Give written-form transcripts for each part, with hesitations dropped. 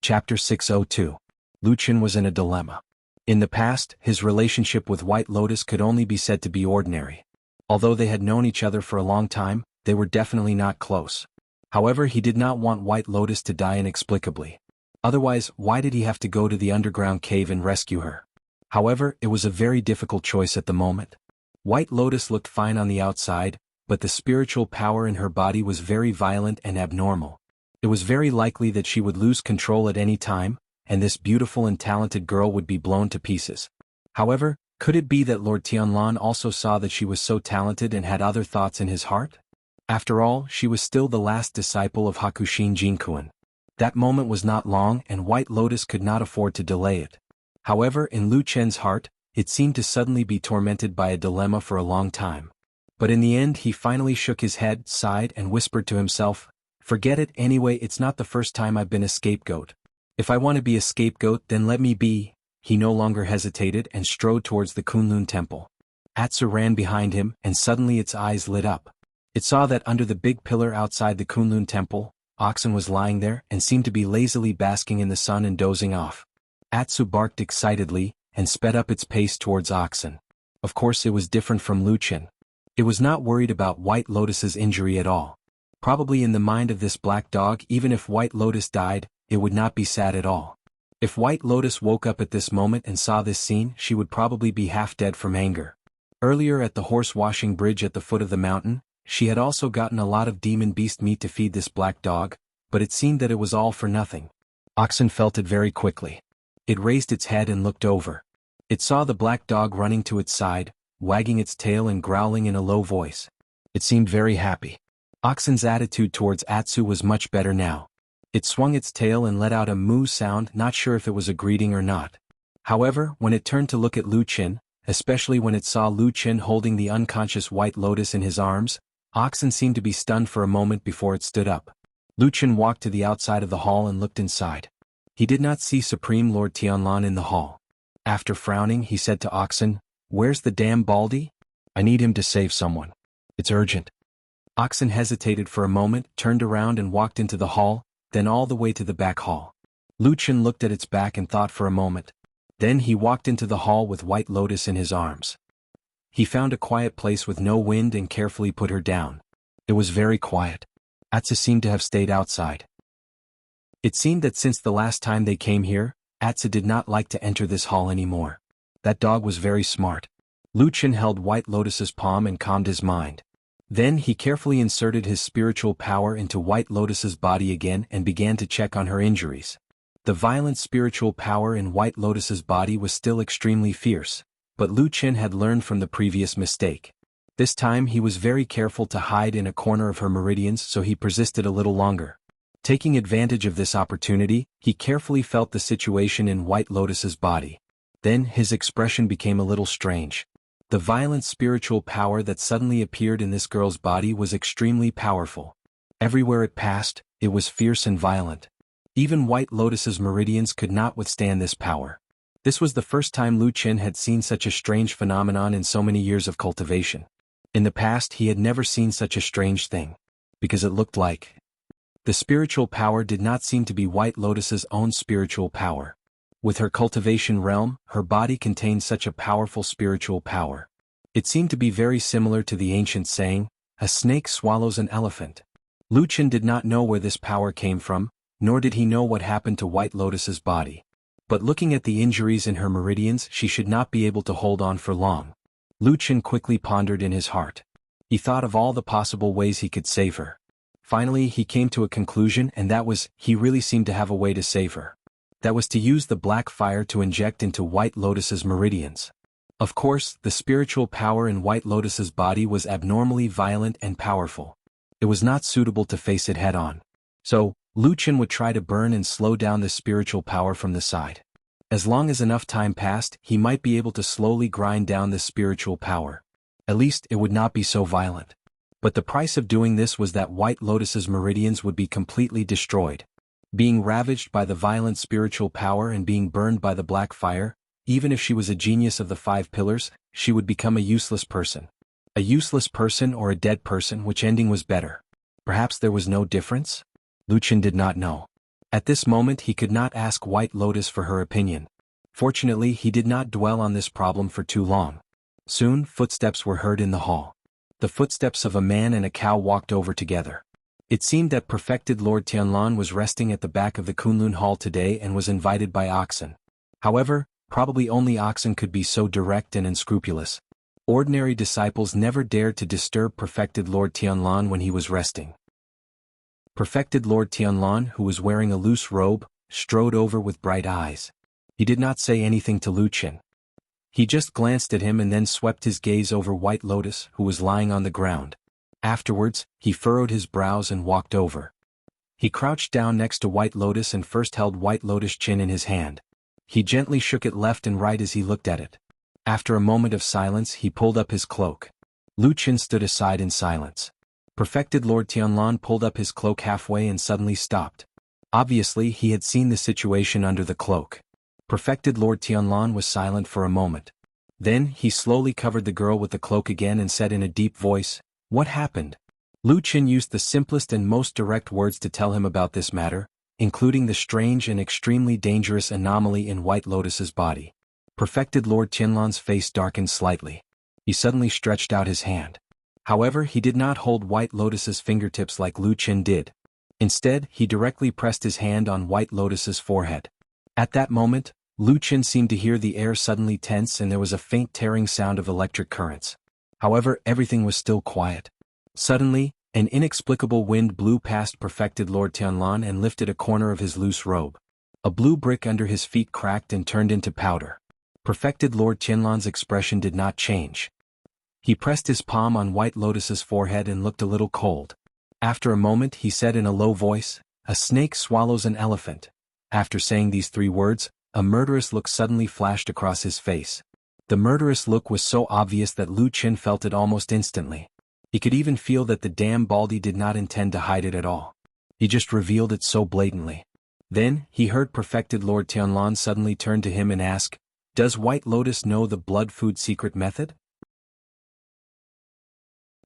Chapter 602. Lucian was in a dilemma. In the past, his relationship with White Lotus could only be said to be ordinary. Although they had known each other for a long time, they were definitely not close. However, he did not want White Lotus to die inexplicably. Otherwise, why did he have to go to the underground cave and rescue her? However, it was a very difficult choice at the moment. White Lotus looked fine on the outside, but the spiritual power in her body was very violent and abnormal. It was very likely that she would lose control at any time, and this beautiful and talented girl would be blown to pieces. However, could it be that Lord Tianlan also saw that she was so talented and had other thoughts in his heart? After all, she was still the last disciple of Hakushin Jinkuan. That moment was not long, and White Lotus could not afford to delay it. However, in Lu Chen's heart, it seemed to suddenly be tormented by a dilemma for a long time. But in the end he finally shook his head, sighed, and whispered to himself, "Forget it anyway, it's not the first time I've been a scapegoat. If I want to be a scapegoat, then let me be." He no longer hesitated and strode towards the Kunlun temple. Atsu ran behind him, and suddenly its eyes lit up. It saw that under the big pillar outside the Kunlun temple, Oxen was lying there and seemed to be lazily basking in the sun and dozing off. Atsu barked excitedly, and sped up its pace towards Oxen. Of course it was different from Lucian. It was not worried about White Lotus's injury at all. Probably in the mind of this black dog, even if White Lotus died, it would not be sad at all. If White Lotus woke up at this moment and saw this scene, she would probably be half dead from anger. Earlier at the horse-washing bridge at the foot of the mountain, she had also gotten a lot of demon beast meat to feed this black dog, but it seemed that it was all for nothing. Oxen felt it very quickly. It raised its head and looked over. It saw the black dog running to its side, wagging its tail and growling in a low voice. It seemed very happy. Oxen's attitude towards Atsu was much better now. It swung its tail and let out a moo sound, not sure if it was a greeting or not. However, when it turned to look at Lu Qin, especially when it saw Lu Qin holding the unconscious White Lotus in his arms, Oxen seemed to be stunned for a moment before it stood up. Lu Qin walked to the outside of the hall and looked inside. He did not see Supreme Lord Tianlan in the hall. After frowning, he said to Oxen, "Where's the damn Baldy? I need him to save someone. It's urgent." Oxen hesitated for a moment, turned around and walked into the hall, then all the way to the back hall. Lu Qin looked at its back and thought for a moment. Then he walked into the hall with White Lotus in his arms. He found a quiet place with no wind and carefully put her down. It was very quiet. Atsu seemed to have stayed outside. It seemed that since the last time they came here, Atsu did not like to enter this hall anymore. That dog was very smart. Lu Qin held White Lotus's palm and calmed his mind. Then he carefully inserted his spiritual power into White Lotus's body again and began to check on her injuries. The violent spiritual power in White Lotus's body was still extremely fierce, but Lu Qin had learned from the previous mistake. This time he was very careful to hide in a corner of her meridians, so he persisted a little longer. Taking advantage of this opportunity, he carefully felt the situation in White Lotus's body. Then his expression became a little strange. The violent spiritual power that suddenly appeared in this girl's body was extremely powerful. Everywhere it passed, it was fierce and violent. Even White Lotus's meridians could not withstand this power. This was the first time Lu Qin had seen such a strange phenomenon in so many years of cultivation. In the past he had never seen such a strange thing. Because it looked like the spiritual power did not seem to be White Lotus's own spiritual power. With her cultivation realm, her body contained such a powerful spiritual power. It seemed to be very similar to the ancient saying, "A snake swallows an elephant." Lu Qin did not know where this power came from, nor did he know what happened to White Lotus's body. But looking at the injuries in her meridians, she should not be able to hold on for long. Lu Qin quickly pondered in his heart. He thought of all the possible ways he could save her. Finally he came to a conclusion, and that was, he really seemed to have a way to save her. That was to use the black fire to inject into White Lotus's meridians. Of course, the spiritual power in White Lotus's body was abnormally violent and powerful. It was not suitable to face it head-on. So, Lu Qin would try to burn and slow down the spiritual power from the side. As long as enough time passed, he might be able to slowly grind down the spiritual power. At least it would not be so violent. But the price of doing this was that White Lotus's meridians would be completely destroyed. Being ravaged by the violent spiritual power and being burned by the black fire, even if she was a genius of the 5 pillars, she would become a useless person. A useless person or a dead person, which ending was better? Perhaps there was no difference? Lu Qin did not know. At this moment he could not ask White Lotus for her opinion. Fortunately he did not dwell on this problem for too long. Soon footsteps were heard in the hall. The footsteps of a man and a cow walked over together. It seemed that perfected Lord Tianlan was resting at the back of the Kunlun Hall today and was invited by oxen. However, probably only oxen could be so direct and unscrupulous. Ordinary disciples never dared to disturb perfected Lord Tianlan when he was resting. Perfected Lord Tianlan, who was wearing a loose robe, strode over with bright eyes. He did not say anything to Luqian. He just glanced at him and then swept his gaze over White Lotus, who was lying on the ground. Afterwards, he furrowed his brows and walked over. He crouched down next to White Lotus and first held White Lotus' chin in his hand. He gently shook it left and right as he looked at it. After a moment of silence he pulled up his cloak. Luqian stood aside in silence. Perfected Lord Tianlan pulled up his cloak halfway and suddenly stopped. Obviously he had seen the situation under the cloak. Perfected Lord Tianlan was silent for a moment. Then he slowly covered the girl with the cloak again and said in a deep voice, "What happened?" Luqian used the simplest and most direct words to tell him about this matter, including the strange and extremely dangerous anomaly in White Lotus's body. Perfected Lord Tianlan's face darkened slightly. He suddenly stretched out his hand. However, he did not hold White Lotus's fingertips like Luqian did. Instead, he directly pressed his hand on White Lotus's forehead. At that moment, Luqian seemed to hear the air suddenly tense and there was a faint tearing sound of electric currents. However, everything was still quiet. Suddenly, an inexplicable wind blew past perfected Lord Tianlan and lifted a corner of his loose robe. A blue brick under his feet cracked and turned into powder. Perfected Lord Tianlan's expression did not change. He pressed his palm on White Lotus's forehead and looked a little cold. After a moment he said in a low voice, "A snake swallows an elephant." After saying these 3 words, a murderous look suddenly flashed across his face. The murderous look was so obvious that Luqian felt it almost instantly. He could even feel that the damn Baldy did not intend to hide it at all. He just revealed it so blatantly. Then, he heard perfected Lord Tianlan suddenly turn to him and ask, "Does White Lotus know the blood food secret method?"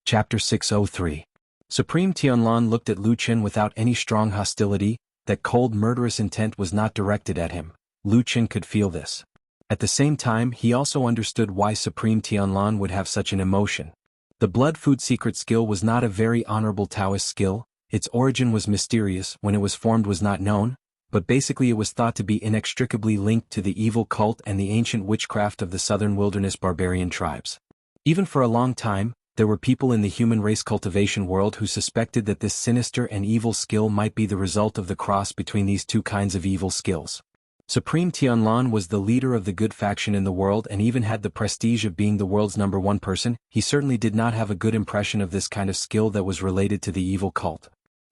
Chapter 603. Supreme Tianlan looked at Luqian without any strong hostility. That cold murderous intent was not directed at him. Luqian could feel this. At the same time he also understood why Supreme Tianlan would have such an emotion. The blood food secret skill was not a very honorable Taoist skill, its origin was mysterious, when it was formed was not known, but basically it was thought to be inextricably linked to the evil cult and the ancient witchcraft of the southern wilderness barbarian tribes. Even for a long time, there were people in the human race cultivation world who suspected that this sinister and evil skill might be the result of the cross between these 2 kinds of evil skills. Supreme Tianlan was the leader of the good faction in the world and even had the prestige of being the world's #1 person. He certainly did not have a good impression of this kind of skill that was related to the evil cult.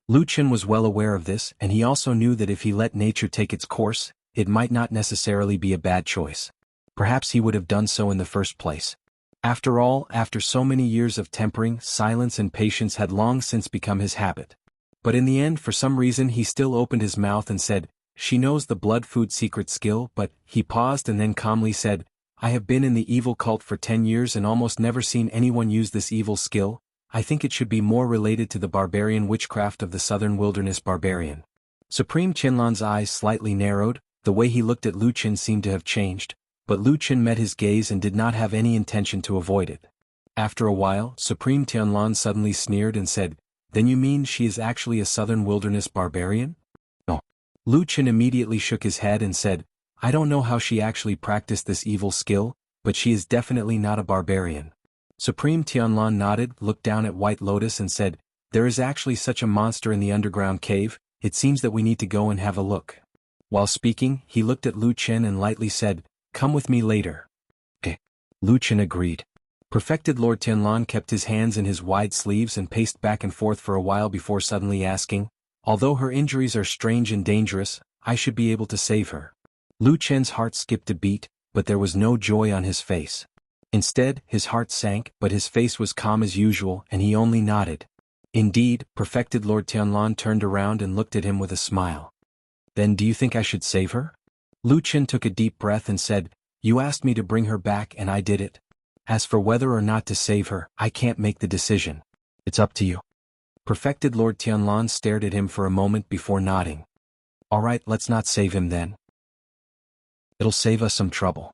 Luqian was well aware of this, and he also knew that if he let nature take its course, it might not necessarily be a bad choice. Perhaps he would have done so in the first place. After all, after so many years of tempering, silence and patience had long since become his habit. But in the end, for some reason he still opened his mouth and said, "She knows the blood food secret skill, but," he paused and then calmly said, "I have been in the evil cult for 10 years and almost never seen anyone use this evil skill. I think it should be more related to the barbarian witchcraft of the southern wilderness barbarian." Supreme Tianlan's eyes slightly narrowed, the way he looked at Luqian seemed to have changed, but Luqian met his gaze and did not have any intention to avoid it. After a while, Supreme Tianlan suddenly sneered and said, "Then you mean she is actually a southern wilderness barbarian?" "No." Luqian immediately shook his head and said, "I don't know how she actually practiced this evil skill, but she is definitely not a barbarian." Supreme Tianlan nodded, looked down at White Lotus and said, "There is actually such a monster in the underground cave, it seems that we need to go and have a look." While speaking, he looked at Luqian and lightly said, "Come with me later." "Okay." Luqian agreed. Perfected Lord Tianlan kept his hands in his wide sleeves and paced back and forth for a while before suddenly asking, "Although her injuries are strange and dangerous, I should be able to save her." Luqian's heart skipped a beat, but there was no joy on his face. Instead, his heart sank, but his face was calm as usual and he only nodded. Indeed, Perfected Lord Tianlan turned around and looked at him with a smile. "Then do you think I should save her?" Luqian took a deep breath and said, "You asked me to bring her back and I did it. As for whether or not to save her, I can't make the decision. It's up to you." Perfected Lord Tianlan stared at him for a moment before nodding. Alright, let's not save him then. It'll save us some trouble.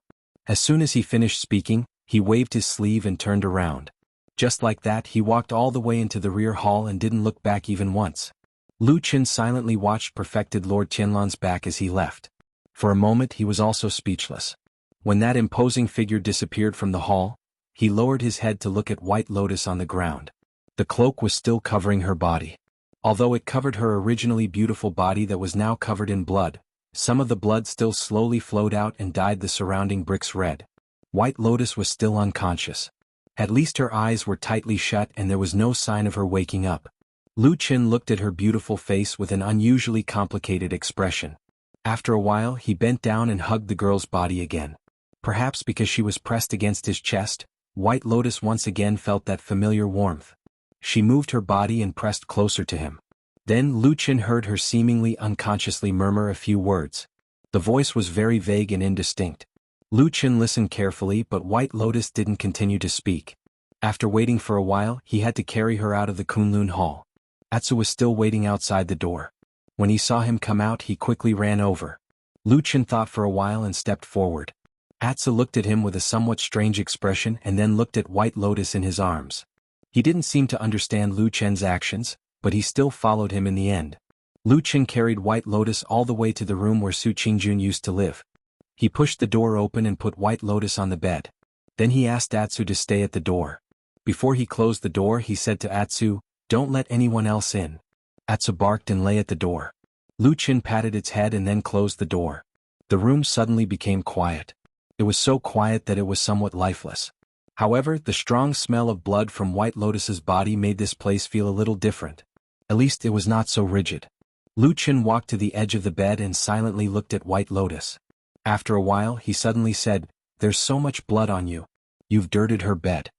As soon as he finished speaking, he waved his sleeve and turned around. Just like that, he walked all the way into the rear hall and didn't look back even once. Lu Qin silently watched perfected Lord Tianlan's back as he left. For a moment he was also speechless. When that imposing figure disappeared from the hall, he lowered his head to look at White Lotus on the ground. The cloak was still covering her body. Although it covered her originally beautiful body that was now covered in blood, some of the blood still slowly flowed out and dyed the surrounding bricks red. White Lotus was still unconscious. At least her eyes were tightly shut and there was no sign of her waking up. Lu Qin looked at her beautiful face with an unusually complicated expression. After a while he bent down and hugged the girl's body again. Perhaps because she was pressed against his chest, White Lotus once again felt that familiar warmth. She moved her body and pressed closer to him. Then Lu Qin heard her seemingly unconsciously murmur a few words. The voice was very vague and indistinct. Lu Qin listened carefully, but White Lotus didn't continue to speak. After waiting for a while, he had to carry her out of the Kunlun hall. Atsu was still waiting outside the door. When he saw him come out, he quickly ran over. Lu Qin thought for a while and stepped forward. Atsu looked at him with a somewhat strange expression and then looked at White Lotus in his arms. He didn't seem to understand Lu Qin's actions, but he still followed him in the end. Lu Qin carried White Lotus all the way to the room where Su Qingjun used to live. He pushed the door open and put White Lotus on the bed. Then he asked Atsu to stay at the door. Before he closed the door, he said to Atsu, "Don't let anyone else in." Atsu barked and lay at the door. Lu Qin patted its head and then closed the door. The room suddenly became quiet. It was so quiet that it was somewhat lifeless. However, the strong smell of blood from White Lotus's body made this place feel a little different. At least it was not so rigid. Lu Qin walked to the edge of the bed and silently looked at White Lotus. After a while, he suddenly said, "There's so much blood on you. You've dirted her bed.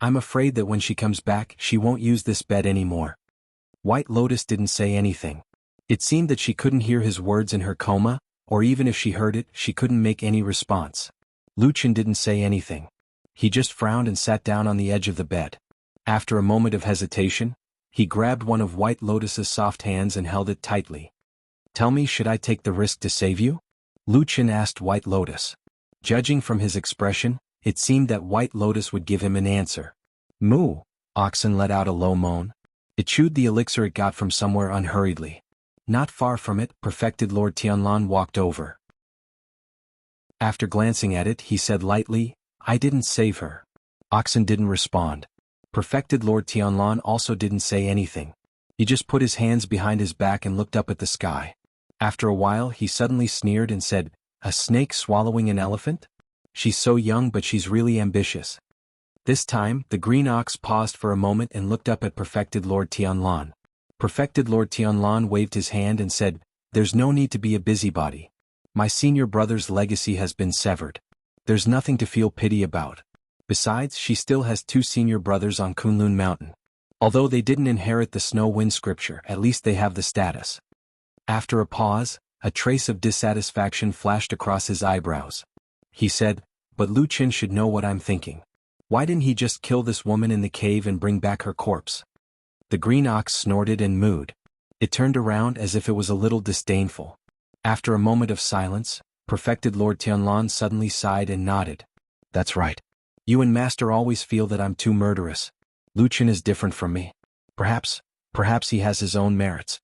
I'm afraid that when she comes back, she won't use this bed anymore." White Lotus didn't say anything. It seemed that she couldn't hear his words in her coma, or even if she heard it, she couldn't make any response. Lu Qin didn't say anything. He just frowned and sat down on the edge of the bed. After a moment of hesitation, he grabbed one of White Lotus's soft hands and held it tightly. "Tell me, should I take the risk to save you?" Lu Qin asked White Lotus. Judging from his expression, it seemed that White Lotus would give him an answer. "Moo!" Oxen let out a low moan. It chewed the elixir it got from somewhere unhurriedly. Not far from it, perfected Lord Tianlan walked over. After glancing at it, he said lightly, "I didn't save her." Oxen didn't respond. Perfected Lord Tianlan also didn't say anything. He just put his hands behind his back and looked up at the sky. After a while, he suddenly sneered and said, "A snake swallowing an elephant? She's so young, but she's really ambitious." This time, the green ox paused for a moment and looked up at Perfected Lord Tianlan. Perfected Lord Tianlan waved his hand and said, "There's no need to be a busybody. My senior brother's legacy has been severed. There's nothing to feel pity about. Besides, she still has 2 senior brothers on Kunlun Mountain. Although they didn't inherit the Snow Wind scripture, at least they have the status." After a pause, a trace of dissatisfaction flashed across his eyebrows. He said, "But Lu Qin should know what I'm thinking. Why didn't he just kill this woman in the cave and bring back her corpse?" The green ox snorted and mooed. It turned around as if it was a little disdainful. After a moment of silence, Perfected Lord Tianlan suddenly sighed and nodded. "That's right. You and Master always feel that I'm too murderous. Lu Qin is different from me. Perhaps he has his own merits."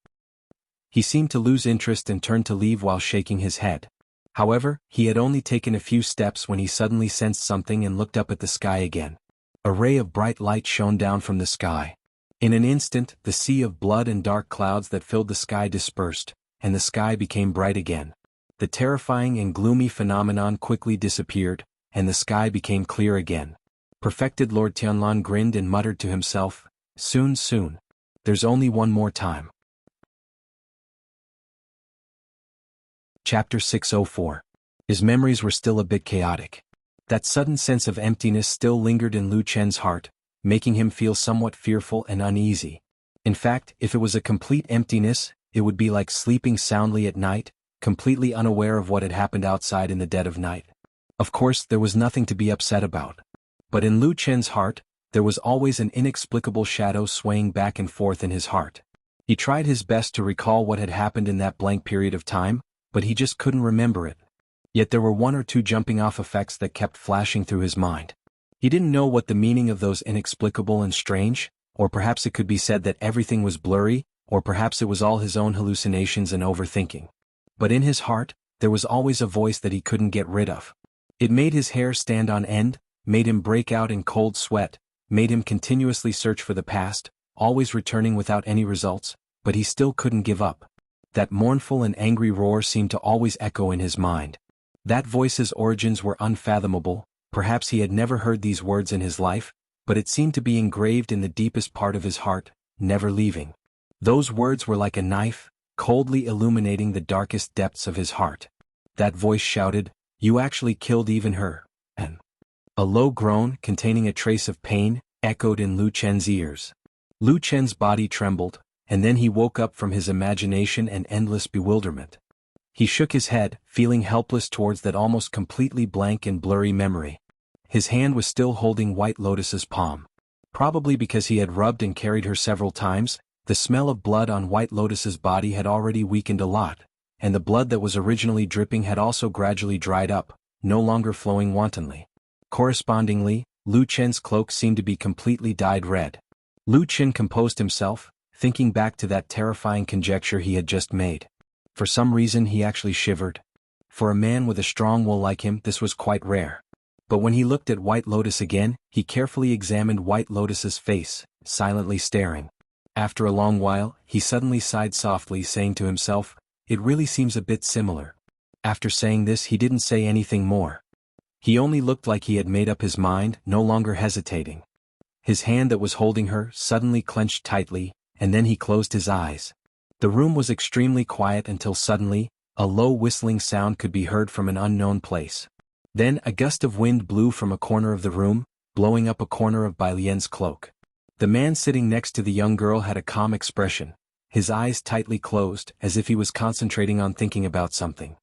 He seemed to lose interest and turned to leave while shaking his head. However, he had only taken a few steps when he suddenly sensed something and looked up at the sky again. A ray of bright light shone down from the sky. In an instant, the sea of blood and dark clouds that filled the sky dispersed, and the sky became bright again. The terrifying and gloomy phenomenon quickly disappeared, and the sky became clear again. Perfected Lord Tianlan grinned and muttered to himself, Soon. There's only one more time." Chapter 604. His memories were still a bit chaotic. That sudden sense of emptiness still lingered in Lu Chen's heart, making him feel somewhat fearful and uneasy. In fact, if it was a complete emptiness, it would be like sleeping soundly at night, completely unaware of what had happened outside in the dead of night. Of course, there was nothing to be upset about. But in Lu Chen's heart, there was always an inexplicable shadow swaying back and forth in his heart. He tried his best to recall what had happened in that blank period of time, but he just couldn't remember it. Yet there were one or two jumping-off effects that kept flashing through his mind. He didn't know what the meaning of those inexplicable and strange, or perhaps it could be said that everything was blurry, or perhaps it was all his own hallucinations and overthinking. But in his heart, there was always a voice that he couldn't get rid of. It made his hair stand on end, made him break out in cold sweat, made him continuously search for the past, always returning without any results, but he still couldn't give up. That mournful and angry roar seemed to always echo in his mind. That voice's origins were unfathomable, perhaps he had never heard these words in his life, but it seemed to be engraved in the deepest part of his heart, never leaving. Those words were like a knife, coldly illuminating the darkest depths of his heart. That voice shouted, "You actually killed even her," and a low groan, containing a trace of pain, echoed in Lu Chen's ears. Lu Chen's body trembled, and then he woke up from his imagination and endless bewilderment. He shook his head, feeling helpless towards that almost completely blank and blurry memory. His hand was still holding White Lotus's palm. Probably because he had rubbed and carried her several times, the smell of blood on White Lotus's body had already weakened a lot, and the blood that was originally dripping had also gradually dried up, no longer flowing wantonly. Correspondingly, Lu Chen's cloak seemed to be completely dyed red. Lu Chen composed himself, thinking back to that terrifying conjecture he had just made. For some reason he actually shivered. For a man with a strong will like him, this was quite rare. But when he looked at White Lotus again, he carefully examined White Lotus's face, silently staring. After a long while, he suddenly sighed softly, saying to himself, "It really seems a bit similar." After saying this, he didn't say anything more. He only looked like he had made up his mind, no longer hesitating. His hand that was holding her suddenly clenched tightly, and then he closed his eyes. The room was extremely quiet until suddenly, a low whistling sound could be heard from an unknown place. Then a gust of wind blew from a corner of the room, blowing up a corner of Bai Lian's cloak. The man sitting next to the young girl had a calm expression, his eyes tightly closed, as if he was concentrating on thinking about something.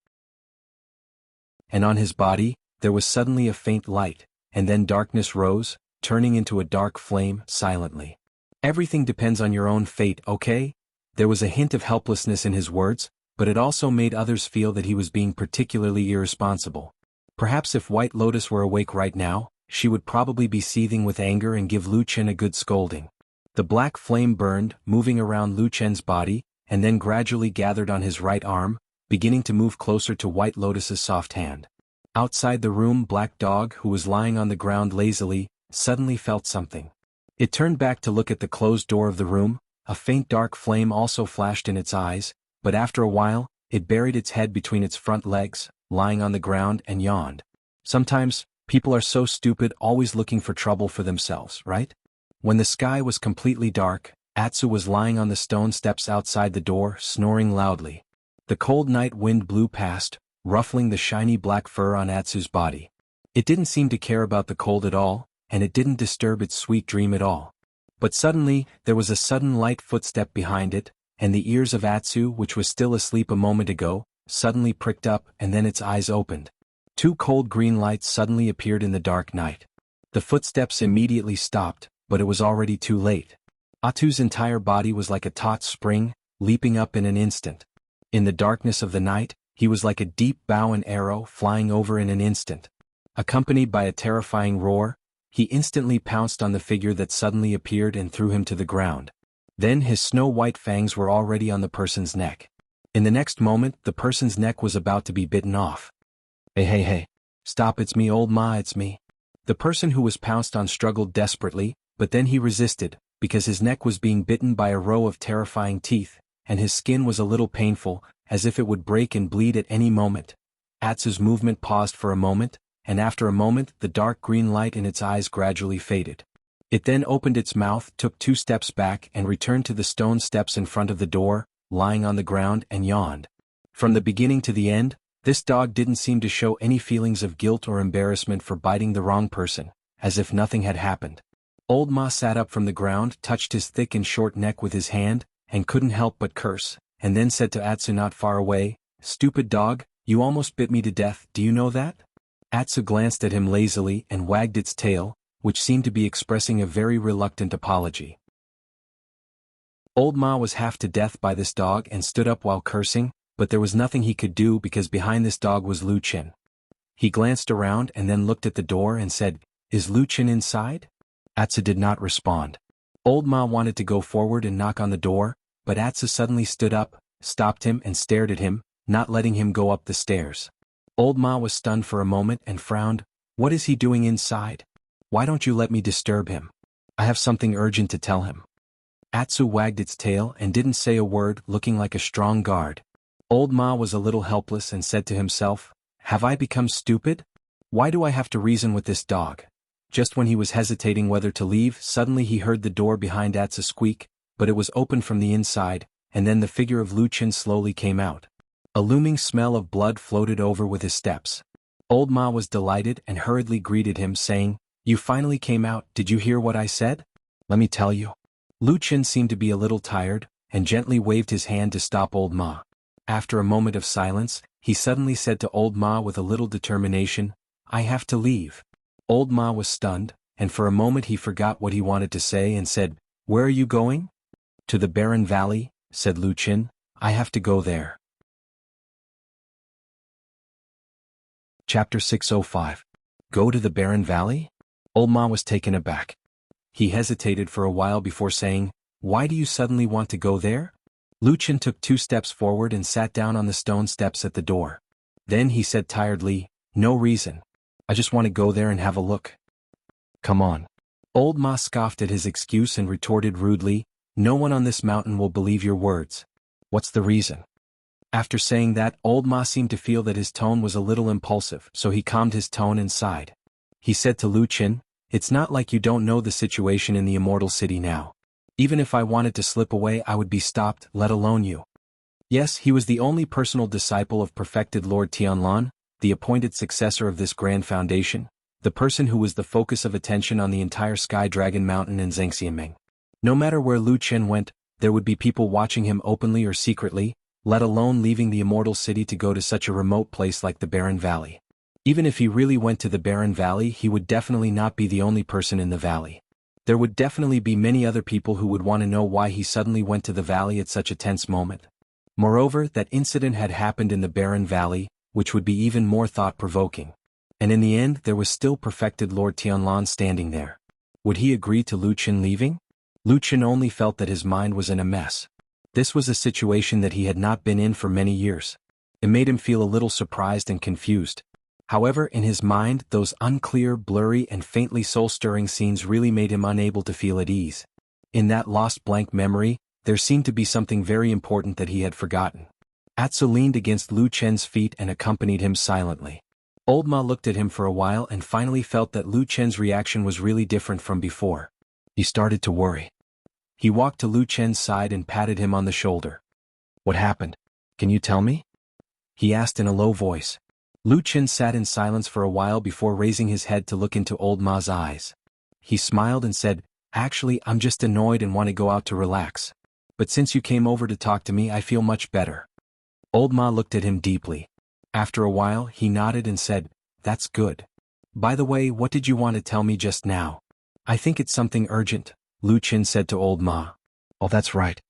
And on his body, there was suddenly a faint light, and then darkness rose, turning into a dark flame, silently. "Everything depends on your own fate, okay?" There was a hint of helplessness in his words, but it also made others feel that he was being particularly irresponsible. Perhaps if White Lotus were awake right now, she would probably be seething with anger and give Lu Chen a good scolding. The black flame burned, moving around Lu Chen's body, and then gradually gathered on his right arm, beginning to move closer to White Lotus's soft hand. Outside the room, Black Dog, who was lying on the ground lazily, suddenly felt something. It turned back to look at the closed door of the room. A faint dark flame also flashed in its eyes, but after a while, it buried its head between its front legs, lying on the ground, and yawned. Sometimes, people are so stupid, always looking for trouble for themselves, right? When the sky was completely dark, Atsu was lying on the stone steps outside the door, snoring loudly. The cold night wind blew past, ruffling the shiny black fur on Atsu's body. It didn't seem to care about the cold at all, and it didn't disturb its sweet dream at all. But suddenly, there was a sudden light footstep behind it, and the ears of Atsu, which was still asleep a moment ago, suddenly pricked up, and then its eyes opened. Two cold green lights suddenly appeared in the dark night. The footsteps immediately stopped, but it was already too late. Atsu's entire body was like a taut spring, leaping up in an instant. In the darkness of the night, he was like a deep bow and arrow flying over in an instant. Accompanied by a terrifying roar, he instantly pounced on the figure that suddenly appeared and threw him to the ground. Then his snow-white fangs were already on the person's neck. In the next moment, the person's neck was about to be bitten off. Hey, stop, it's me, old ma, it's me." The person who was pounced on struggled desperately, but then he resisted, because his neck was being bitten by a row of terrifying teeth, and his skin was a little painful, as if it would break and bleed at any moment. Atsu's movement paused for a moment, and after a moment the dark green light in its eyes gradually faded. It then opened its mouth, took 2 steps back, and returned to the stone steps in front of the door, lying on the ground, and yawned. From the beginning to the end, this dog didn't seem to show any feelings of guilt or embarrassment for biting the wrong person, as if nothing had happened. Old Ma sat up from the ground, touched his thick and short neck with his hand, and couldn't help but curse, and then said to Atsu not far away, "Stupid dog, you almost bit me to death, do you know that?" Atsu glanced at him lazily and wagged its tail, which seemed to be expressing a very reluctant apology. Old Ma was half to death by this dog and stood up while cursing, but there was nothing he could do because behind this dog was Lu Qin. He glanced around and then looked at the door and said, "Is Lu Qin inside?" Atsu did not respond. Old Ma wanted to go forward and knock on the door, but Atsu suddenly stood up, stopped him and stared at him, not letting him go up the stairs. Old Ma was stunned for a moment and frowned. "What is he doing inside? Why don't you let me disturb him? I have something urgent to tell him." Atsu wagged its tail and didn't say a word, looking like a strong guard. Old Ma was a little helpless and said to himself, "Have I become stupid? Why do I have to reason with this dog?" Just when he was hesitating whether to leave, suddenly he heard the door behind Atsu squeak, but it was open from the inside, and then the figure of Lu Qin slowly came out. A looming smell of blood floated over with his steps. Old Ma was delighted and hurriedly greeted him, saying, "You finally came out. Did you hear what I said? Let me tell you." Lu Qin seemed to be a little tired, and gently waved his hand to stop Old Ma. After a moment of silence, he suddenly said to Old Ma with a little determination, "I have to leave." Old Ma was stunned, and for a moment he forgot what he wanted to say and said, "Where are you going?" "To the barren valley," said Lu Qin. "I have to go there." Chapter 605. Go to the barren valley? Old Ma was taken aback. He hesitated for a while before saying, "Why do you suddenly want to go there?" Lu Qin took 2 steps forward and sat down on the stone steps at the door. Then he said tiredly, "No reason. I just want to go there and have a look." "Come on." Old Ma scoffed at his excuse and retorted rudely, "No one on this mountain will believe your words. What's the reason?" After saying that, Old Ma seemed to feel that his tone was a little impulsive, so he calmed his tone and sighed. He said to Lu Qin, "It's not like you don't know the situation in the Immortal City now. Even if I wanted to slip away I would be stopped, let alone you." Yes, he was the only personal disciple of perfected Lord Tianlan, the appointed successor of this grand foundation, the person who was the focus of attention on the entire Sky Dragon Mountain and Zhangxianming. No matter where Lu Qin went, there would be people watching him openly or secretly, let alone leaving the Immortal City to go to such a remote place like the Barren Valley. Even if he really went to the Barren Valley, he would definitely not be the only person in the valley. There would definitely be many other people who would want to know why he suddenly went to the valley at such a tense moment. Moreover, that incident had happened in the Barren Valley, which would be even more thought-provoking. And in the end there was still perfected Lord Tianlan standing there. Would he agree to Lu Qin leaving? Lu Qin only felt that his mind was in a mess. This was a situation that he had not been in for many years. It made him feel a little surprised and confused. However, in his mind, those unclear, blurry and faintly soul-stirring scenes really made him unable to feel at ease. In that lost blank memory, there seemed to be something very important that he had forgotten. Atsu leaned against Lu Qin's feet and accompanied him silently. Old Ma looked at him for a while and finally felt that Lu Qin's reaction was really different from before. He started to worry. He walked to Lu Qin's side and patted him on the shoulder. "What happened? Can you tell me?" he asked in a low voice. Lu Qin sat in silence for a while before raising his head to look into Old Ma's eyes. He smiled and said, "Actually, I'm just annoyed and want to go out to relax. But since you came over to talk to me I feel much better." Old Ma looked at him deeply. After a while, he nodded and said, "That's good. By the way, what did you want to tell me just now?" "I think it's something urgent," Lu Qin said to Old Ma. "Oh, that's right."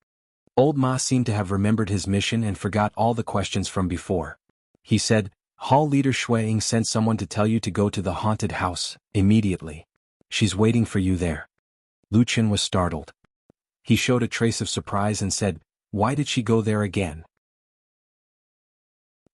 Old Ma seemed to have remembered his mission and forgot all the questions from before. He said, "Hall Leader Shuiying sent someone to tell you to go to the haunted house, immediately. She's waiting for you there." Lu Qin was startled. He showed a trace of surprise and said, "Why did she go there again?"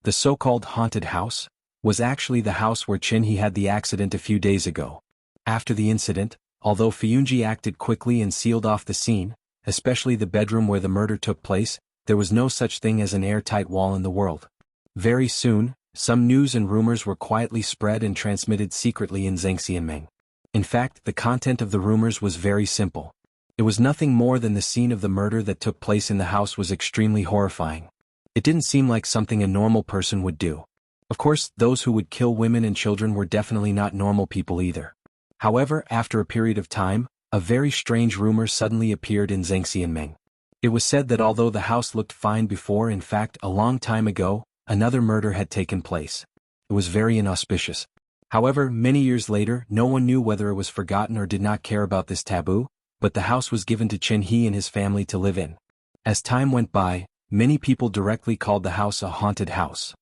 The so-called haunted house was actually the house where Qin He had the accident a few days ago. After the incident, although Fiyunji acted quickly and sealed off the scene, especially the bedroom where the murder took place, there was no such thing as an airtight wall in the world. Very soon, some news and rumors were quietly spread and transmitted secretly in Zhangxianming. In fact, the content of the rumors was very simple. It was nothing more than the scene of the murder that took place in the house was extremely horrifying. It didn't seem like something a normal person would do. Of course, those who would kill women and children were definitely not normal people either. However, after a period of time, a very strange rumor suddenly appeared in Zhangxianming. It was said that although the house looked fine before, in fact, a long time ago, another murder had taken place. It was very inauspicious. However, many years later, no one knew whether it was forgotten or did not care about this taboo, but the house was given to Qin He and his family to live in. As time went by, many people directly called the house a haunted house.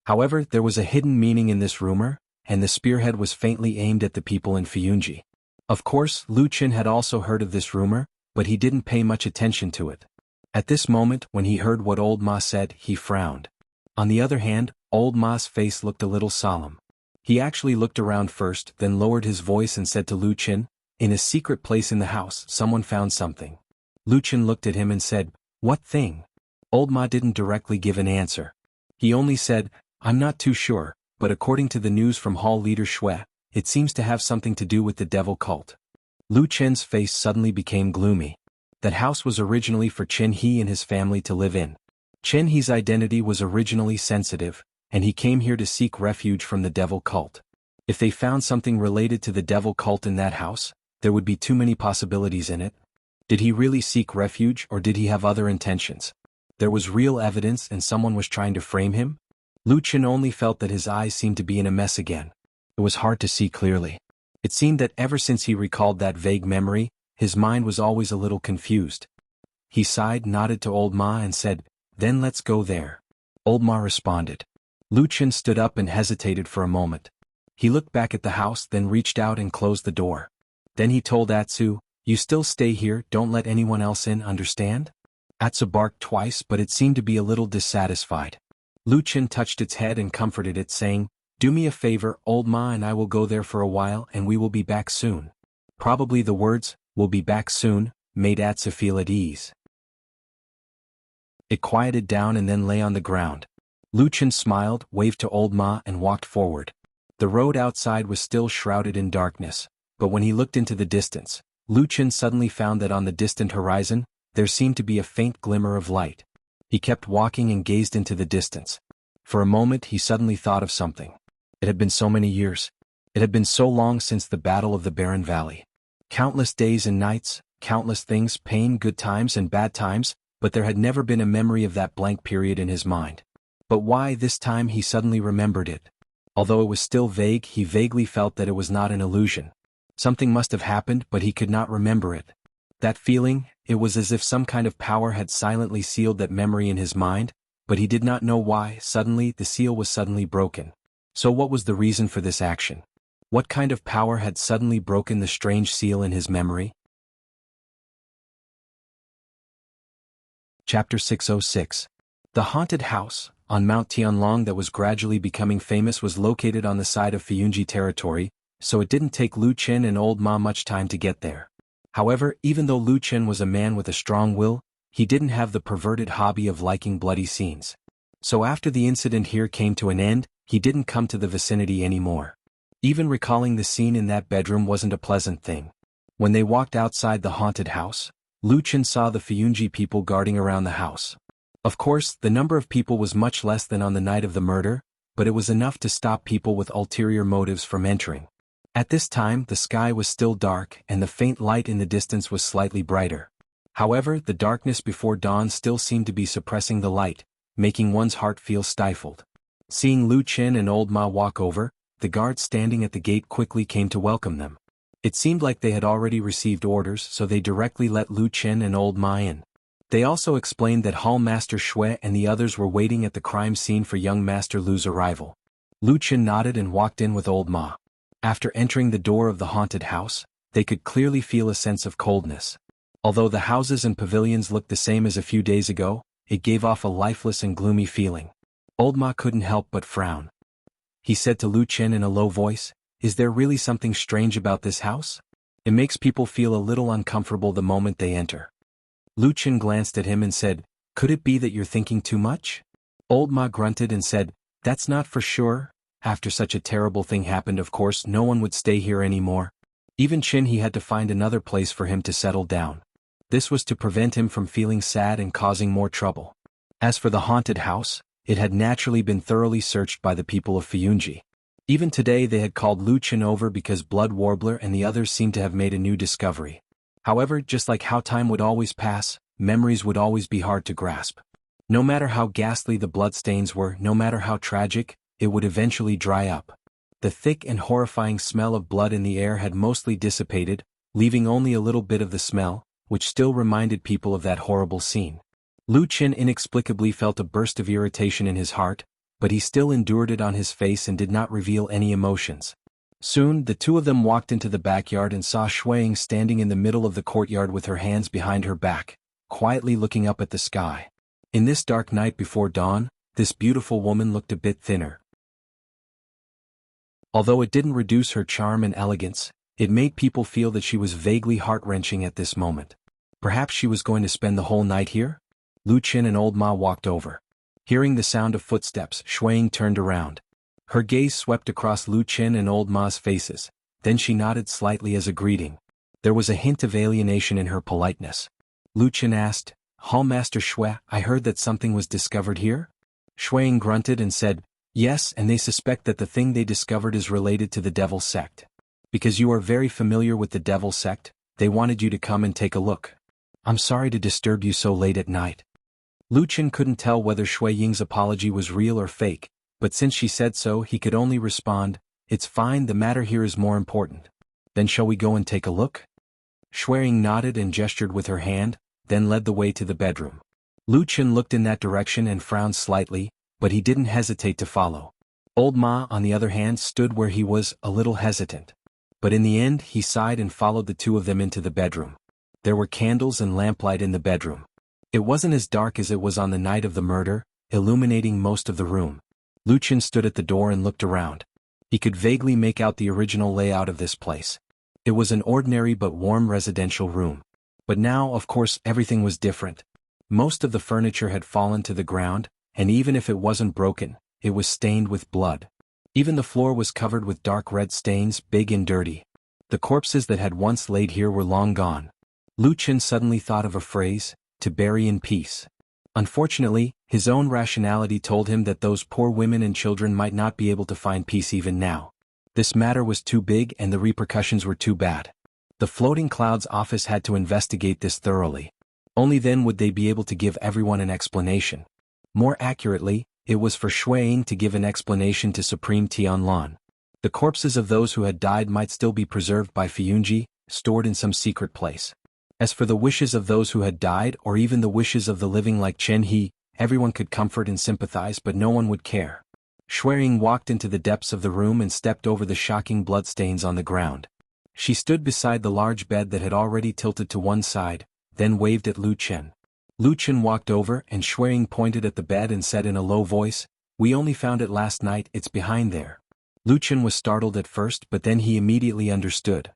However, there was a hidden meaning in this rumor, and the spearhead was faintly aimed at the people in Fuyunji. Of course, Lu Qin had also heard of this rumor, but he didn't pay much attention to it. At this moment, when he heard what old Ma said, he frowned. On the other hand, old Ma's face looked a little solemn. He actually looked around first, then lowered his voice and said to Lu Qin, "In a secret place in the house, someone found something." Lu Qin looked at him and said, "What thing?" Old Ma didn't directly give an answer. He only said, "I'm not too sure, but according to the news from hall leader Shui, it seems to have something to do with the devil cult." Lu Qin's face suddenly became gloomy. That house was originally for Qin He and his family to live in. Qin He's identity was originally sensitive, and he came here to seek refuge from the devil cult. If they found something related to the devil cult in that house, there would be too many possibilities in it. Did he really seek refuge or did he have other intentions? There was real evidence and someone was trying to frame him? Lu Qin only felt that his eyes seemed to be in a mess again. It was hard to see clearly. It seemed that ever since he recalled that vague memory, his mind was always a little confused. He sighed, nodded to old Ma and said, "Then let's go there." Old Ma responded. Lu Qin stood up and hesitated for a moment. He looked back at the house, then reached out and closed the door. Then he told Atsu, "You still stay here, don't let anyone else in, understand?" Atsu barked twice, but it seemed to be a little dissatisfied. Lu Qin touched its head and comforted it, saying, "Do me a favor, old Ma and I will go there for a while and we will be back soon." Probably the words, "we'll be back soon," made Atsu feel at ease. It quieted down and then lay on the ground. Lu Qin smiled, waved to old Ma and walked forward. The road outside was still shrouded in darkness, but when he looked into the distance, Lu Qin suddenly found that on the distant horizon, there seemed to be a faint glimmer of light. He kept walking and gazed into the distance. For a moment he suddenly thought of something. It had been so many years. It had been so long since the Battle of the Barren Valley. Countless days and nights, countless things, pain, good times and bad times, but there had never been a memory of that blank period in his mind. But why this time he suddenly remembered it? Although it was still vague, he vaguely felt that it was not an illusion. Something must have happened, but he could not remember it. That feeling, it was as if some kind of power had silently sealed that memory in his mind, but he did not know why. Suddenly, the seal was suddenly broken. So what was the reason for this action? What kind of power had suddenly broken the strange seal in his memory? Chapter 606. The haunted house, on Mount Tianlong that was gradually becoming famous, was located on the side of Fuyunji territory, so it didn't take Lu Qin and old Ma much time to get there. However, even though Lu Qin was a man with a strong will, he didn't have the perverted hobby of liking bloody scenes. So after the incident here came to an end, he didn't come to the vicinity anymore. Even recalling the scene in that bedroom wasn't a pleasant thing. When they walked outside the haunted house, Lu Qin saw the Fuyunji people guarding around the house. Of course, the number of people was much less than on the night of the murder, but it was enough to stop people with ulterior motives from entering. At this time, the sky was still dark and the faint light in the distance was slightly brighter. However, the darkness before dawn still seemed to be suppressing the light, making one's heart feel stifled. Seeing Lu Qin and old Ma walk over, the guards standing at the gate quickly came to welcome them. It seemed like they had already received orders, so they directly let Lu Qin and old Ma in. They also explained that Hall Master Shui and the others were waiting at the crime scene for young Master Lu's arrival. Lu Qin nodded and walked in with old Ma. After entering the door of the haunted house, they could clearly feel a sense of coldness. Although the houses and pavilions looked the same as a few days ago, it gave off a lifeless and gloomy feeling. Old Ma couldn't help but frown. He said to Lu Qin in a low voice, "Is there really something strange about this house? It makes people feel a little uncomfortable the moment they enter." Lu Qin glanced at him and said, "Could it be that you're thinking too much?" Old Ma grunted and said, "That's not for sure. After such a terrible thing happened, of course no one would stay here anymore. Even Qin He had to find another place for him to settle down. This was to prevent him from feeling sad and causing more trouble. As for the haunted house, it had naturally been thoroughly searched by the people of Fuyunji. Even today they had called Lu Qin over because Blood Warbler and the others seemed to have made a new discovery. However, just like how time would always pass, memories would always be hard to grasp. No matter how ghastly the bloodstains were, no matter how tragic, it would eventually dry up. The thick and horrifying smell of blood in the air had mostly dissipated, leaving only a little bit of the smell, which still reminded people of that horrible scene. Lu Qin inexplicably felt a burst of irritation in his heart, but he still endured it on his face and did not reveal any emotions. Soon, the two of them walked into the backyard and saw Shuang standing in the middle of the courtyard with her hands behind her back, quietly looking up at the sky. In this dark night before dawn, this beautiful woman looked a bit thinner. Although it didn't reduce her charm and elegance, it made people feel that she was vaguely heart-wrenching at this moment. Perhaps she was going to spend the whole night here? Lu Qin and Old Ma walked over. Hearing the sound of footsteps, Shuang turned around. Her gaze swept across Lu Qin and Old Ma's faces, then she nodded slightly as a greeting. There was a hint of alienation in her politeness. Lu Qin asked, "Hallmaster Shui, I heard that something was discovered here?" Shuang grunted and said, "Yes, and they suspect that the thing they discovered is related to the Devil Sect. Because you are very familiar with the Devil Sect, they wanted you to come and take a look. I'm sorry to disturb you so late at night." Lu Qin couldn't tell whether Shui Ying's apology was real or fake, but since she said so he could only respond, "It's fine, the matter here is more important." "Then shall we go and take a look?" Shui Ying nodded and gestured with her hand, then led the way to the bedroom. Lu Qin looked in that direction and frowned slightly, but he didn't hesitate to follow. Old Ma, on the other hand, stood where he was, a little hesitant. But in the end he sighed and followed the two of them into the bedroom. There were candles and lamplight in the bedroom. It wasn't as dark as it was on the night of the murder, illuminating most of the room. Lu Qin stood at the door and looked around. He could vaguely make out the original layout of this place. It was an ordinary but warm residential room. But now, of course, everything was different. Most of the furniture had fallen to the ground, and even if it wasn't broken, it was stained with blood. Even the floor was covered with dark red stains, big and dirty. The corpses that had once laid here were long gone. Lu Qin suddenly thought of a phrase, "to bury in peace." Unfortunately, his own rationality told him that those poor women and children might not be able to find peace even now. This matter was too big and the repercussions were too bad. The Floating Clouds office had to investigate this thoroughly. Only then would they be able to give everyone an explanation. More accurately, it was for Shui Ying to give an explanation to Supreme Tianlan. The corpses of those who had died might still be preserved by Fiyunji, stored in some secret place. As for the wishes of those who had died or even the wishes of the living like Chen He, everyone could comfort and sympathize but no one would care. Shui Ying walked into the depths of the room and stepped over the shocking bloodstains on the ground. She stood beside the large bed that had already tilted to one side, then waved at Lu Qin. Lu Qin walked over and Shui Ying pointed at the bed and said in a low voice, "We only found it last night, it's behind there." Lu Qin was startled at first but then he immediately understood.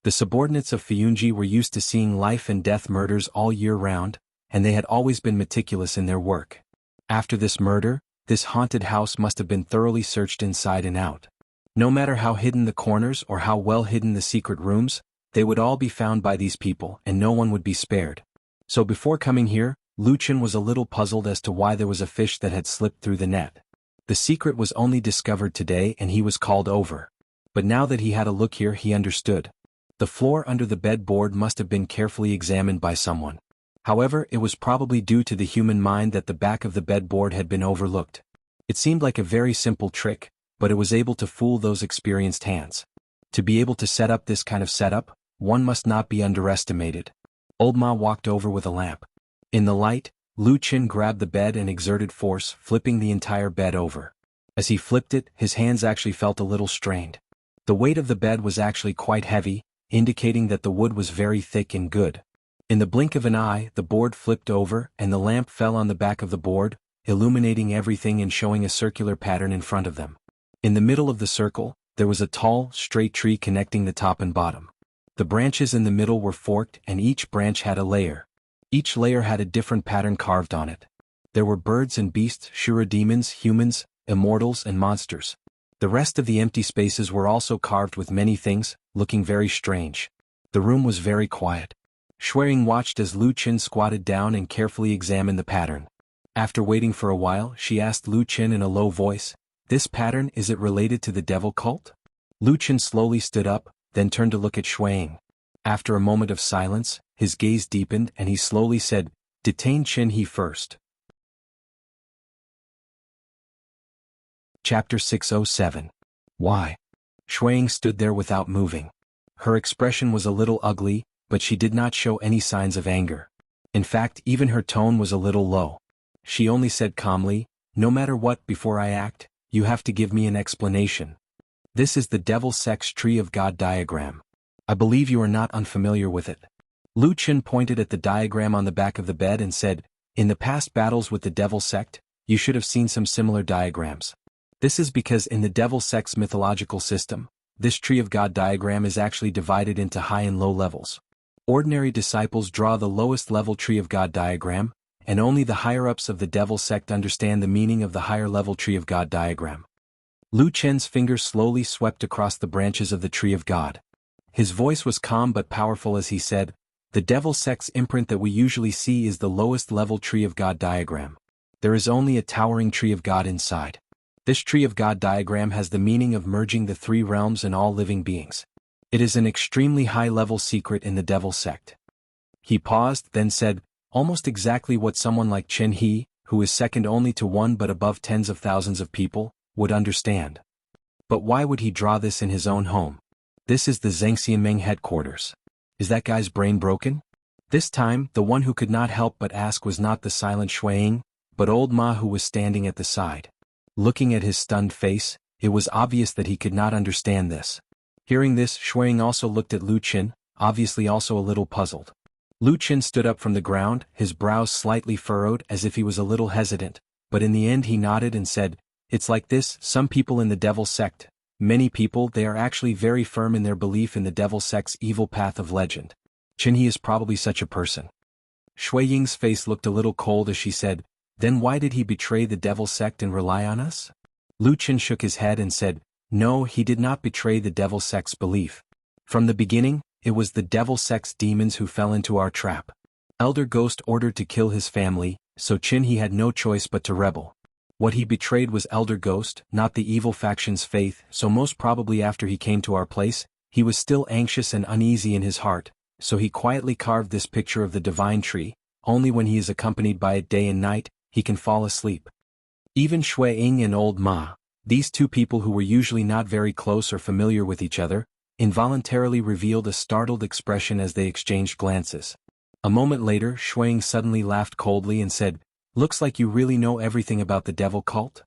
The subordinates of Fiyunji were used to seeing life and death murders all year round, and they had always been meticulous in their work. After this murder, this haunted house must have been thoroughly searched inside and out. No matter how hidden the corners or how well hidden the secret rooms, they would all be found by these people and no one would be spared. So before coming here, Lu Qin was a little puzzled as to why there was a fish that had slipped through the net. The secret was only discovered today and he was called over. But now that he had a look here he understood. The floor under the bedboard must have been carefully examined by someone. However, it was probably due to the human mind that the back of the bedboard had been overlooked. It seemed like a very simple trick, but it was able to fool those experienced hands. To be able to set up this kind of setup, one must not be underestimated. Old Ma walked over with a lamp. In the light, Lu Qin grabbed the bed and exerted force, flipping the entire bed over. As he flipped it, his hands actually felt a little strained. The weight of the bed was actually quite heavy, indicating that the wood was very thick and good. In the blink of an eye, the board flipped over and the lamp fell on the back of the board, illuminating everything and showing a circular pattern in front of them. In the middle of the circle, there was a tall, straight tree connecting the top and bottom. The branches in the middle were forked and each branch had a layer. Each layer had a different pattern carved on it. There were birds and beasts, Shura demons, humans, immortals and monsters. The rest of the empty spaces were also carved with many things, looking very strange. The room was very quiet. Shui Ying watched as Lu Qin squatted down and carefully examined the pattern. After waiting for a while, she asked Lu Qin in a low voice, "This pattern, is it related to the devil cult?" Lu Qin slowly stood up, then turned to look at Shui Ying. After a moment of silence, his gaze deepened and he slowly said, "Detain Chen He first." Chapter 607. Why? Shui Ying stood there without moving. Her expression was a little ugly, but she did not show any signs of anger. In fact, even her tone was a little low. She only said calmly, "No matter what, before I act, you have to give me an explanation. This is the Devil Sex Tree of God diagram. I believe you are not unfamiliar with it." Lu Qin pointed at the diagram on the back of the bed and said, "In the past battles with the Devil Sect, you should have seen some similar diagrams. This is because in the Devil Sect's mythological system, this Tree of God diagram is actually divided into high and low levels. Ordinary disciples draw the lowest level Tree of God diagram, and only the higher-ups of the Devil Sect understand the meaning of the higher-level Tree of God diagram." Lu Chen's fingers slowly swept across the branches of the Tree of God. His voice was calm but powerful as he said, "The Devil Sect's imprint that we usually see is the lowest level Tree of God diagram. There is only a towering Tree of God inside. This Tree of God diagram has the meaning of merging the three realms and all living beings. It is an extremely high-level secret in the Devil Sect." He paused, then said, "Almost exactly what someone like Chen He, who is second only to one but above tens of thousands of people, would understand. But why would he draw this in his own home? This is the Zhengxianmeng headquarters. Is that guy's brain broken?" This time, the one who could not help but ask was not the silent Shuiying, but old Ma, who was standing at the side. Looking at his stunned face, it was obvious that he could not understand this. Hearing this, Shuiying also looked at Lu Qin, obviously also a little puzzled. Lu Qin stood up from the ground, his brows slightly furrowed as if he was a little hesitant, but in the end he nodded and said, "It's like this, some people in the Devil Sect, many people, they are actually very firm in their belief in the Devil Sect's evil path of legend. Chen He is probably such a person." Shui Ying's face looked a little cold as she said, "Then why did he betray the Devil Sect and rely on us?" Lu Qin shook his head and said, "No, he did not betray the Devil Sect's belief. From the beginning, it was the Devil Sect's demons who fell into our trap. Elder Ghost ordered to kill his family, so Chen He had no choice but to rebel. What he betrayed was Elder Ghost, not the evil faction's faith, so most probably after he came to our place, he was still anxious and uneasy in his heart, so he quietly carved this picture of the divine tree. Only when he is accompanied by it day and night, he can fall asleep." Even Shui Ying and old Ma, these two people who were usually not very close or familiar with each other, involuntarily revealed a startled expression as they exchanged glances. A moment later, Shui Ying suddenly laughed coldly and said, "Looks like you really know everything about the devil cult?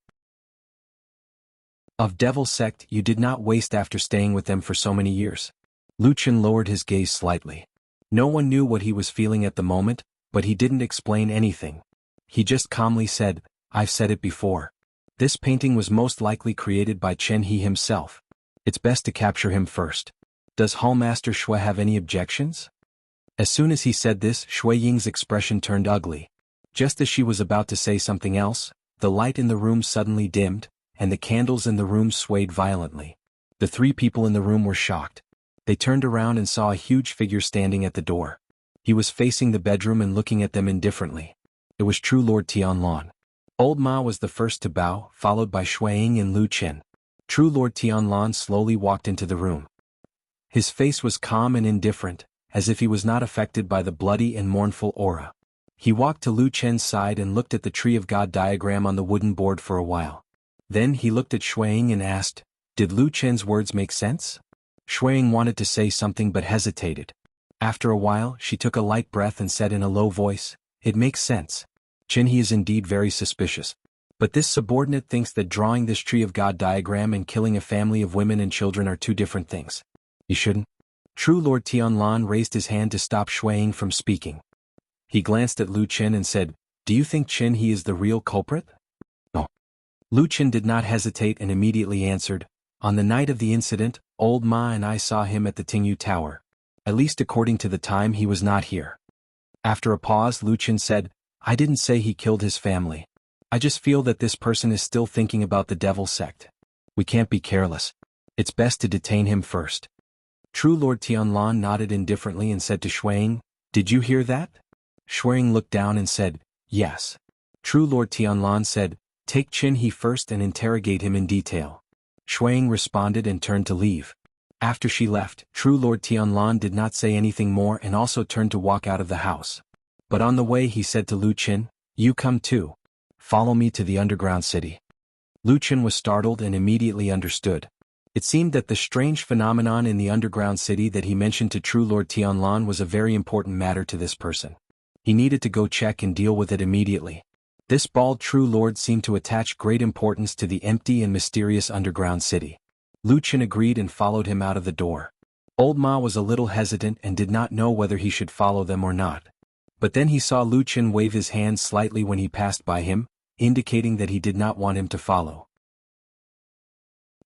Of Devil Sect you did not waste after staying with them for so many years." Lu Qin lowered his gaze slightly. No one knew what he was feeling at the moment, but he didn't explain anything. He just calmly said, "I've said it before. This painting was most likely created by Chen He himself. It's best to capture him first. Does Hallmaster Shui have any objections?" As soon as he said this, Shui Ying's expression turned ugly. Just as she was about to say something else, the light in the room suddenly dimmed, and the candles in the room swayed violently. The three people in the room were shocked. They turned around and saw a huge figure standing at the door. He was facing the bedroom and looking at them indifferently. It was true Lord Tianlan. Old Ma was the first to bow, followed by Shuiying and Lu Qin. True Lord Tianlan slowly walked into the room. His face was calm and indifferent, as if he was not affected by the bloody and mournful aura. He walked to Lu Chen's side and looked at the Tree of God diagram on the wooden board for a while. Then he looked at Shuiying and asked, "Did Lu Chen's words make sense?" Shuiying wanted to say something but hesitated. After a while, she took a light breath and said in a low voice, "It makes sense. Chen He is indeed very suspicious. But this subordinate thinks that drawing this Tree of God diagram and killing a family of women and children are two different things. He shouldn't." True Lord Tianlan raised his hand to stop Shuiying from speaking. He glanced at Lu Qin and said, "Do you think Chen He is the real culprit?" "No." Lu Qin did not hesitate and immediately answered, "On the night of the incident, old Ma and I saw him at the Tingyu Tower. At least according to the time he was not here." After a pause, Lu Qin said, "I didn't say he killed his family. I just feel that this person is still thinking about the Devil Sect. We can't be careless. It's best to detain him first." True Lord Tianlan nodded indifferently and said to Shuiying, "Did you hear that?" Shuiying looked down and said, "Yes." True Lord Tianlan said, "Take Chen He first and interrogate him in detail." Shuiying responded and turned to leave. After she left, True Lord Tianlan did not say anything more and also turned to walk out of the house. But on the way he said to Lu Qin, "You come too. Follow me to the underground city." Lu Qin was startled and immediately understood. It seemed that the strange phenomenon in the underground city that he mentioned to True Lord Tianlan was a very important matter to this person. He needed to go check and deal with it immediately. This bald true lord seemed to attach great importance to the empty and mysterious underground city. Lu Chen agreed and followed him out of the door. Old Ma was a little hesitant and did not know whether he should follow them or not. But then he saw Lu Chen wave his hand slightly when he passed by him, indicating that he did not want him to follow.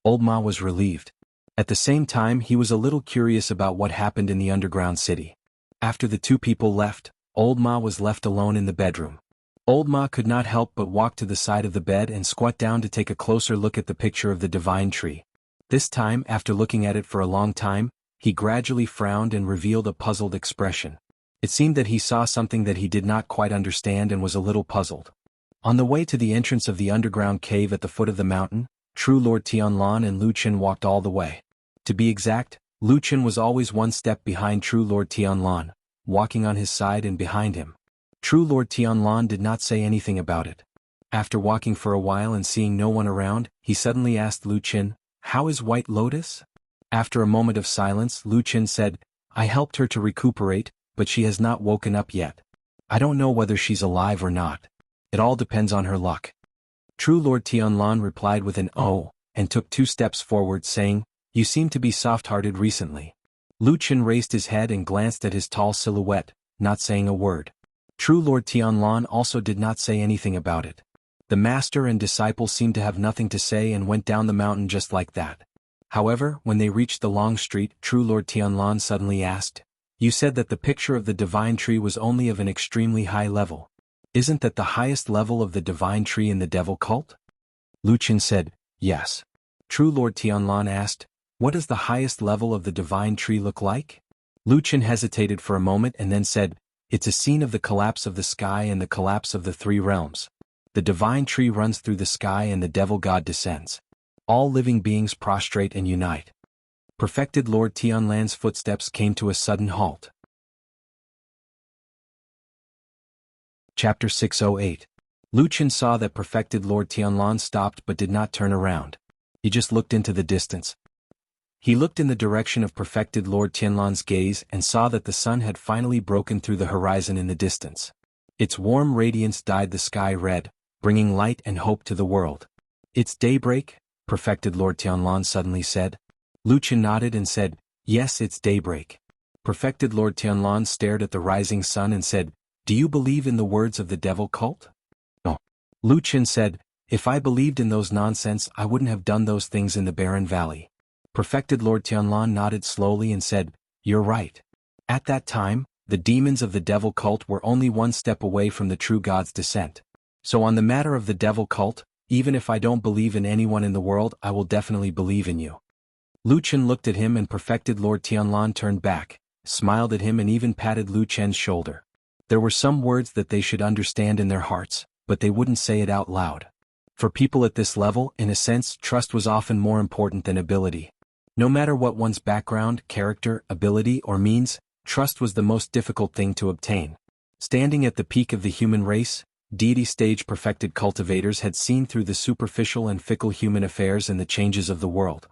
Old Ma was relieved. At the same time, he was a little curious about what happened in the underground city. After the two people left, Old Ma was left alone in the bedroom. Old Ma could not help but walk to the side of the bed and squat down to take a closer look at the picture of the divine tree. This time, after looking at it for a long time, he gradually frowned and revealed a puzzled expression. It seemed that he saw something that he did not quite understand and was a little puzzled. On the way to the entrance of the underground cave at the foot of the mountain, True Lord Tianlan and Lu Chen walked all the way. To be exact, Lu Chen was always one step behind True Lord Tianlan, walking on his side and behind him. True Lord Tianlan did not say anything about it. After walking for a while and seeing no one around, he suddenly asked Lu Chen, "How is White Lotus?" After a moment of silence, Lu Chen said, "I helped her to recuperate, but she has not woken up yet. I don't know whether she's alive or not. It all depends on her luck." True Lord Tianlan replied with an "oh," and took 2 steps forward saying, "You seem to be soft-hearted recently." Lu Chen raised his head and glanced at his tall silhouette, not saying a word. True Lord Tianlan also did not say anything about it. The master and disciple seemed to have nothing to say and went down the mountain just like that. However, when they reached the long street, True Lord Tianlan suddenly asked, "You said that the picture of the divine tree was only of an extremely high level. Isn't that the highest level of the divine tree in the devil cult?" Lu Chen said, "Yes." True Lord Tianlan asked, "What does the highest level of the divine tree look like?" Lu Chen hesitated for a moment and then said, "It's a scene of the collapse of the sky and the collapse of the 3 realms. The divine tree runs through the sky and the devil god descends. All living beings prostrate and unite." Perfected Lord Tianlan's footsteps came to a sudden halt. Chapter 608. Lu Chen saw that Perfected Lord Tianlan stopped but did not turn around. He just looked into the distance. He looked in the direction of Perfected Lord Tianlan's gaze and saw that the sun had finally broken through the horizon in the distance. Its warm radiance dyed the sky red, bringing light and hope to the world. "It's daybreak," Perfected Lord Tianlan suddenly said. Lu Chen nodded and said, "Yes, it's daybreak." Perfected Lord Tianlan stared at the rising sun and said, "Do you believe in the words of the devil cult?" "No." Lu Chen said, "If I believed in those nonsense, I wouldn't have done those things in the barren valley." Perfected Lord Tianlan nodded slowly and said, "You're right. At that time, the demons of the devil cult were only 1 step away from the true God's descent. So on the matter of the devil cult, even if I don't believe in anyone in the world, I will definitely believe in you." Lu Chen looked at him and Perfected Lord Tianlan turned back, smiled at him and even patted Lu Chen's shoulder. There were some words that they should understand in their hearts, but they wouldn't say it out loud. For people at this level, in a sense, trust was often more important than ability. No matter what one's background, character, ability, or means, trust was the most difficult thing to obtain. Standing at the peak of the human race, deity stage perfected cultivators had seen through the superficial and fickle human affairs and the changes of the world.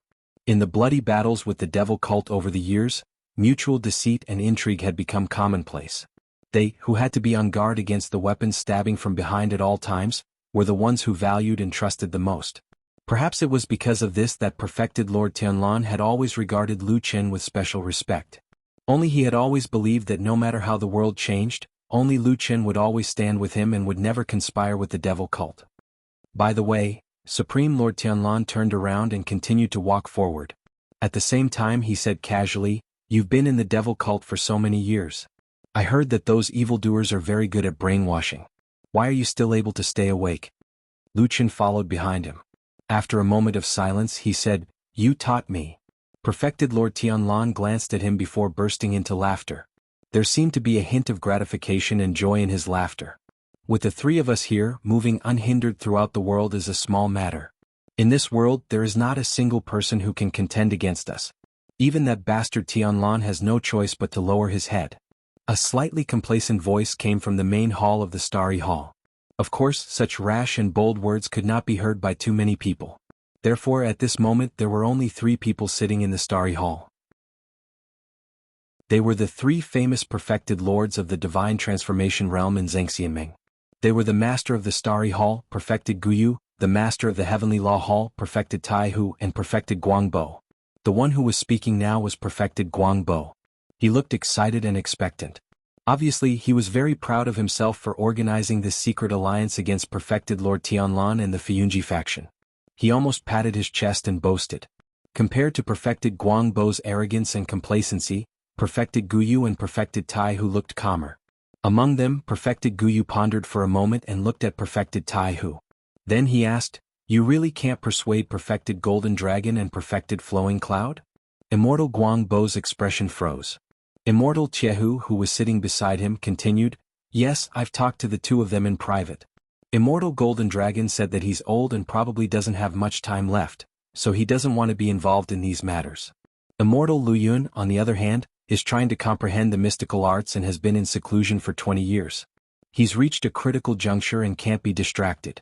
In the bloody battles with the devil cult over the years, mutual deceit and intrigue had become commonplace. They, who had to be on guard against the weapons stabbing from behind at all times, were the ones who valued and trusted the most. Perhaps it was because of this that Perfected Lord Tianlan had always regarded Lu Chen with special respect. Only he had always believed that no matter how the world changed, only Lu Chen would always stand with him and would never conspire with the devil cult. By the way, Supreme Lord Tianlan turned around and continued to walk forward. At the same time he said casually, "You've been in the devil cult for so many years. I heard that those evildoers are very good at brainwashing. Why are you still able to stay awake?" Lu Chen followed behind him. After a moment of silence he said, "You taught me." Perfected Lord Tianlan glanced at him before bursting into laughter. There seemed to be a hint of gratification and joy in his laughter. "With the 3 of us here, moving unhindered throughout the world is a small matter. In this world there is not a single person who can contend against us. Even that bastard Tianlan has no choice but to lower his head." A slightly complacent voice came from the main hall of the Starry Hall. Of course, such rash and bold words could not be heard by too many people. Therefore at this moment there were only 3 people sitting in the Starry Hall. They were the three famous perfected lords of the divine transformation realm in Zhangxianming. They were the master of the starry hall, perfected Guyu, the master of the heavenly law hall, perfected Taihu, and perfected Guangbo. The one who was speaking now was perfected Guangbo. He looked excited and expectant. Obviously, he was very proud of himself for organizing this secret alliance against perfected Lord Tianlan and the Fiyunji faction. He almost patted his chest and boasted. Compared to perfected Guangbo's arrogance and complacency, perfected Guyu and perfected Taihu looked calmer. Among them, perfected Guyu pondered for a moment and looked at perfected Taihu. Then he asked, "You really can't persuade perfected Golden Dragon and perfected Flowing Cloud?" Immortal Guangbo's expression froze. Immortal Tiehu, who was sitting beside him, continued, "Yes, I've talked to the two of them in private. Immortal Golden Dragon said that he's old and probably doesn't have much time left, so he doesn't want to be involved in these matters. Immortal Luyun, on the other hand, is trying to comprehend the mystical arts and has been in seclusion for 20 years. He's reached a critical juncture and can't be distracted."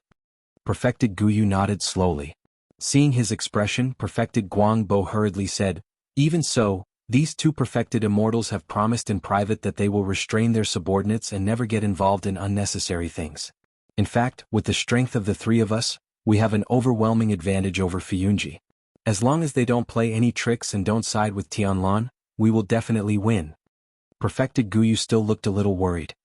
Perfected Guyu nodded slowly. Seeing his expression, perfected Guangbo hurriedly said, "Even so, these two perfected immortals have promised in private that they will restrain their subordinates and never get involved in unnecessary things. In fact, with the strength of the three of us, we have an overwhelming advantage over Fiyunji. As long as they don't play any tricks and don't side with Tianlan, we will definitely win." Perfected Guyu still looked a little worried.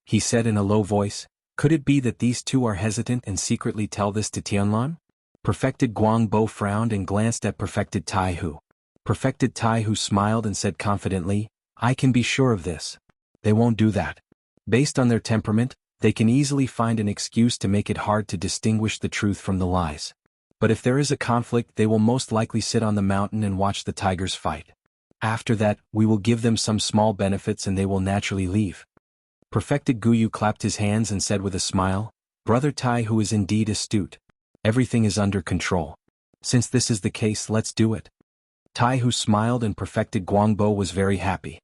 He said in a low voice, "Could it be that these two are hesitant and secretly tell this to Tianlan?" Perfected Guangbo frowned and glanced at perfected Taihu. Perfected Taihu smiled and said confidently, "I can be sure of this. They won't do that. Based on their temperament, they can easily find an excuse to make it hard to distinguish the truth from the lies. But if there is a conflict, they will most likely sit on the mountain and watch the tigers fight. After that, we will give them some small benefits and they will naturally leave." Perfected Guyu clapped his hands and said with a smile, "Brother Taihu is indeed astute. Everything is under control. Since this is the case, let's do it." Taihu smiled and perfected Guangbo was very happy.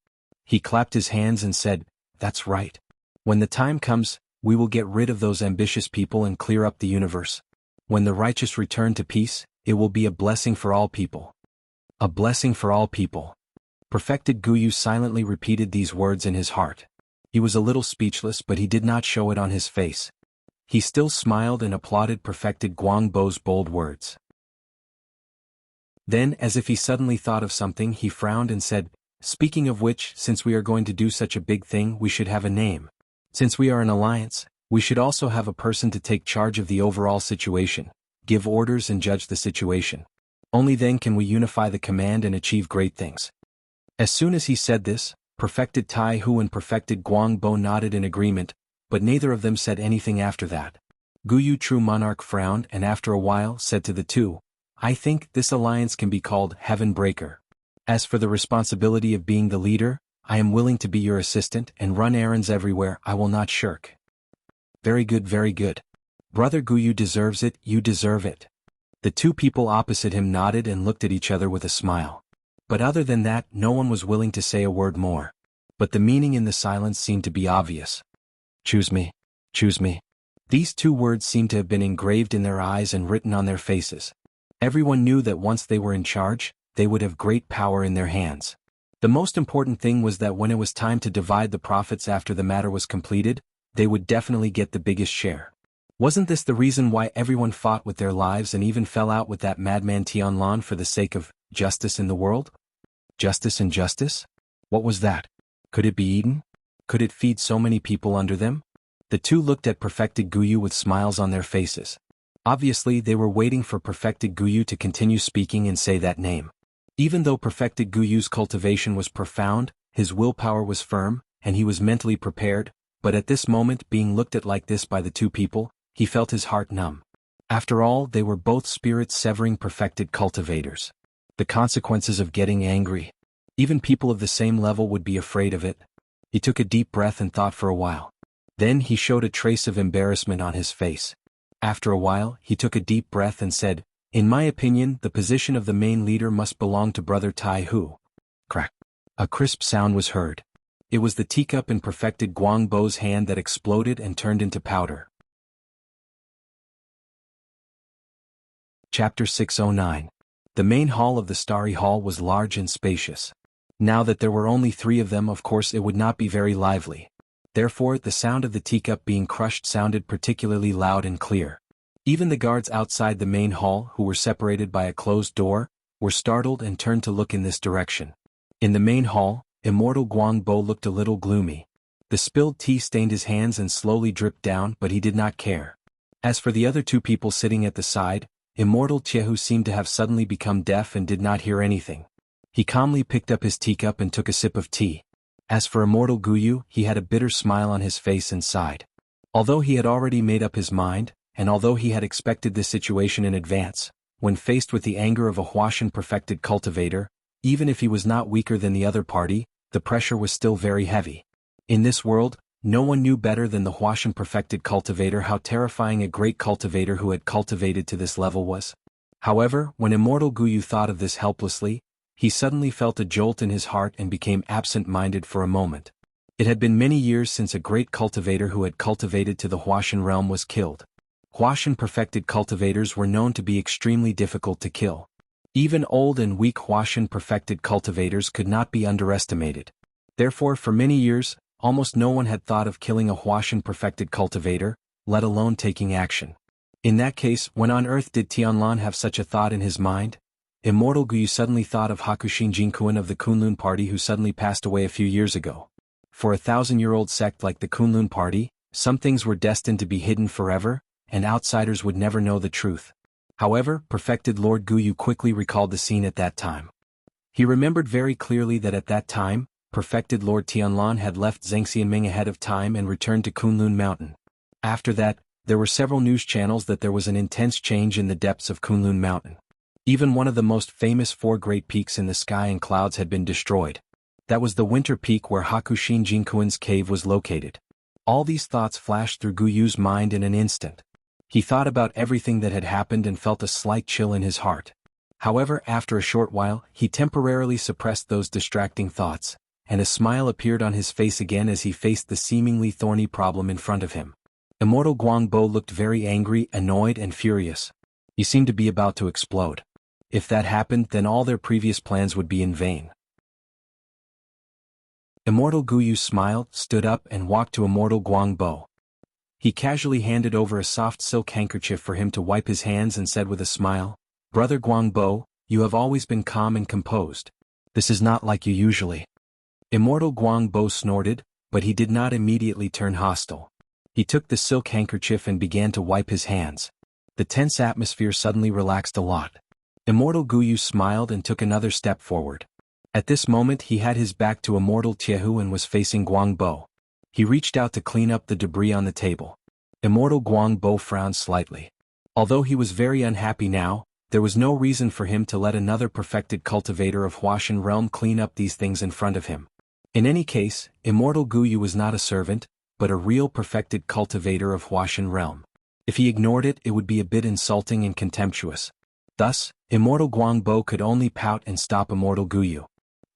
He clapped his hands and said, "That's right. When the time comes, we will get rid of those ambitious people and clear up the universe. When the righteous return to peace, it will be a blessing for all people." A blessing for all people. Perfected Guyu silently repeated these words in his heart. He was a little speechless, but he did not show it on his face. He still smiled and applauded perfected Guangbo's bold words. Then, as if he suddenly thought of something, he frowned and said, "Speaking of which, since we are going to do such a big thing, we should have a name. Since we are an alliance, we should also have a person to take charge of the overall situation, give orders and judge the situation. Only then can we unify the command and achieve great things." As soon as he said this, perfected Taihu and perfected Guangbo nodded in agreement, but neither of them said anything after that. Guyu True Monarch frowned and after a while said to the two, "I think this alliance can be called Heaven Breaker. As for the responsibility of being the leader, I am willing to be your assistant and run errands everywhere. I will not shirk." "Very good, very good. Brother Guyu deserves it, you deserve it." The two people opposite him nodded and looked at each other with a smile. But other than that, no one was willing to say a word more. But the meaning in the silence seemed to be obvious. "Choose me. Choose me." These two words seemed to have been engraved in their eyes and written on their faces. Everyone knew that once they were in charge, they would have great power in their hands. The most important thing was that when it was time to divide the profits after the matter was completed, they would definitely get the biggest share. Wasn't this the reason why everyone fought with their lives and even fell out with that madman Tianlan for the sake of justice in the world? Justice and justice? What was that? Could it be eaten? Could it feed so many people under them? The two looked at perfected Guyu with smiles on their faces. Obviously, they were waiting for perfected Guyu to continue speaking and say that name. Even though perfected Guyu's cultivation was profound, his willpower was firm, and he was mentally prepared, but at this moment, being looked at like this by the two people, he felt his heart numb. After all, they were both spirit-severing perfected cultivators. The consequences of getting angry. Even people of the same level would be afraid of it. He took a deep breath and thought for a while. Then he showed a trace of embarrassment on his face. After a while, he took a deep breath and said, "In my opinion, the position of the main leader must belong to Brother Taihu." Crack. A crisp sound was heard. It was the teacup in perfected Guangbo's hand that exploded and turned into powder. Chapter 609. The main hall of the Starry Hall was large and spacious. Now that there were only 3 of them, of course it would not be very lively. Therefore, the sound of the teacup being crushed sounded particularly loud and clear. Even the guards outside the main hall, who were separated by a closed door, were startled and turned to look in this direction. In the main hall, Immortal Guangbo looked a little gloomy. The spilled tea stained his hands and slowly dripped down, but he did not care. As for the other 2 people sitting at the side, Immortal Tiehu seemed to have suddenly become deaf and did not hear anything. He calmly picked up his teacup and took a sip of tea. As for Immortal Guyu, he had a bitter smile on his face and sighed. Although he had already made up his mind, and although he had expected this situation in advance, when faced with the anger of a Huashan perfected cultivator, even if he was not weaker than the other party, the pressure was still very heavy. In this world, no one knew better than the Huashan perfected cultivator how terrifying a great cultivator who had cultivated to this level was. However, when Immortal Guyu thought of this helplessly, he suddenly felt a jolt in his heart and became absent-minded for a moment. It had been many years since a great cultivator who had cultivated to the Huashan realm was killed. Huashan perfected cultivators were known to be extremely difficult to kill. Even old and weak Huashan perfected cultivators could not be underestimated. Therefore, for many years, almost no one had thought of killing a Huashan perfected cultivator, let alone taking action. In that case, when on earth did Tianlan have such a thought in his mind? Immortal Guyu suddenly thought of Hakushin Jinkuan of the Kunlun party who suddenly passed away a few years ago. For a 1,000-year-old sect like the Kunlun party, some things were destined to be hidden forever, and outsiders would never know the truth. However, perfected Lord Guyu quickly recalled the scene at that time. He remembered very clearly that at that time, perfected Lord Tianlan had left Zhengxianming ahead of time and returned to Kunlun Mountain. After that, there were several news channels that there was an intense change in the depths of Kunlun Mountain. Even one of the most famous 4 great peaks in the sky and clouds had been destroyed. That was the winter peak where Hakushin Jinkuan's cave was located. All these thoughts flashed through Guyu's mind in an instant. He thought about everything that had happened and felt a slight chill in his heart. However, after a short while, he temporarily suppressed those distracting thoughts, and a smile appeared on his face again as he faced the seemingly thorny problem in front of him. Immortal Guangbo looked very angry, annoyed and furious. He seemed to be about to explode. If that happened, then all their previous plans would be in vain. Immortal Guyu smiled, stood up and walked to Immortal Guangbo. He casually handed over a soft silk handkerchief for him to wipe his hands and said with a smile, "Brother Guangbo, you have always been calm and composed. This is not like you usually." Immortal Guangbo snorted, but he did not immediately turn hostile. He took the silk handkerchief and began to wipe his hands. The tense atmosphere suddenly relaxed a lot. Immortal Guyu smiled and took another step forward. At this moment he had his back to Immortal Tiehu and was facing Guangbo. He reached out to clean up the debris on the table. Immortal Guangbo frowned slightly. Although he was very unhappy now, there was no reason for him to let another perfected cultivator of Huashan realm clean up these things in front of him. In any case, Immortal Guyu was not a servant, but a real perfected cultivator of Huashan realm. If he ignored it, it would be a bit insulting and contemptuous. Thus, Immortal Guangbo could only pout and stop Immortal Guyu.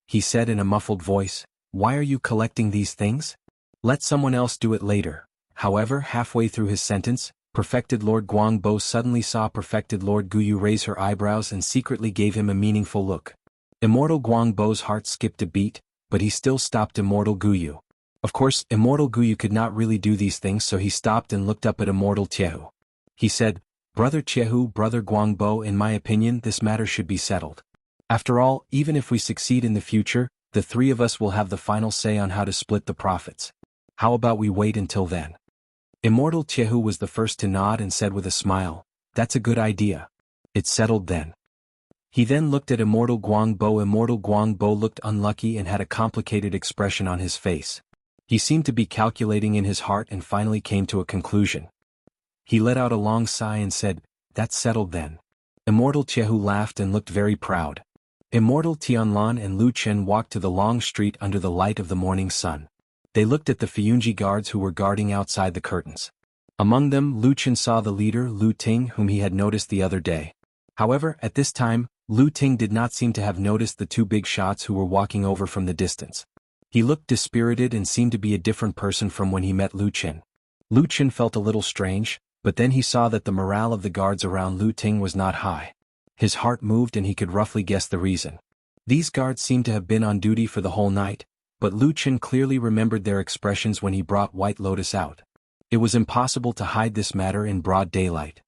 He said in a muffled voice, "Why are you collecting these things? Let someone else do it later." However, halfway through his sentence, perfected Lord Guangbo suddenly saw perfected Lord Guyu raise her eyebrows and secretly gave him a meaningful look. Immortal Guangbo's heart skipped a beat, but he still stopped Immortal Guyu. Of course, Immortal Guyu could not really do these things, so he stopped and looked up at Immortal Tiehu. He said, "Brother Tiehu, Brother Guangbo, in my opinion this matter should be settled. After all, even if we succeed in the future, the 3 of us will have the final say on how to split the profits. How about we wait until then?" Immortal Tiehu was the first to nod and said with a smile, "That's a good idea. It's settled then." He then looked at Immortal Guangbo. Immortal Guangbo looked unlucky and had a complicated expression on his face. He seemed to be calculating in his heart and finally came to a conclusion. He let out a long sigh and said, "That's settled then." Immortal Tiehu laughed and looked very proud. Immortal Tianlan and Lu Chen walked to the long street under the light of the morning sun. They looked at the Fuyunji guards who were guarding outside the curtains. Among them, Lu Chen saw the leader, Lu Ting, whom he had noticed the other day. However, at this time, Lu Ting did not seem to have noticed the 2 big shots who were walking over from the distance. He looked dispirited and seemed to be a different person from when he met Lu Chen. Lu Chen felt a little strange, but then he saw that the morale of the guards around Lu Ting was not high. His heart moved and he could roughly guess the reason. These guards seemed to have been on duty for the whole night, but Lu Chen clearly remembered their expressions when he brought White Lotus out. It was impossible to hide this matter in broad daylight.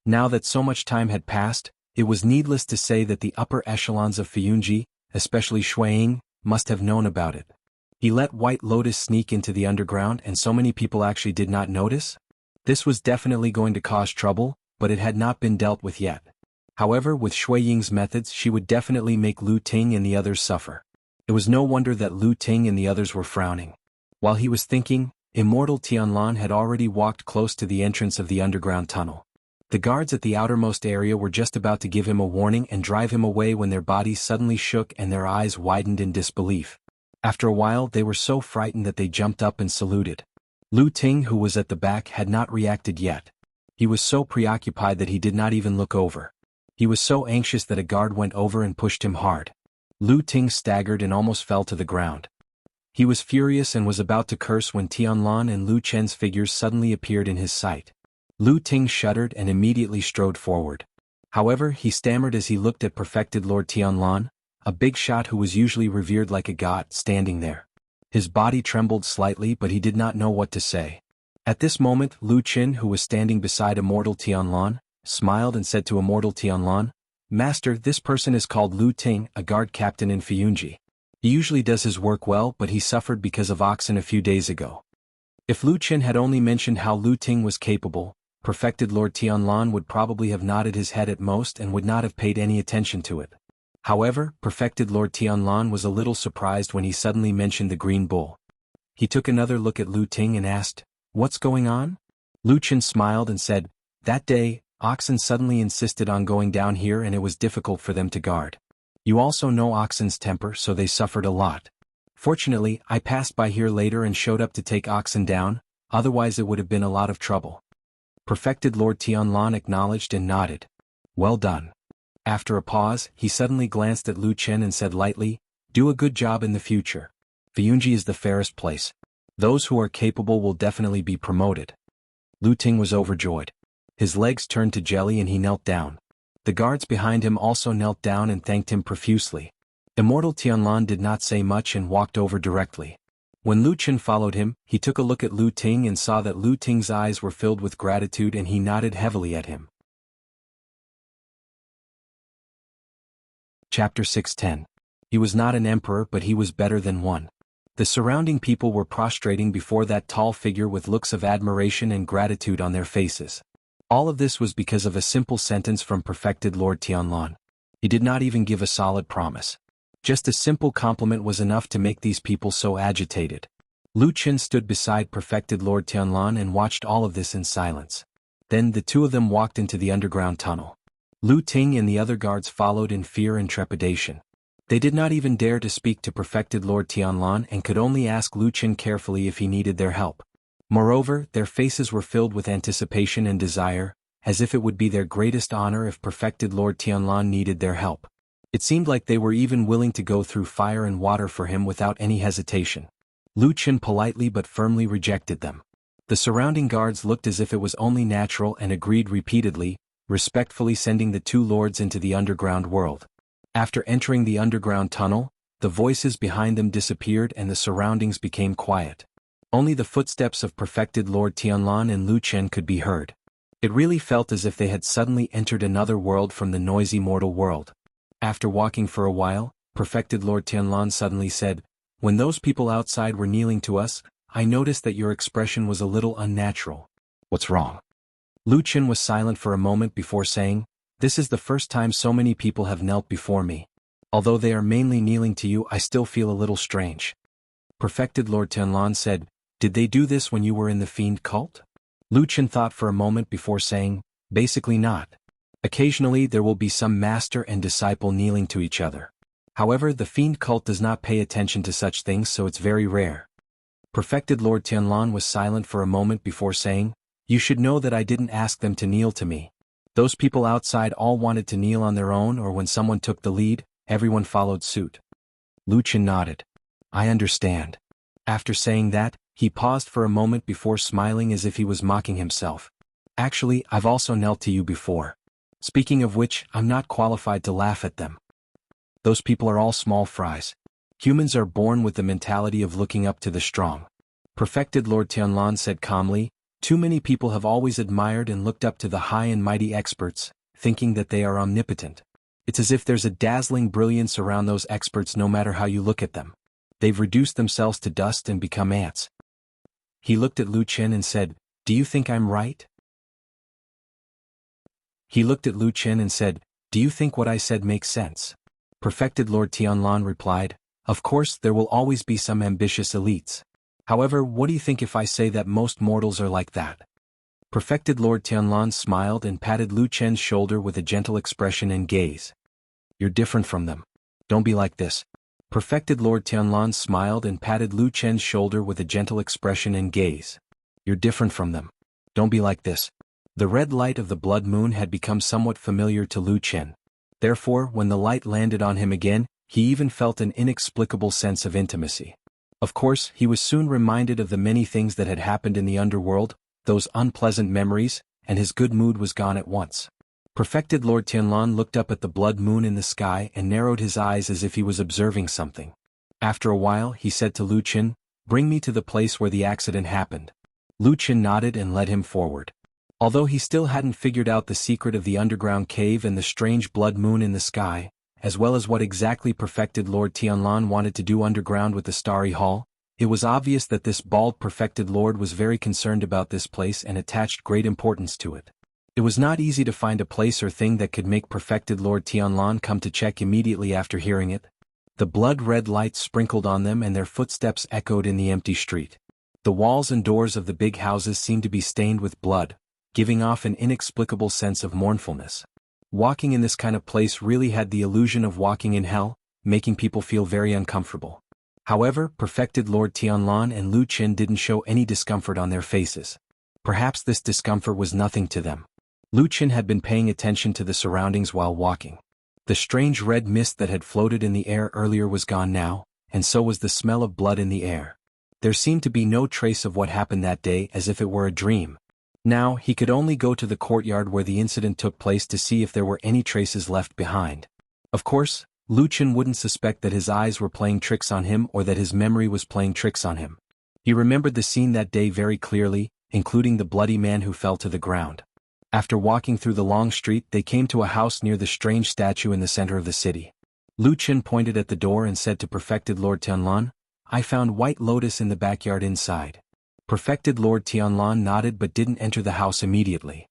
Now that so much time had passed, it was needless to say that the upper echelons of Feiyunji, especially Xueying, must have known about it. He let White Lotus sneak into the underground and so many people actually did not notice? This was definitely going to cause trouble, but it had not been dealt with yet. However, with Xueying's methods she would definitely make Lu Ting and the others suffer. It was no wonder that Lu Ting and the others were frowning. While he was thinking, Immortal Tianlan had already walked close to the entrance of the underground tunnel. The guards at the outermost area were just about to give him a warning and drive him away when their bodies suddenly shook and their eyes widened in disbelief. After a while they were so frightened that they jumped up and saluted. Lu Ting, who was at the back, had not reacted yet. He was so preoccupied that he did not even look over. He was so anxious that a guard went over and pushed him hard. Lu Ting staggered and almost fell to the ground. He was furious and was about to curse when Tianlan and Lu Chen's figures suddenly appeared in his sight. Lu Ting shuddered and immediately strode forward. However, he stammered as he looked at perfected Lord Tianlan, a big shot who was usually revered like a god, standing there. His body trembled slightly but he did not know what to say. At this moment Lu Chen, who was standing beside Immortal Tianlan, smiled and said to Immortal Tianlan, "Master, this person is called Lu Ting, a guard captain in Feiyunji. He usually does his work well but he suffered because of oxen a few days ago." If Lu Chen had only mentioned how Lu Ting was capable, perfected Lord Tianlan would probably have nodded his head at most and would not have paid any attention to it. However, perfected Lord Tianlan was a little surprised when he suddenly mentioned the green bull. He took another look at Lu Ting and asked, "What's going on?" Lu Chen smiled and said, "That day, oxen suddenly insisted on going down here and it was difficult for them to guard. You also know oxen's temper, so they suffered a lot. Fortunately, I passed by here later and showed up to take oxen down, otherwise it would have been a lot of trouble." Perfected Lord Tianlan acknowledged and nodded. "Well done." After a pause, he suddenly glanced at Lu Chen and said lightly, "Do a good job in the future. Feiyunji is the fairest place. Those who are capable will definitely be promoted." Lu Ting was overjoyed. His legs turned to jelly and he knelt down. The guards behind him also knelt down and thanked him profusely. Immortal Tianlan did not say much and walked over directly. When Lu Chen followed him, he took a look at Lu Ting and saw that Lu Ting's eyes were filled with gratitude and he nodded heavily at him. Chapter 610. He was not an emperor but he was better than one. The surrounding people were prostrating before that tall figure with looks of admiration and gratitude on their faces. All of this was because of a simple sentence from perfected Lord Tianlan. He did not even give a solid promise. Just a simple compliment was enough to make these people so agitated. Lu Chen stood beside perfected Lord Tianlan and watched all of this in silence. Then the two of them walked into the underground tunnel. Lu Ting and the other guards followed in fear and trepidation. They did not even dare to speak to perfected Lord Tianlan and could only ask Lu Chen carefully if he needed their help. Moreover, their faces were filled with anticipation and desire, as if it would be their greatest honor if perfected Lord Tianlan needed their help. It seemed like they were even willing to go through fire and water for him without any hesitation. Lu Chen politely but firmly rejected them. The surrounding guards looked as if it was only natural and agreed repeatedly, respectfully sending the two lords into the underground world. After entering the underground tunnel, the voices behind them disappeared and the surroundings became quiet. Only the footsteps of perfected Lord Tianlan and Lu Chen could be heard. It really felt as if they had suddenly entered another world from the noisy mortal world. After walking for a while, perfected Lord Tianlan suddenly said, "When those people outside were kneeling to us, I noticed that your expression was a little unnatural. What's wrong?" Lu Chen was silent for a moment before saying, "This is the first time so many people have knelt before me. Although they are mainly kneeling to you, I still feel a little strange." Perfected Lord Tianlan said, "Did they do this when you were in the fiend cult?" Lu Chen thought for a moment before saying, "Basically not. Occasionally there will be some master and disciple kneeling to each other. However, the fiend cult does not pay attention to such things, so it's very rare." Perfected Lord Tianlan was silent for a moment before saying, "You should know that I didn't ask them to kneel to me. Those people outside all wanted to kneel on their own, or when someone took the lead, everyone followed suit." Lu Chen nodded. "I understand." After saying that, he paused for a moment before smiling as if he was mocking himself. "Actually, I've also knelt to you before. Speaking of which, I'm not qualified to laugh at them. Those people are all small fries. Humans are born with the mentality of looking up to the strong. Perfected Lord Tianlan said calmly, too many people have always admired and looked up to the high and mighty experts, thinking that they are omnipotent. It's as if there's a dazzling brilliance around those experts no matter how you look at them. They've reduced themselves to dust and become ants. He looked at Lu Qin and said, do you think I'm right? He looked at Lu Qin and said, do you think what I said makes sense? Perfected Lord Tianlan replied, of course there will always be some ambitious elites. However, what do you think if I say that most mortals are like that? Perfected Lord Tianlan smiled and patted Lu Chen's shoulder with a gentle expression and gaze. You're different from them. Don't be like this. Perfected Lord Tianlan smiled and patted Lu Chen's shoulder with a gentle expression and gaze. You're different from them. Don't be like this. The red light of the blood moon had become somewhat familiar to Lu Chen. Therefore, when the light landed on him again, he even felt an inexplicable sense of intimacy. Of course, he was soon reminded of the many things that had happened in the underworld, those unpleasant memories, and his good mood was gone at once. Perfected Lord Tianlan looked up at the blood moon in the sky and narrowed his eyes as if he was observing something. After a while, he said to Lu Qin, bring me to the place where the accident happened. Lu Qin nodded and led him forward. Although he still hadn't figured out the secret of the underground cave and the strange blood moon in the sky, as well as what exactly Perfected Lord Tianlan wanted to do underground with the Starry Hall, it was obvious that this bald Perfected Lord was very concerned about this place and attached great importance to it. It was not easy to find a place or thing that could make Perfected Lord Tianlan come to check immediately after hearing it. The blood-red light sprinkled on them and their footsteps echoed in the empty street. The walls and doors of the big houses seemed to be stained with blood, giving off an inexplicable sense of mournfulness. Walking in this kind of place really had the illusion of walking in hell, making people feel very uncomfortable. However, Perfected Lord Tianlan and Lu Qin didn't show any discomfort on their faces. Perhaps this discomfort was nothing to them. Lu Qin had been paying attention to the surroundings while walking. The strange red mist that had floated in the air earlier was gone now, and so was the smell of blood in the air. There seemed to be no trace of what happened that day, as if it were a dream. Now, he could only go to the courtyard where the incident took place to see if there were any traces left behind. Of course, Lu Qin wouldn't suspect that his eyes were playing tricks on him or that his memory was playing tricks on him. He remembered the scene that day very clearly, including the bloody man who fell to the ground. After walking through the long street, they came to a house near the strange statue in the center of the city. Lu Qin pointed at the door and said to Perfected Lord Tianlan, I found White Lotus in the backyard inside. Perfected Lord Tianlan nodded but didn't enter the house immediately.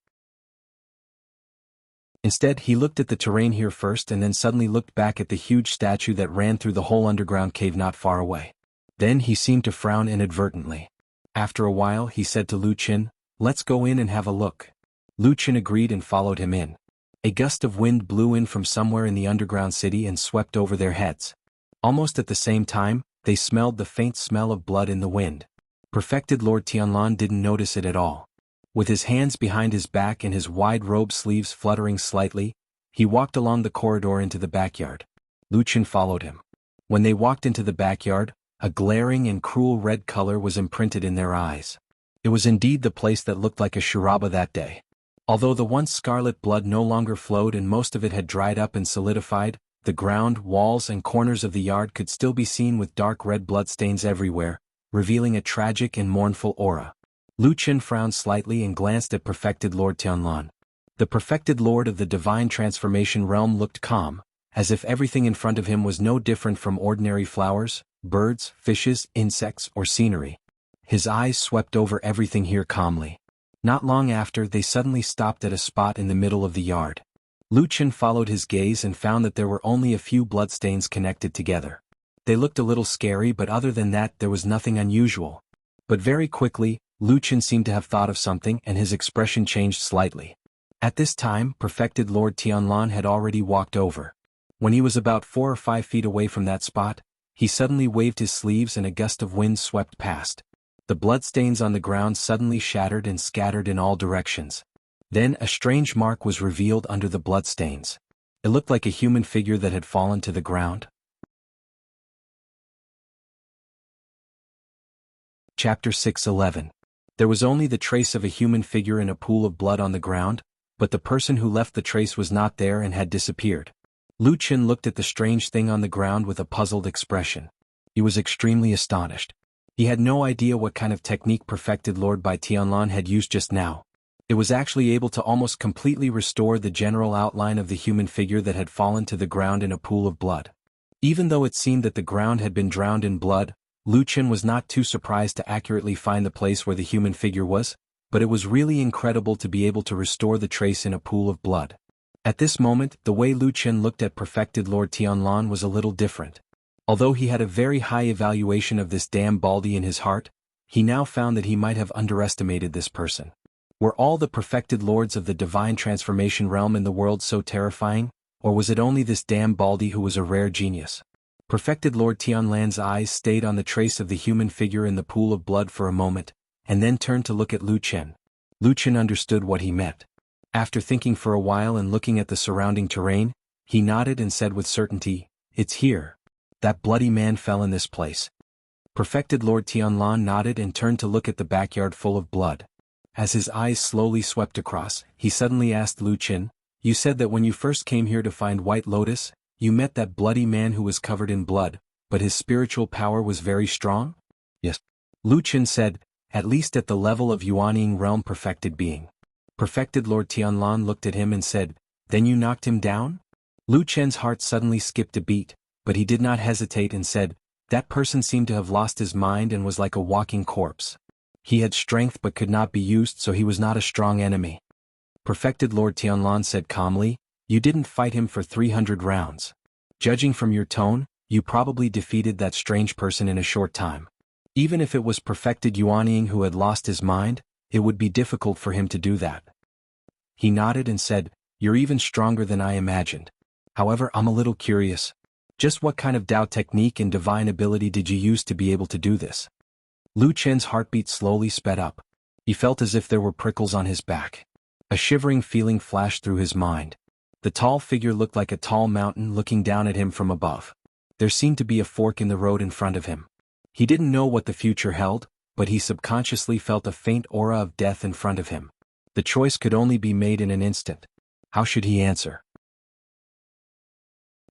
Instead, he looked at the terrain here first and then suddenly looked back at the huge statue that ran through the whole underground cave not far away. Then he seemed to frown inadvertently. After a while, he said to Lu Qin, let's go in and have a look. Lu Qin agreed and followed him in. A gust of wind blew in from somewhere in the underground city and swept over their heads. Almost at the same time, they smelled the faint smell of blood in the wind. Perfected Lord Tianlan didn't notice it at all. With his hands behind his back and his wide robe sleeves fluttering slightly, he walked along the corridor into the backyard. Lu Qin followed him. When they walked into the backyard, a glaring and cruel red color was imprinted in their eyes. It was indeed the place that looked like a Shiraba that day. Although the once scarlet blood no longer flowed and most of it had dried up and solidified, the ground, walls and corners of the yard could still be seen with dark red bloodstains everywhere, revealing a tragic and mournful aura. Lu Qin frowned slightly and glanced at Perfected Lord Tianlan. The Perfected Lord of the Divine Transformation Realm looked calm, as if everything in front of him was no different from ordinary flowers, birds, fishes, insects, or scenery. His eyes swept over everything here calmly. Not long after, they suddenly stopped at a spot in the middle of the yard. Lu Qin followed his gaze and found that there were only a few bloodstains connected together. They looked a little scary, but other than that there was nothing unusual. But very quickly, Lu Qin seemed to have thought of something and his expression changed slightly. At this time, Perfected Lord Tianlan had already walked over. When he was about 4 or 5 feet away from that spot, he suddenly waved his sleeves and a gust of wind swept past. The bloodstains on the ground suddenly shattered and scattered in all directions. Then a strange mark was revealed under the bloodstains. It looked like a human figure that had fallen to the ground. Chapter 6:11. There was only the trace of a human figure in a pool of blood on the ground, but the person who left the trace was not there and had disappeared. Lu Qin looked at the strange thing on the ground with a puzzled expression. He was extremely astonished. He had no idea what kind of technique perfected Lord Bai Tianlan had used just now. It was actually able to almost completely restore the general outline of the human figure that had fallen to the ground in a pool of blood. Even though it seemed that the ground had been drowned in blood, Lu Qin was not too surprised to accurately find the place where the human figure was, but it was really incredible to be able to restore the trace in a pool of blood. At this moment, the way Lu Qin looked at perfected Lord Tianlan was a little different. Although he had a very high evaluation of this damn Baldy in his heart, he now found that he might have underestimated this person. Were all the perfected lords of the divine transformation realm in the world so terrifying, or was it only this damn Baldy who was a rare genius? Perfected Lord Tianlan's eyes stayed on the trace of the human figure in the pool of blood for a moment, and then turned to look at Lu Qin. Lu Qin understood what he meant. After thinking for a while and looking at the surrounding terrain, he nodded and said with certainty, "It's here. That bloody man fell in this place." Perfected Lord Tianlan nodded and turned to look at the backyard full of blood. As his eyes slowly swept across, he suddenly asked Lu Qin, "You said that when you first came here to find White Lotus, you met that bloody man who was covered in blood, but his spiritual power was very strong?" "Yes." Lu Qin said, "At least at the level of Yuanying realm perfected being." Perfected Lord Tianlan looked at him and said, "Then you knocked him down?" Lu Qin's heart suddenly skipped a beat, but he did not hesitate and said, "That person seemed to have lost his mind and was like a walking corpse. He had strength but could not be used, so he was not a strong enemy." Perfected Lord Tianlan said calmly, "You didn't fight him for 300 rounds. Judging from your tone, you probably defeated that strange person in a short time. Even if it was perfected Yuanying who had lost his mind, it would be difficult for him to do that." He nodded and said, "You're even stronger than I imagined. However, I'm a little curious. Just what kind of Dao technique and divine ability did you use to be able to do this?" Lu Qin's heartbeat slowly sped up. He felt as if there were prickles on his back. A shivering feeling flashed through his mind. The tall figure looked like a tall mountain looking down at him from above. There seemed to be a fork in the road in front of him. He didn't know what the future held, but he subconsciously felt a faint aura of death in front of him. The choice could only be made in an instant. How should he answer?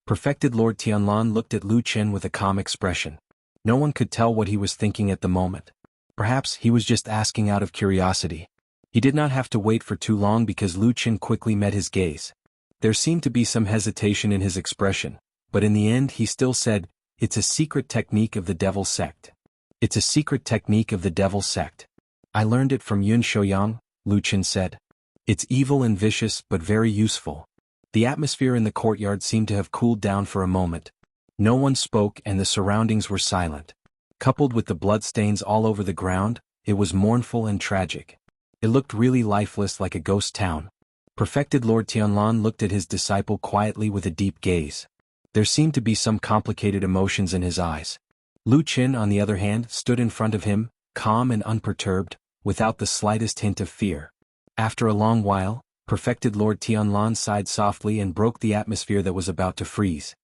Perfected Lord Tianlan looked at Lu Qin with a calm expression. No one could tell what he was thinking at the moment. Perhaps he was just asking out of curiosity. He did not have to wait for too long because Lu Qin quickly met his gaze. There seemed to be some hesitation in his expression, but in the end he still said, "It's a secret technique of the Devil Sect." "It's a secret technique of the Devil Sect. I learned it from Yun Shouyang," Lu Qin said. "It's evil and vicious but very useful." The atmosphere in the courtyard seemed to have cooled down for a moment. No one spoke and the surroundings were silent. Coupled with the bloodstains all over the ground, it was mournful and tragic. It looked really lifeless, like a ghost town. Perfected Lord Tianlan looked at his disciple quietly with a deep gaze. There seemed to be some complicated emotions in his eyes. Lu Qin, on the other hand, stood in front of him, calm and unperturbed, without the slightest hint of fear. After a long while, Perfected Lord Tianlan sighed softly and broke the atmosphere that was about to freeze.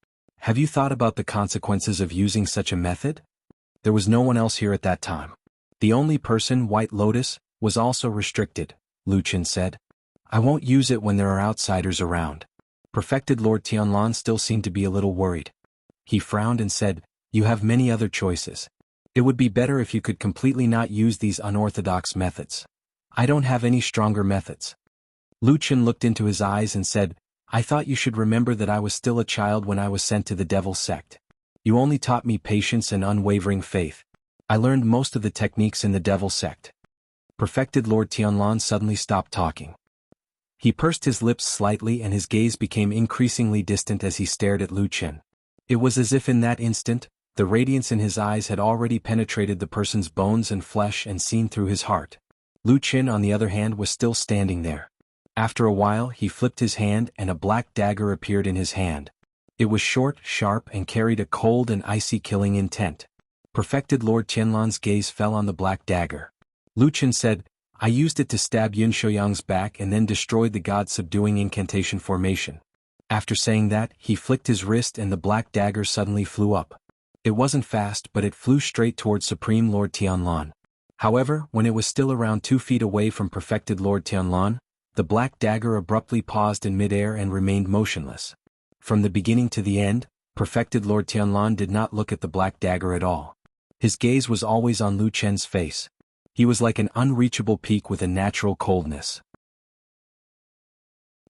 "Have you thought about the consequences of using such a method?" There was no one else here at that time. The only person, White Lotus, was also restricted, Lu Qin said. "I won't use it when there are outsiders around." Perfected Lord Tianlan still seemed to be a little worried. He frowned and said, "You have many other choices. It would be better if you could completely not use these unorthodox methods." "I don't have any stronger methods." Lu Qin looked into his eyes and said, "I thought you should remember that I was still a child when I was sent to the Devil Sect. You only taught me patience and unwavering faith. I learned most of the techniques in the Devil Sect." Perfected Lord Tianlan suddenly stopped talking. He pursed his lips slightly and his gaze became increasingly distant as he stared at Lu Qin. It was as if in that instant, the radiance in his eyes had already penetrated the person's bones and flesh and seen through his heart. Lu Qin, on the other hand, was still standing there. After a while he flipped his hand and a black dagger appeared in his hand. It was short, sharp and carried a cold and icy killing intent. Perfected Lord Tianlan's gaze fell on the black dagger. Lu Qin said, "I used it to stab Yun Shouyang's back and then destroyed the god-subduing incantation formation." After saying that, he flicked his wrist and the black dagger suddenly flew up. It wasn't fast, but it flew straight towards Supreme Lord Tianlan. However, when it was still around 2 feet away from Perfected Lord Tianlan, the black dagger abruptly paused in midair and remained motionless. From the beginning to the end, perfected Lord Tianlan did not look at the black dagger at all. His gaze was always on Lu Chen's face. He was like an unreachable peak with a natural coldness.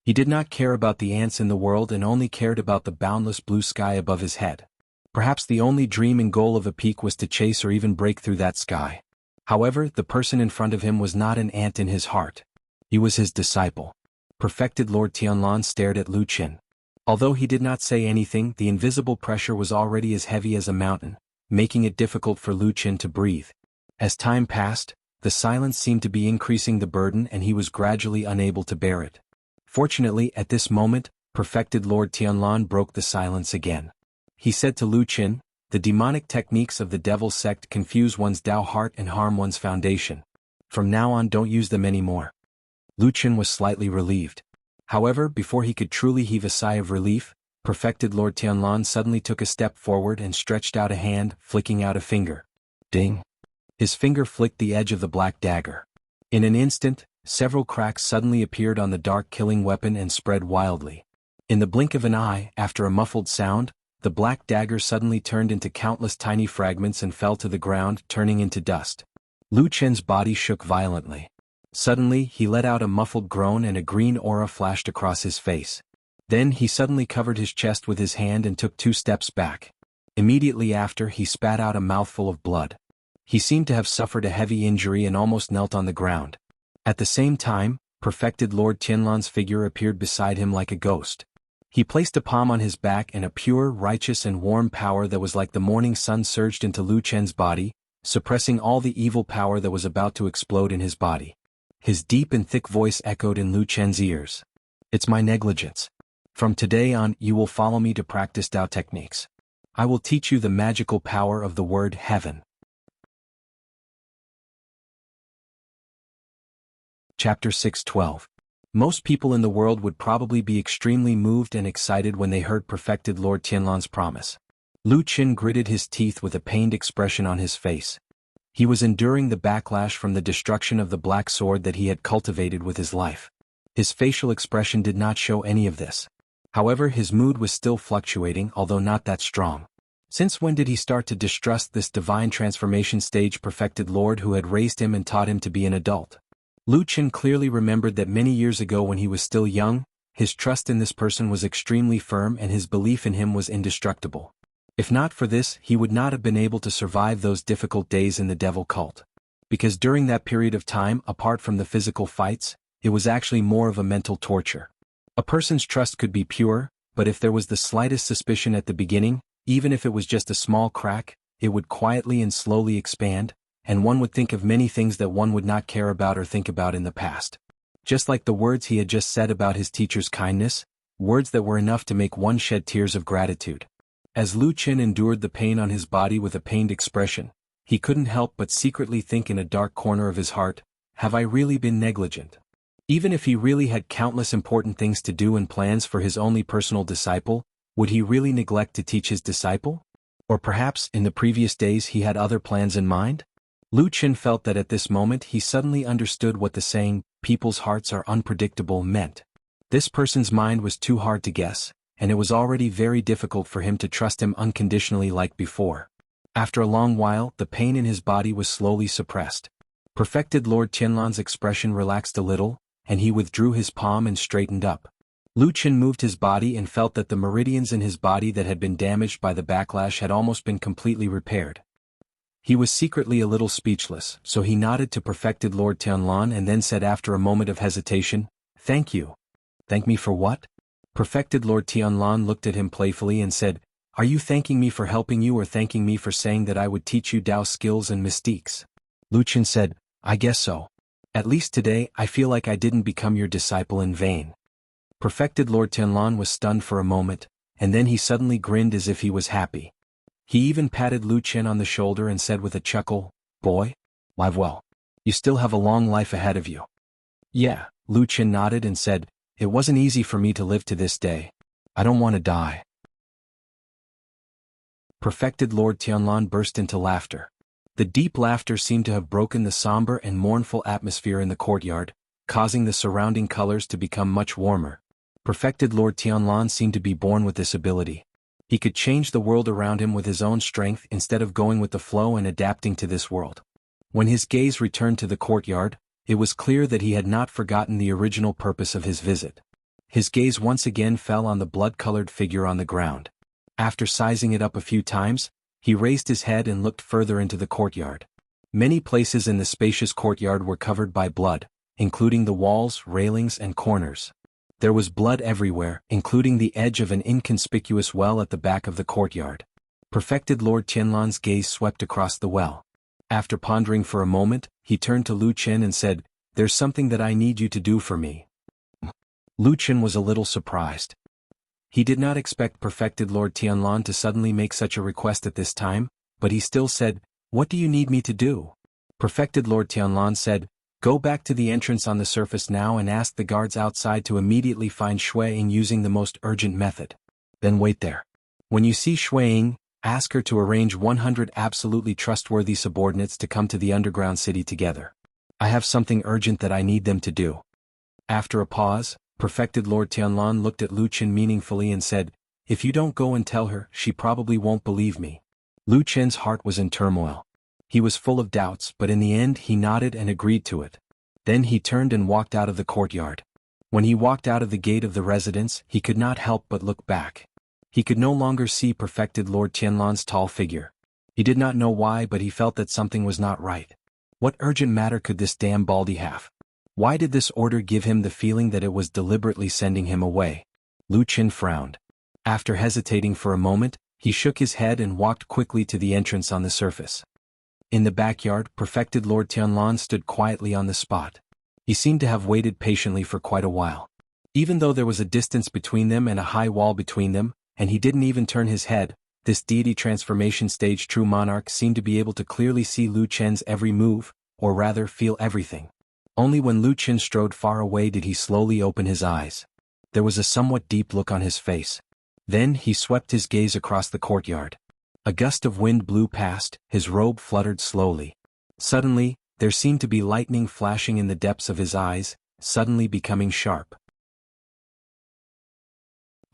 He did not care about the ants in the world and only cared about the boundless blue sky above his head. Perhaps the only dream and goal of a peak was to chase or even break through that sky. However, the person in front of him was not an ant in his heart. He was his disciple. Perfected Lord Tianlan stared at Lu Chen. Although he did not say anything, the invisible pressure was already as heavy as a mountain, making it difficult for Lu Chen to breathe. As time passed, the silence seemed to be increasing the burden and he was gradually unable to bear it. Fortunately, at this moment, perfected Lord Tianlan broke the silence again. He said to Lu Chen, "The demonic techniques of the devil sect confuse one's Dao heart and harm one's foundation. From now on, don't use them anymore." Lu Chen was slightly relieved. However, before he could truly heave a sigh of relief, perfected Lord Tianlan suddenly took a step forward and stretched out a hand, flicking out a finger. Ding! His finger flicked the edge of the black dagger. In an instant, several cracks suddenly appeared on the dark killing weapon and spread wildly. In the blink of an eye, after a muffled sound, the black dagger suddenly turned into countless tiny fragments and fell to the ground, turning into dust. Lu Chen's body shook violently. Suddenly, he let out a muffled groan and a green aura flashed across his face. Then he suddenly covered his chest with his hand and took 2 steps back. Immediately after, he spat out a mouthful of blood. He seemed to have suffered a heavy injury and almost knelt on the ground. At the same time, perfected Lord Tianlan's figure appeared beside him like a ghost. He placed a palm on his back and a pure, righteous and warm power that was like the morning sun surged into Lu Chen's body, suppressing all the evil power that was about to explode in his body. His deep and thick voice echoed in Lu Chen's ears. "It's my negligence. From today on, you will follow me to practice Dao techniques. I will teach you the magical power of the word heaven." Chapter 6:12. Most people in the world would probably be extremely moved and excited when they heard perfected Lord Tianlan's promise. Lu Chen gritted his teeth with a pained expression on his face. He was enduring the backlash from the destruction of the black sword that he had cultivated with his life. His facial expression did not show any of this. However, his mood was still fluctuating, although not that strong. Since when did he start to distrust this divine transformation stage perfected Lord who had raised him and taught him to be an adult? Lu Chen clearly remembered that many years ago when he was still young, his trust in this person was extremely firm and his belief in him was indestructible. If not for this, he would not have been able to survive those difficult days in the devil cult. Because during that period of time, apart from the physical fights, it was actually more of a mental torture. A person's trust could be pure, but if there was the slightest suspicion at the beginning, even if it was just a small crack, it would quietly and slowly expand, and one would think of many things that one would not care about or think about in the past. Just like the words he had just said about his teacher's kindness, words that were enough to make one shed tears of gratitude. As Lu Chen endured the pain on his body with a pained expression, he couldn't help but secretly think in a dark corner of his heart, "Have I really been negligent?" Even if he really had countless important things to do and plans for his only personal disciple, would he really neglect to teach his disciple? Or perhaps, in the previous days he had other plans in mind? Lu Chen felt that at this moment he suddenly understood what the saying, "people's hearts are unpredictable," meant. This person's mind was too hard to guess, and it was already very difficult for him to trust him unconditionally like before. After a long while, the pain in his body was slowly suppressed. Perfected Lord Tianlan's expression relaxed a little, and he withdrew his palm and straightened up. Lu Chen moved his body and felt that the meridians in his body that had been damaged by the backlash had almost been completely repaired. He was secretly a little speechless, so he nodded to perfected Lord Tianlan and then said after a moment of hesitation, "Thank you." "Thank me for what?" Perfected Lord Tianlan looked at him playfully and said, "Are you thanking me for helping you or thanking me for saying that I would teach you Dao skills and mystiques?" Lu Chen said, "I guess so. At least today, I feel like I didn't become your disciple in vain." Perfected Lord Tianlan was stunned for a moment, and then he suddenly grinned as if he was happy. He even patted Lu Chen on the shoulder and said with a chuckle, "Boy, live well. You still have a long life ahead of you." "Yeah," Lu Chen nodded and said, "It wasn't easy for me to live to this day. I don't want to die." Perfected Lord Tianlan burst into laughter. The deep laughter seemed to have broken the somber and mournful atmosphere in the courtyard, causing the surrounding colors to become much warmer. Perfected Lord Tianlan seemed to be born with this ability. He could change the world around him with his own strength instead of going with the flow and adapting to this world. When his gaze returned to the courtyard, it was clear that he had not forgotten the original purpose of his visit. His gaze once again fell on the blood-colored figure on the ground. After sizing it up a few times, he raised his head and looked further into the courtyard. Many places in the spacious courtyard were covered by blood, including the walls, railings, and corners. There was blood everywhere, including the edge of an inconspicuous well at the back of the courtyard. Perfected Lord Tianlan's gaze swept across the well. After pondering for a moment, he turned to Lu Qin and said, "There's something that I need you to do for me." Lu Qin was a little surprised. He did not expect Perfected Lord Tianlan to suddenly make such a request at this time, but he still said, "What do you need me to do?" Perfected Lord Tianlan said, "Go back to the entrance on the surface now and ask the guards outside to immediately find Shui Ying using the most urgent method. Then wait there. When you see Shui Ying, ask her to arrange 100 absolutely trustworthy subordinates to come to the underground city together. I have something urgent that I need them to do." After a pause, Perfected Lord Tianlan looked at Lu Qin meaningfully and said, "If you don't go and tell her, she probably won't believe me." Lu Qin's heart was in turmoil. He was full of doubts, but in the end he nodded and agreed to it. Then he turned and walked out of the courtyard. When he walked out of the gate of the residence, he could not help but look back. He could no longer see Perfected Lord Tianlan's tall figure. He did not know why, but he felt that something was not right. What urgent matter could this damn baldy have? Why did this order give him the feeling that it was deliberately sending him away? Lu Qin frowned. After hesitating for a moment, he shook his head and walked quickly to the entrance on the surface. In the backyard, Perfected Lord Tianlan stood quietly on the spot. He seemed to have waited patiently for quite a while. Even though there was a distance between them and a high wall between them, and he didn't even turn his head, this deity transformation stage true monarch seemed to be able to clearly see Lu Qin's every move, or rather feel everything. Only when Lu Qin strode far away did he slowly open his eyes. There was a somewhat deep look on his face. Then he swept his gaze across the courtyard. A gust of wind blew past, his robe fluttered slowly. Suddenly, there seemed to be lightning flashing in the depths of his eyes, suddenly becoming sharp.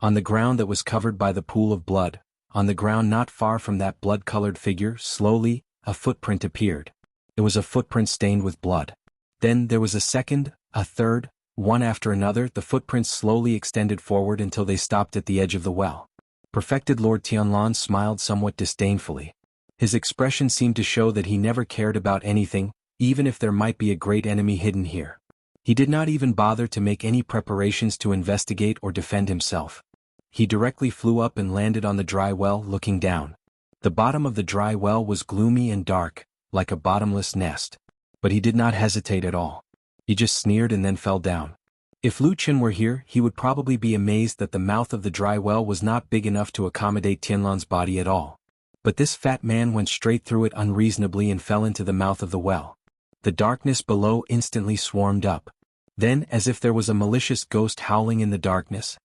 On the ground that was covered by the pool of blood, on the ground not far from that blood-colored figure, slowly, a footprint appeared. It was a footprint stained with blood. Then there was a second, a third, one after another. The footprints slowly extended forward until they stopped at the edge of the well. Perfected Lord Tianlan smiled somewhat disdainfully. His expression seemed to show that he never cared about anything, even if there might be a great enemy hidden here. He did not even bother to make any preparations to investigate or defend himself. He directly flew up and landed on the dry well, looking down. The bottom of the dry well was gloomy and dark, like a bottomless nest. But he did not hesitate at all. He just sneered and then fell down. If Lu Qin were here, he would probably be amazed that the mouth of the dry well was not big enough to accommodate Tianlan's body at all. But this fat man went straight through it unreasonably and fell into the mouth of the well. The darkness below instantly swarmed up. Then, as if there was a malicious ghost howling in the darkness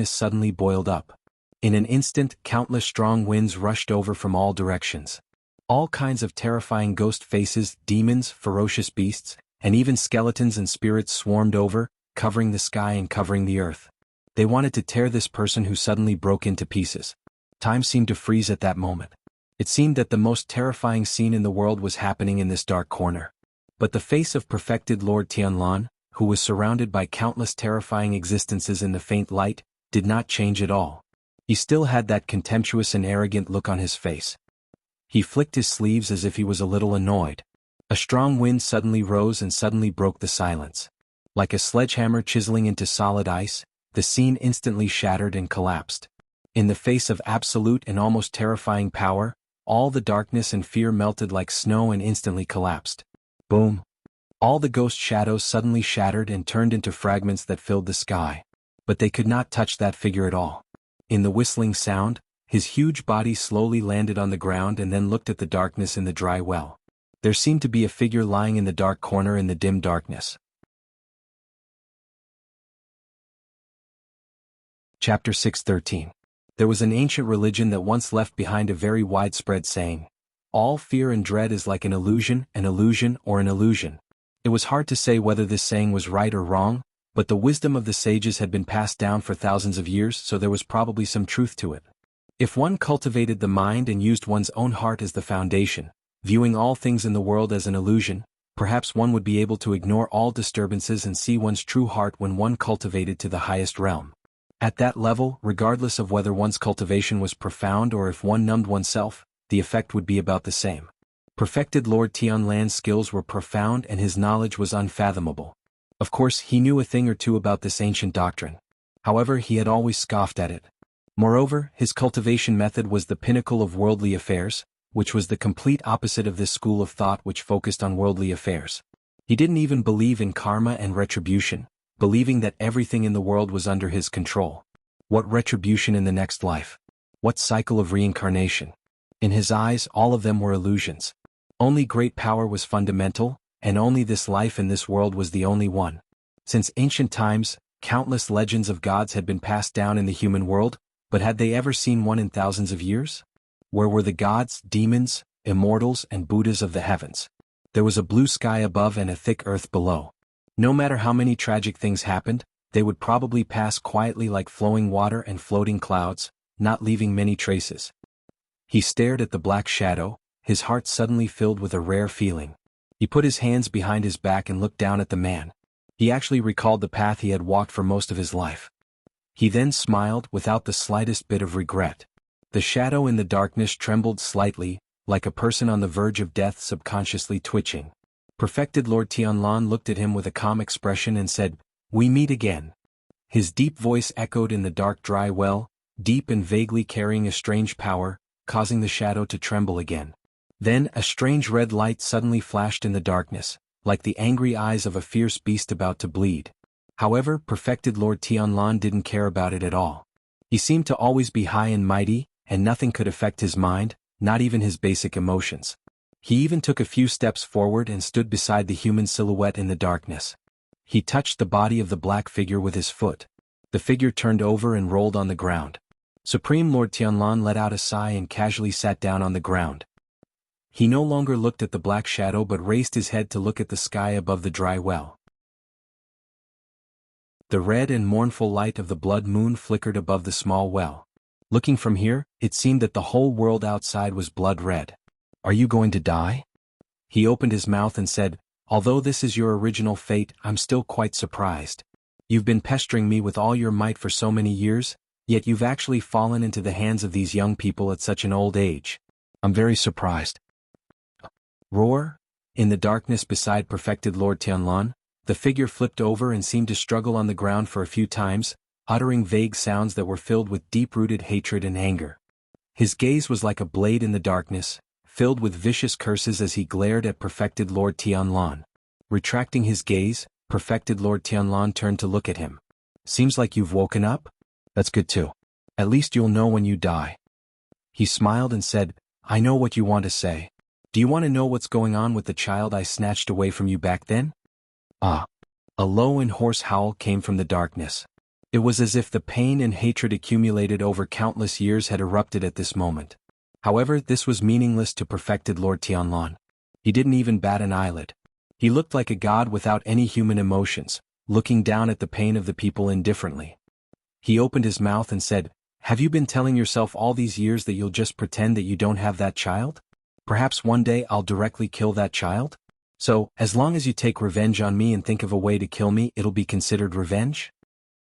suddenly boiled up. In an instant, countless strong winds rushed over from all directions. All kinds of terrifying ghost faces, demons, ferocious beasts, and even skeletons and spirits swarmed over, covering the sky and covering the earth. They wanted to tear this person who suddenly broke into pieces. Time seemed to freeze at that moment. It seemed that the most terrifying scene in the world was happening in this dark corner. But the face of Perfected Lord Tianlan, who was surrounded by countless terrifying existences in the faint light, did not change at all. He still had that contemptuous and arrogant look on his face. He flicked his sleeves as if he was a little annoyed. A strong wind suddenly rose and suddenly broke the silence. Like a sledgehammer chiseling into solid ice, the scene instantly shattered and collapsed. In the face of absolute and almost terrifying power, all the darkness and fear melted like snow and instantly collapsed. Boom! All the ghost shadows suddenly shattered and turned into fragments that filled the sky. But they could not touch that figure at all. In the whistling sound, his huge body slowly landed on the ground and then looked at the darkness in the dry well. There seemed to be a figure lying in the dark corner in the dim darkness. Chapter 613. There was an ancient religion that once left behind a very widespread saying, "All fear and dread is like an illusion, or an illusion." It was hard to say whether this saying was right or wrong, But the wisdom of the sages had been passed down for thousands of years, so there was probably some truth to it. If one cultivated the mind and used one's own heart as the foundation, viewing all things in the world as an illusion, perhaps one would be able to ignore all disturbances and see one's true heart when one cultivated to the highest realm. At that level, regardless of whether one's cultivation was profound or if one numbed oneself, the effect would be about the same. Perfected Lord Tianlan's skills were profound and his knowledge was unfathomable. Of course, he knew a thing or two about this ancient doctrine. However, he had always scoffed at it. Moreover, his cultivation method was the pinnacle of worldly affairs, which was the complete opposite of this school of thought which focused on worldly affairs. He didn't even believe in karma and retribution, believing that everything in the world was under his control. What retribution in the next life? What cycle of reincarnation? In his eyes, all of them were illusions. Only great power was fundamental, and only this life in this world was the only one. Since ancient times, countless legends of gods had been passed down in the human world, but had they ever seen one in thousands of years? Where were the gods, demons, immortals, and Buddhas of the heavens? There was a blue sky above and a thick earth below. No matter how many tragic things happened, they would probably pass quietly like flowing water and floating clouds, not leaving many traces. He stared at the black shadow, his heart suddenly filled with a rare feeling. He put his hands behind his back and looked down at the man. He actually recalled the path he had walked for most of his life. He then smiled without the slightest bit of regret. The shadow in the darkness trembled slightly, like a person on the verge of death subconsciously twitching. Perfected Lord Tianlan looked at him with a calm expression and said, "We meet again." His deep voice echoed in the dark dry well, deep and vaguely carrying a strange power, causing the shadow to tremble again. Then a strange red light suddenly flashed in the darkness, like the angry eyes of a fierce beast about to bleed. However, Perfected Lord Tianlan didn't care about it at all. He seemed to always be high and mighty, and nothing could affect his mind, not even his basic emotions. He even took a few steps forward and stood beside the human silhouette in the darkness. He touched the body of the black figure with his foot. The figure turned over and rolled on the ground. Supreme Lord Tianlan let out a sigh and casually sat down on the ground. He no longer looked at the black shadow but raised his head to look at the sky above the dry well. The red and mournful light of the blood moon flickered above the small well. Looking from here, it seemed that the whole world outside was blood red. "Are you going to die?" He opened his mouth and said, "Although this is your original fate, I'm still quite surprised. You've been pestering me with all your might for so many years, yet you've actually fallen into the hands of these young people at such an old age. I'm very surprised." Roar! In the darkness beside Perfected Lord Tianlan, the figure flipped over and seemed to struggle on the ground for a few times, uttering vague sounds that were filled with deep-rooted hatred and anger. His gaze was like a blade in the darkness, filled with vicious curses as he glared at Perfected Lord Tianlan. Retracting his gaze, Perfected Lord Tianlan turned to look at him. "Seems like you've woken up? That's good too. At least you'll know when you die." He smiled and said, "I know what you want to say. Do you want to know what's going on with the child I snatched away from you back then?" Ah! A low and hoarse howl came from the darkness. It was as if the pain and hatred accumulated over countless years had erupted at this moment. However, this was meaningless to Perfected Lord Tianlan. He didn't even bat an eyelid. He looked like a god without any human emotions, looking down at the pain of the people indifferently. He opened his mouth and said, "Have you been telling yourself all these years that you'll just pretend that you don't have that child? Perhaps one day I'll directly kill that child? So, as long as you take revenge on me and think of a way to kill me, it'll be considered revenge?"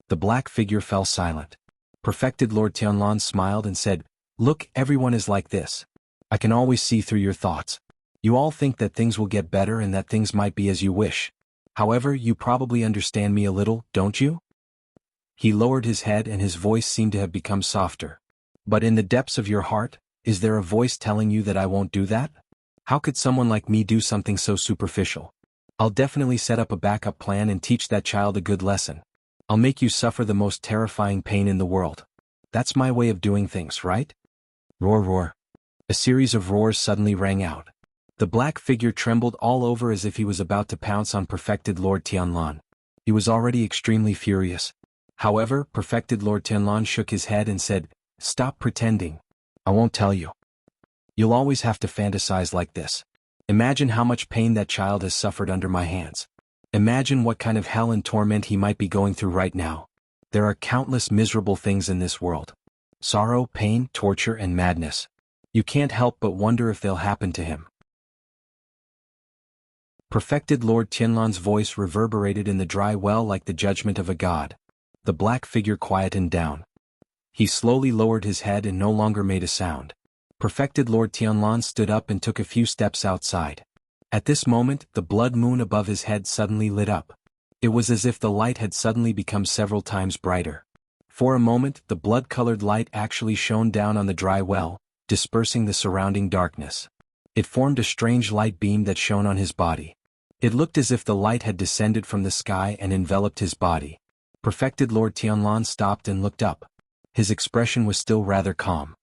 The black figure fell silent. Perfected Lord Tianlan smiled and said, "Look, everyone is like this. I can always see through your thoughts. You all think that things will get better and that things might be as you wish. However, you probably understand me a little, don't you?" He lowered his head and his voice seemed to have become softer. "But in the depths of your heart, is there a voice telling you that I won't do that? How could someone like me do something so superficial? I'll definitely set up a backup plan and teach that child a good lesson. I'll make you suffer the most terrifying pain in the world. That's my way of doing things, right?" Roar, roar. A series of roars suddenly rang out. The black figure trembled all over as if he was about to pounce on Perfected Lord Tianlan. He was already extremely furious. However, Perfected Lord Tianlan shook his head and said, "Stop pretending. I won't tell you. You'll always have to fantasize like this. Imagine how much pain that child has suffered under my hands. Imagine what kind of hell and torment he might be going through right now. There are countless miserable things in this world. Sorrow, pain, torture, and madness. You can't help but wonder if they'll happen to him. Perfected Lord Tianlan's voice reverberated in the dry well like the judgment of a god. The black figure quietened down. He slowly lowered his head and no longer made a sound. Perfected Lord Tianlan stood up and took a few steps outside. At this moment, the blood moon above his head suddenly lit up. It was as if the light had suddenly become several times brighter. For a moment, the blood-colored light actually shone down on the dry well, dispersing the surrounding darkness. It formed a strange light beam that shone on his body. It looked as if the light had descended from the sky and enveloped his body. Perfected Lord Tianlan stopped and looked up. His expression was still rather calm.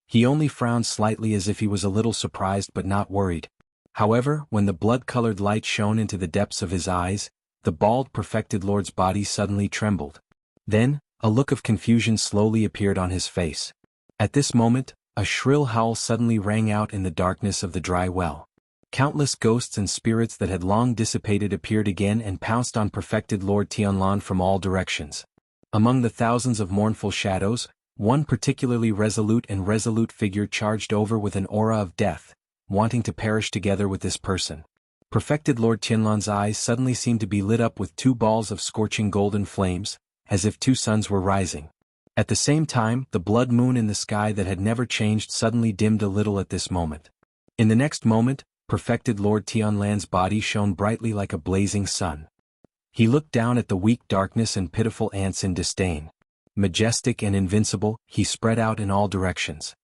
He only frowned slightly as if he was a little surprised but not worried. However, when the blood-colored light shone into the depths of his eyes, the bald Perfected Lord's body suddenly trembled. Then, a look of confusion slowly appeared on his face. At this moment, a shrill howl suddenly rang out in the darkness of the dry well. Countless ghosts and spirits that had long dissipated appeared again and pounced on Perfected Lord Tianlan from all directions. Among the thousands of mournful shadows, one particularly resolute figure charged over with an aura of death, wanting to perish together with this person. Perfected Lord Tianlan's eyes suddenly seemed to be lit up with two balls of scorching golden flames, as if two suns were rising. At the same time, the blood moon in the sky that had never changed suddenly dimmed a little at this moment. In the next moment, Perfected Lord Tianlan's body shone brightly like a blazing sun. He looked down at the weak darkness and pitiful ants in disdain. Majestic and invincible, he spread out in all directions.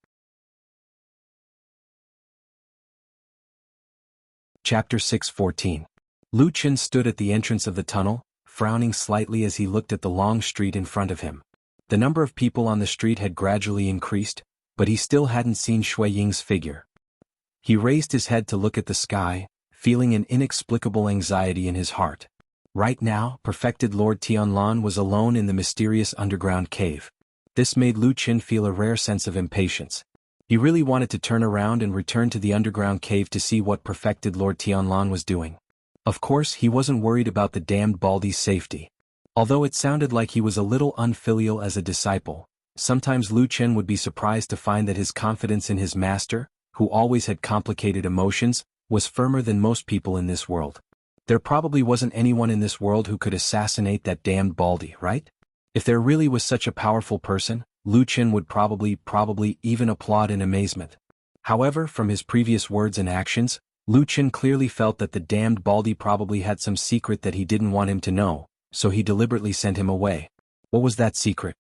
Chapter 6:14. Lu Qin stood at the entrance of the tunnel, frowning slightly as he looked at the long street in front of him. The number of people on the street had gradually increased, but he still hadn't seen Shui Ying's figure. He raised his head to look at the sky, feeling an inexplicable anxiety in his heart. Right now, Perfected Lord Tianlan was alone in the mysterious underground cave. This made Lu Qin feel a rare sense of impatience. He really wanted to turn around and return to the underground cave to see what Perfected Lord Tianlan was doing. Of course, he wasn't worried about the damned Baldy's safety. Although it sounded like he was a little unfilial as a disciple, sometimes Lu Qin would be surprised to find that his confidence in his master, who always had complicated emotions, was firmer than most people in this world. There probably wasn't anyone in this world who could assassinate that damned Baldy, right? If there really was such a powerful person, Lu Qin would probably even applaud in amazement. However, from his previous words and actions, Lu Qin clearly felt that the damned Baldy probably had some secret that he didn't want him to know, so he deliberately sent him away. What was that secret?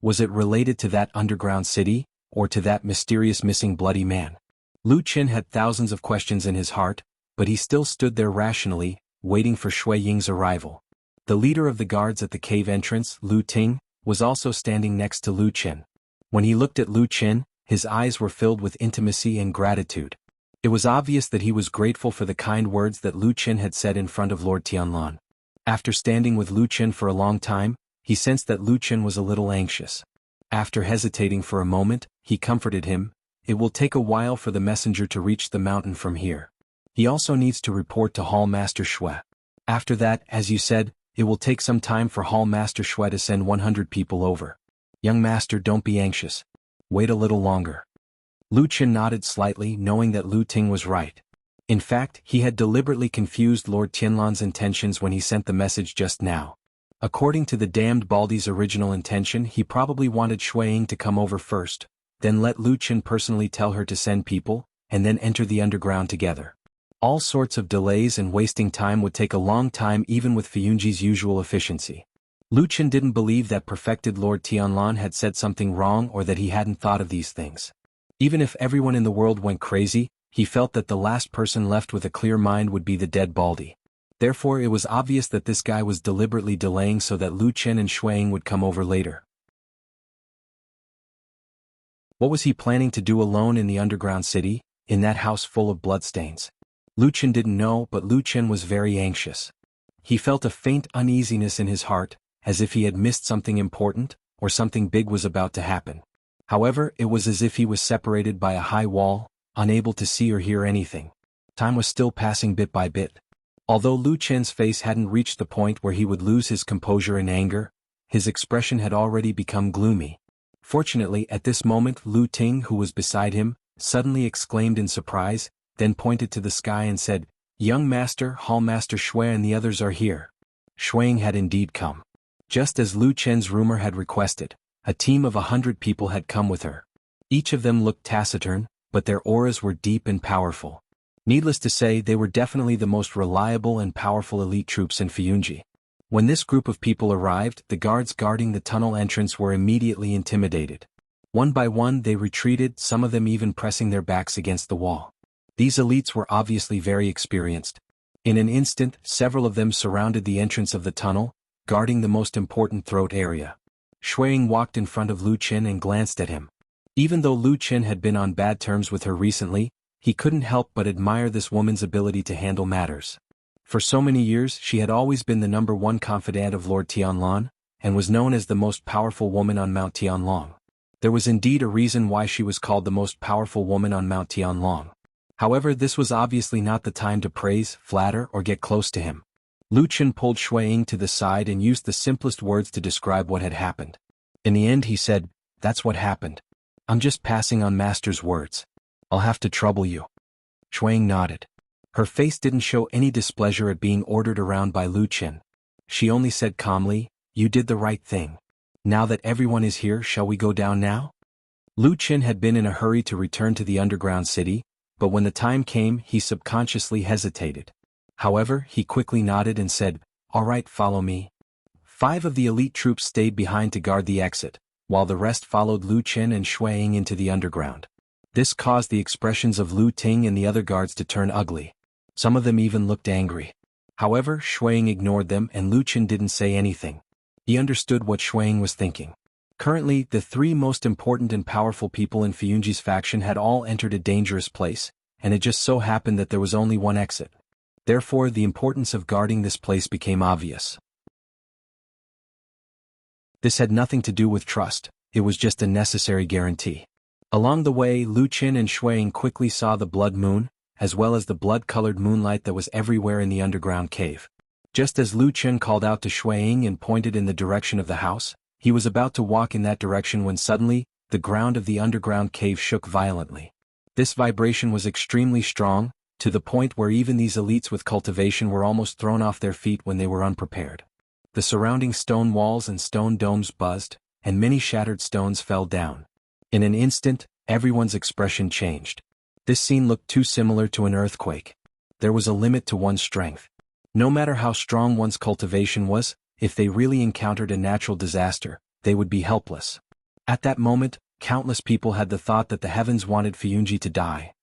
Was it related to that underground city, or to that mysterious missing bloody man? Lu Qin had thousands of questions in his heart, but he still stood there rationally, waiting for Shui Ying's arrival. The leader of the guards at the cave entrance, Lu Ting, was also standing next to Lu Qin. When he looked at Lu Qin, his eyes were filled with intimacy and gratitude. It was obvious that he was grateful for the kind words that Lu Qin had said in front of Lord Tianlan. After standing with Lu Qin for a long time, he sensed that Lu Qin was a little anxious. After hesitating for a moment, he comforted him. It will take a while for the messenger to reach the mountain from here. He also needs to report to Hall Master Shui. After that, as you said, it will take some time for Hall Master Shui to send 100 people over. Young master, don't be anxious. Wait a little longer. Lu Qin nodded slightly, knowing that Lu Ting was right. In fact, he had deliberately confused Lord Tianlan's intentions when he sent the message just now. According to the damned Baldy's original intention, he probably wanted Shui Ying to come over first, then let Lu Qin personally tell her to send people, and then enter the underground together. All sorts of delays and wasting time would take a long time even with Fuyunji's usual efficiency. Lu Qin didn't believe that Perfected Lord Tianlan had said something wrong or that he hadn't thought of these things. Even if everyone in the world went crazy, he felt that the last person left with a clear mind would be the dead Baldy. Therefore it was obvious that this guy was deliberately delaying so that Lu Qin and Shui Ying would come over later. What was he planning to do alone in the underground city, in that house full of bloodstains? Lu Qin didn't know, but Lu Qin was very anxious. He felt a faint uneasiness in his heart, as if he had missed something important, or something big was about to happen. However, it was as if he was separated by a high wall, unable to see or hear anything. Time was still passing bit by bit. Although Lu Chen's face hadn't reached the point where he would lose his composure in anger, his expression had already become gloomy. Fortunately, at this moment Lu Ting, who was beside him, suddenly exclaimed in surprise, then pointed to the sky and said, "Young Master, Hallmaster Shui and the others are here." Shuang had indeed come. Just as Lu Chen's rumor had requested, a team of 100 people had come with her. Each of them looked taciturn, but their auras were deep and powerful. Needless to say, they were definitely the most reliable and powerful elite troops in Fuyunji. When this group of people arrived, the guards guarding the tunnel entrance were immediately intimidated. One by one they retreated, some of them even pressing their backs against the wall. These elites were obviously very experienced. In an instant, several of them surrounded the entrance of the tunnel, guarding the most important throat area. Shuang walked in front of Lu Chen and glanced at him. Even though Lu Chen had been on bad terms with her recently, he couldn't help but admire this woman's ability to handle matters. For so many years she had always been the #1 confidant of Lord Tianlan, and was known as the most powerful woman on Mount Tianlong. There was indeed a reason why she was called the most powerful woman on Mount Tianlong. However, this was obviously not the time to praise, flatter, or get close to him. Lu Chen pulled Shuang to the side and used the simplest words to describe what had happened. In the end he said, "That's what happened. I'm just passing on Master's words. I'll have to trouble you." Shuang nodded. Her face didn't show any displeasure at being ordered around by Lu Chen. She only said calmly, "You did the right thing. Now that everyone is here, shall we go down now?" Lu Chen had been in a hurry to return to the underground city, but when the time came he subconsciously hesitated. However, he quickly nodded and said, "All right, follow me." 5 of the elite troops stayed behind to guard the exit, while the rest followed Lu Chen and Shuang into the underground. This caused the expressions of Lu Ting and the other guards to turn ugly. Some of them even looked angry. However, Shuang ignored them and Lu Chen didn't say anything. He understood what Shuang was thinking. Currently, the 3 most important and powerful people in Fuyunji's faction had all entered a dangerous place, and it just so happened that there was only one exit. Therefore, the importance of guarding this place became obvious. This had nothing to do with trust, it was just a necessary guarantee. Along the way, Lu Chen and Shuang quickly saw the blood moon, as well as the blood-colored moonlight that was everywhere in the underground cave. Just as Lu Chen called out to Shuang and pointed in the direction of the house, he was about to walk in that direction when suddenly, the ground of the underground cave shook violently. This vibration was extremely strong, to the point where even these elites with cultivation were almost thrown off their feet when they were unprepared. The surrounding stone walls and stone domes buzzed, and many shattered stones fell down. In an instant, everyone's expression changed. This scene looked too similar to an earthquake. There was a limit to one's strength. No matter how strong one's cultivation was, if they really encountered a natural disaster, they would be helpless. At that moment, countless people had the thought that the heavens wanted Fuyunji to die.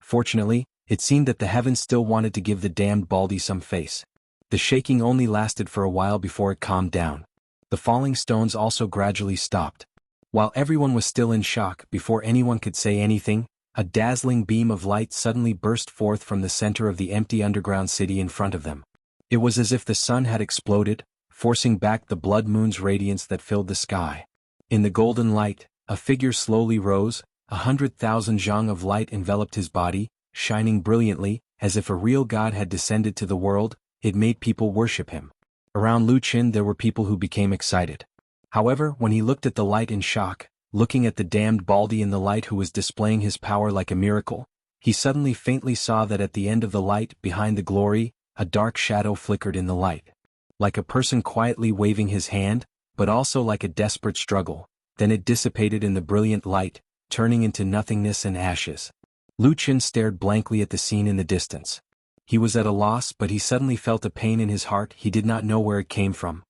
Fortunately, it seemed that the heavens still wanted to give the damned Baldy some face. The shaking only lasted for a while before it calmed down. The falling stones also gradually stopped. While everyone was still in shock, before anyone could say anything, a dazzling beam of light suddenly burst forth from the center of the empty underground city in front of them. It was as if the sun had exploded, forcing back the blood moon's radiance that filled the sky. In the golden light, a figure slowly rose, 100,000 zhang of light enveloped his body, shining brilliantly, as if a real god had descended to the world. It made people worship him. Around Lu Chen there were people who became excited. However, when he looked at the light in shock, looking at the damned Baldy in the light who was displaying his power like a miracle, he suddenly faintly saw that at the end of the light, behind the glory, a dark shadow flickered in the light. Like a person quietly waving his hand, but also like a desperate struggle, then it dissipated in the brilliant light, turning into nothingness and ashes. Lu Chen stared blankly at the scene in the distance. He was at a loss, but he suddenly felt a pain in his heart. He did not know where it came from.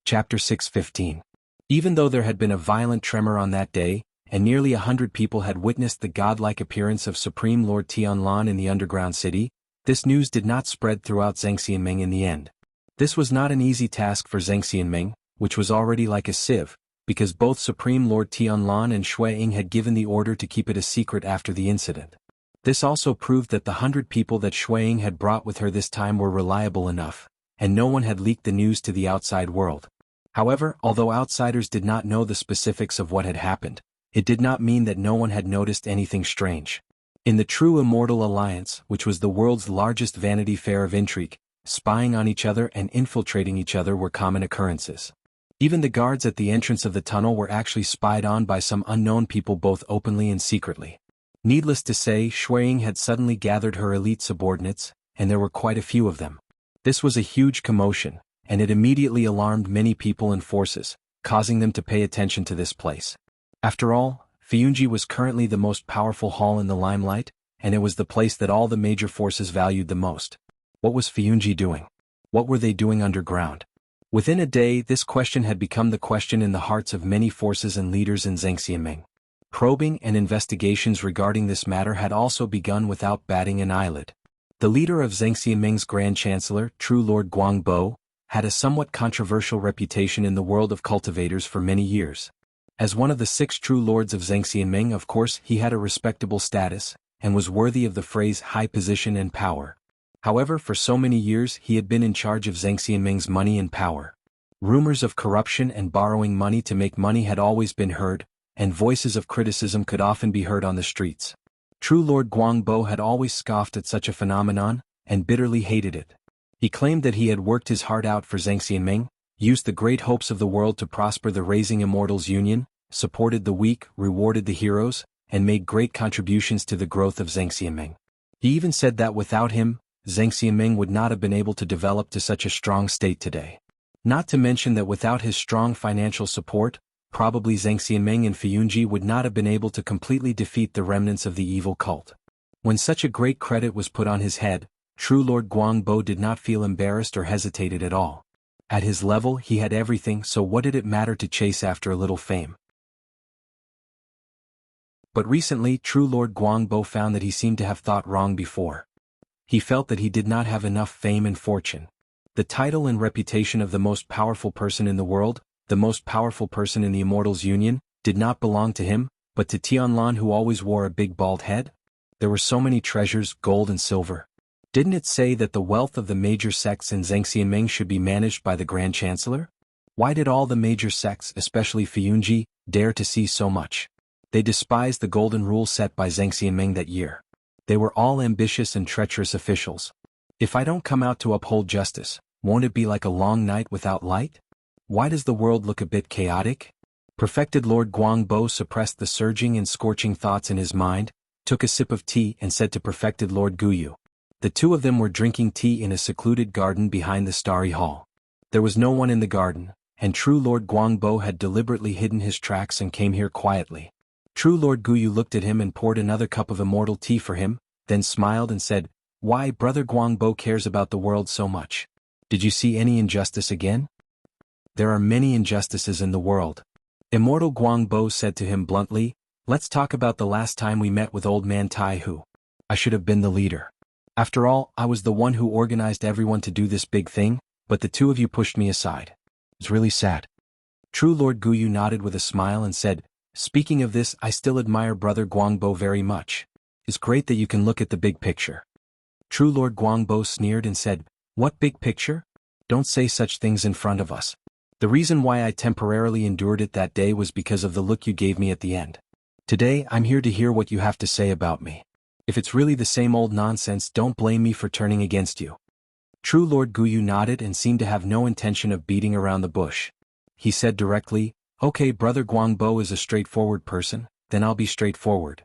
Chapter 6:15. Even though there had been a violent tremor on that day, and nearly 100 people had witnessed the godlike appearance of Supreme Lord Tianlan in the underground city, this news did not spread throughout Zhengxianmeng in the end. This was not an easy task for Zhengxianmeng, which was already like a sieve, because both Supreme Lord Tianlan and Shuang had given the order to keep it a secret after the incident. This also proved that the 100 people that Shuang had brought with her this time were reliable enough, and no one had leaked the news to the outside world. However, although outsiders did not know the specifics of what had happened, it did not mean that no one had noticed anything strange. In the true Immortal Alliance, which was the world's largest vanity fair of intrigue, spying on each other and infiltrating each other were common occurrences. Even the guards at the entrance of the tunnel were actually spied on by some unknown people both openly and secretly. Needless to say, Shuiying had suddenly gathered her elite subordinates, and there were quite a few of them. This was a huge commotion, and it immediately alarmed many people and forces, causing them to pay attention to this place. After all, Fuyunji was currently the most powerful hall in the limelight, and it was the place that all the major forces valued the most. What was Fuyunji doing? What were they doing underground? Within a day, this question had become the question in the hearts of many forces and leaders in Zhangxiaming. Probing and investigations regarding this matter had also begun without batting an eyelid. The leader of Zhangxiaming's Grand Chancellor, True Lord Guangbo, had a somewhat controversial reputation in the world of cultivators for many years. As one of the 6 true lords of Zhangxiaming, of course, he had a respectable status, and was worthy of the phrase high position and power. However, for so many years he had been in charge of Zhangxiaming's money and power. Rumors of corruption and borrowing money to make money had always been heard, and voices of criticism could often be heard on the streets. True Lord Guangbo had always scoffed at such a phenomenon, and bitterly hated it. He claimed that he had worked his heart out for Zhangxiaming, used the great hopes of the world to prosper the Raising Immortals Union, supported the weak, rewarded the heroes, and made great contributions to the growth of Zhangxiaming. He even said that without him, Zhangxiaming would not have been able to develop to such a strong state today. Not to mention that without his strong financial support, probably Zhangxiaming and Fuyunji would not have been able to completely defeat the remnants of the evil cult. When such a great credit was put on his head, True Lord Guangbo did not feel embarrassed or hesitated at all. At his level he had everything, so what did it matter to chase after a little fame? But recently True Lord Guangbo found that he seemed to have thought wrong before. He felt that he did not have enough fame and fortune. The title and reputation of the most powerful person in the world, the most powerful person in the Immortals Union, did not belong to him, but to Tianlan, who always wore a big bald head. There were so many treasures, gold and silver. Didn't it say that the wealth of the major sects in Zhangxiaming should be managed by the Grand Chancellor? Why did all the major sects, especially Fuyunji, dare to see so much? They despised the golden rule set by Zhangxiaming that year. They were all ambitious and treacherous officials. If I don't come out to uphold justice, won't it be like a long night without light? Why does the world look a bit chaotic? Perfected Lord Guangbo suppressed the surging and scorching thoughts in his mind, took a sip of tea and said to Perfected Lord Guyu. The two of them were drinking tea in a secluded garden behind the starry hall. There was no one in the garden, and True Lord Guangbo had deliberately hidden his tracks and came here quietly. True Lord Guyu looked at him and poured another cup of immortal tea for him, then smiled and said, "Why, Brother Guangbo cares about the world so much? Did you see any injustice again?" "There are many injustices in the world." Immortal Guangbo said to him bluntly, "Let's talk about the last time we met with old man Tai Hu. I should have been the leader. After all, I was the one who organized everyone to do this big thing, but the two of you pushed me aside. It's really sad." True Lord Guyu nodded with a smile and said, "Speaking of this, I still admire Brother Guangbo very much. It's great that you can look at the big picture." True Lord Guangbo sneered and said, "What big picture? Don't say such things in front of us. The reason why I temporarily endured it that day was because of the look you gave me at the end. Today I'm here to hear what you have to say about me. If it's really the same old nonsense, don't blame me for turning against you." True Lord Guyu nodded and seemed to have no intention of beating around the bush. He said directly, "Okay, Brother Guangbo is a straightforward person, then I'll be straightforward."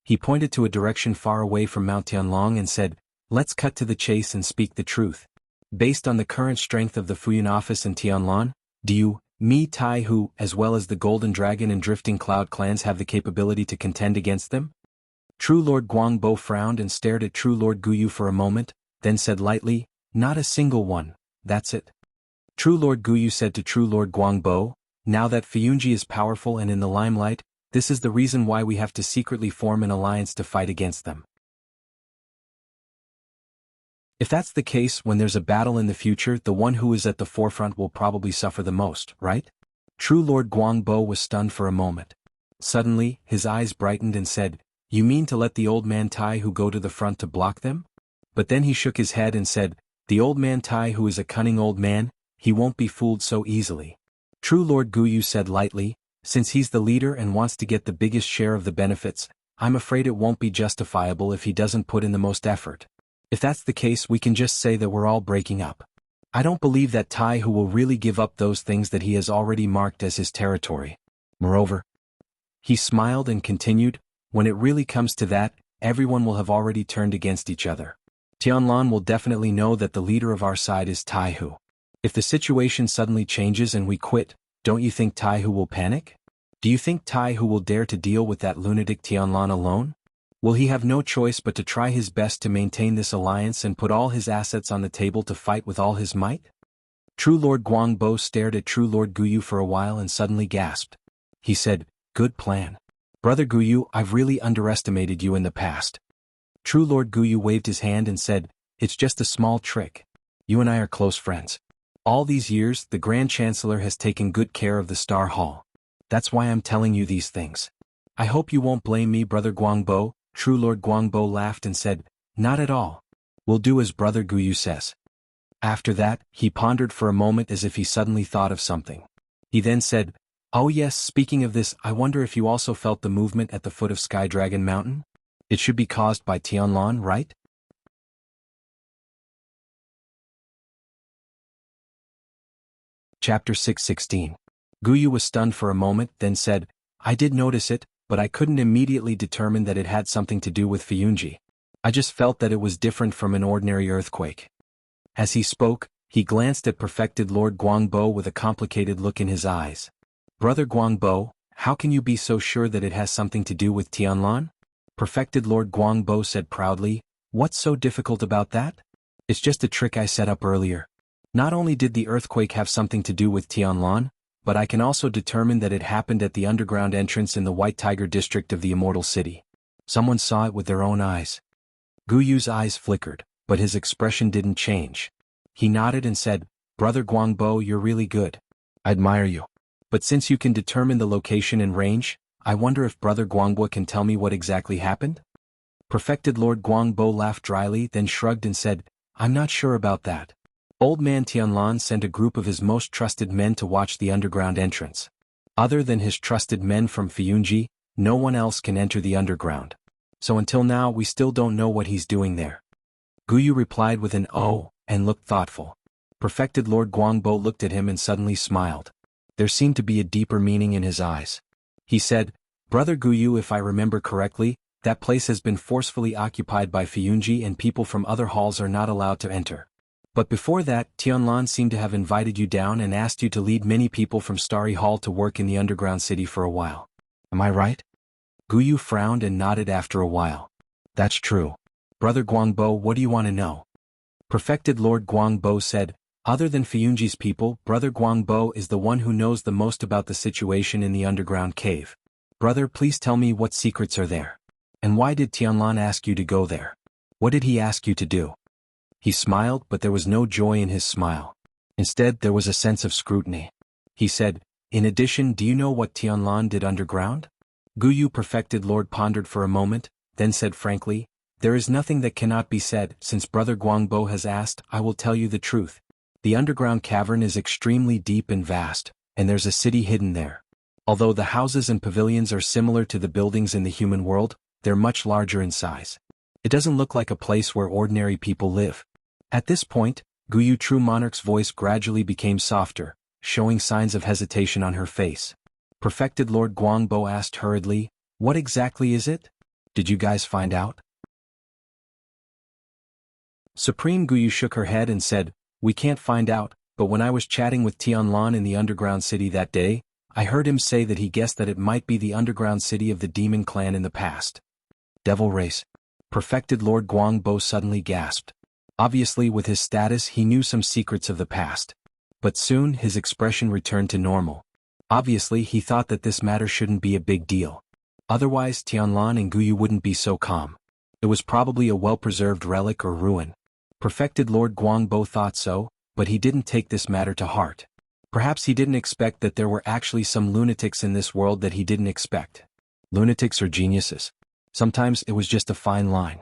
He pointed to a direction far away from Mount Tianlong and said, "Let's cut to the chase and speak the truth. Based on the current strength of the Fuyan office in Tianlan, do you, me Tai Hu, as well as the Golden Dragon and Drifting Cloud clans have the capability to contend against them?" True Lord Guangbo frowned and stared at True Lord Guyu for a moment, then said lightly, "Not a single one, that's it." True Lord Guyu said to True Lord Guangbo, "Now that Fuyunji is powerful and in the limelight, this is the reason why we have to secretly form an alliance to fight against them. If that's the case, when there's a battle in the future, the one who is at the forefront will probably suffer the most, right?" True Lord Guangbo was stunned for a moment. Suddenly, his eyes brightened and said, "You mean to let the old man Tai Hu go to the front to block them?" But then he shook his head and said, "The old man Tai Hu is a cunning old man, he won't be fooled so easily." True Lord Guyu said lightly, "Since he's the leader and wants to get the biggest share of the benefits, I'm afraid it won't be justifiable if he doesn't put in the most effort. If that's the case, we can just say that we're all breaking up. I don't believe that Tai Hu will really give up those things that he has already marked as his territory. Moreover, he smiled and continued, when it really comes to that, everyone will have already turned against each other. Tianlan will definitely know that the leader of our side is Tai Hu. If the situation suddenly changes and we quit, don't you think Tai Hu will panic? Do you think Tai Hu will dare to deal with that lunatic Tianlan alone? Will he have no choice but to try his best to maintain this alliance and put all his assets on the table to fight with all his might? True Lord Guangbo stared at True Lord Guyu for a while and suddenly gasped. He said, "Good plan. Brother Guyu, I've really underestimated you in the past." True Lord Guyu waved his hand and said, "It's just a small trick. You and I are close friends. All these years, the Grand Chancellor has taken good care of the Star Hall. That's why I'm telling you these things. I hope you won't blame me, Brother Guangbo." True Lord Guangbo laughed and said, "Not at all. We'll do as Brother Guyu says." After that, he pondered for a moment as if he suddenly thought of something. He then said, "Oh yes, speaking of this, I wonder if you also felt the movement at the foot of Sky Dragon Mountain? It should be caused by Tianlan, right?" Chapter 616. Guyu was stunned for a moment, then said, "I did notice it, but I couldn't immediately determine that it had something to do with Fiyunji. I just felt that it was different from an ordinary earthquake." As he spoke, he glanced at Perfected Lord Guangbo with a complicated look in his eyes. "Brother Guangbo, how can you be so sure that it has something to do with Tianlan?" Perfected Lord Guangbo said proudly, "What's so difficult about that? It's just a trick I set up earlier. Not only did the earthquake have something to do with Tianlan, but I can also determine that it happened at the underground entrance in the White Tiger district of the Immortal City. Someone saw it with their own eyes." Guyu's eyes flickered, but his expression didn't change. He nodded and said, "Brother Guangbo, you're really good. I admire you. But since you can determine the location and range, I wonder if Brother Guangbo can tell me what exactly happened?" Perfected Lord Guangbo laughed dryly, then shrugged and said, "I'm not sure about that. Old man Tianlan sent a group of his most trusted men to watch the underground entrance. Other than his trusted men from Fiyunji, no one else can enter the underground. So until now we still don't know what he's doing there." Guyu replied with an "oh," and looked thoughtful. Perfected Lord Guangbo looked at him and suddenly smiled. There seemed to be a deeper meaning in his eyes. He said, "Brother Guyu, if I remember correctly, that place has been forcefully occupied by Fiyunji and people from other halls are not allowed to enter. But before that, Tianlan seemed to have invited you down and asked you to lead many people from Starry Hall to work in the underground city for a while. Am I right?" Guyu frowned and nodded after a while. "That's true. Brother Guangbo, what do you want to know?" Perfected Lord Guangbo said, "Other than Fiyunji's people, Brother Guangbo is the one who knows the most about the situation in the underground cave. Brother, please tell me what secrets are there. And why did Tianlan ask you to go there? What did he ask you to do?" He smiled, but there was no joy in his smile. Instead, there was a sense of scrutiny. He said, "In addition, do you know what Tianlan did underground?" Guyu Perfected Lord pondered for a moment, then said frankly, "There is nothing that cannot be said. Since Brother Guangbo has asked, I will tell you the truth. The underground cavern is extremely deep and vast, and there's a city hidden there. Although the houses and pavilions are similar to the buildings in the human world, they're much larger in size. It doesn't look like a place where ordinary people live." At this point, Guyu True Monarch's voice gradually became softer, showing signs of hesitation on her face. Perfected Lord Guangbo asked hurriedly, "What exactly is it? Did you guys find out?" Supreme Guyu shook her head and said, "We can't find out, but when I was chatting with Tianlan in the underground city that day, I heard him say that he guessed that it might be the underground city of the demon clan in the past." Devil race. Perfected Lord Guangbo suddenly gasped. Obviously, with his status, he knew some secrets of the past. But soon, his expression returned to normal. Obviously, he thought that this matter shouldn't be a big deal. Otherwise, Tianlan and Guyu wouldn't be so calm. It was probably a well-preserved relic or ruin. Perfected Lord Guangbo thought so, but he didn't take this matter to heart. Perhaps he didn't expect that there were actually some lunatics in this world that he didn't expect. Lunatics or geniuses. Sometimes it was just a fine line.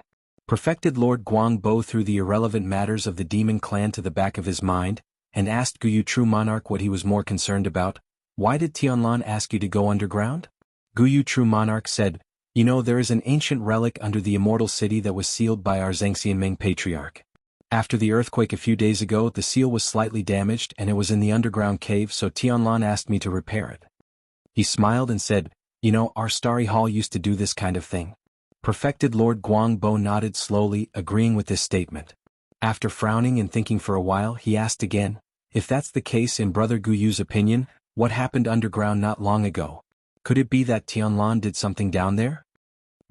Perfected Lord Guangbo threw the irrelevant matters of the demon clan to the back of his mind, and asked Guyu True Monarch what he was more concerned about. "Why did Tianlan ask you to go underground?" Guyu True Monarch said, You know, there is an ancient relic under the immortal city that was sealed by our Zhengxianming patriarch. After the earthquake a few days ago, the seal was slightly damaged and it was in the underground cave, so Tianlan asked me to repair it. He smiled and said, "You know, our Starry Hall used to do this kind of thing." Perfected Lord Guangbo nodded slowly, agreeing with this statement. After frowning and thinking for a while, he asked again, "If that's the case, in Brother Guyu's opinion, what happened underground not long ago? Could it be that Tianlan did something down there?"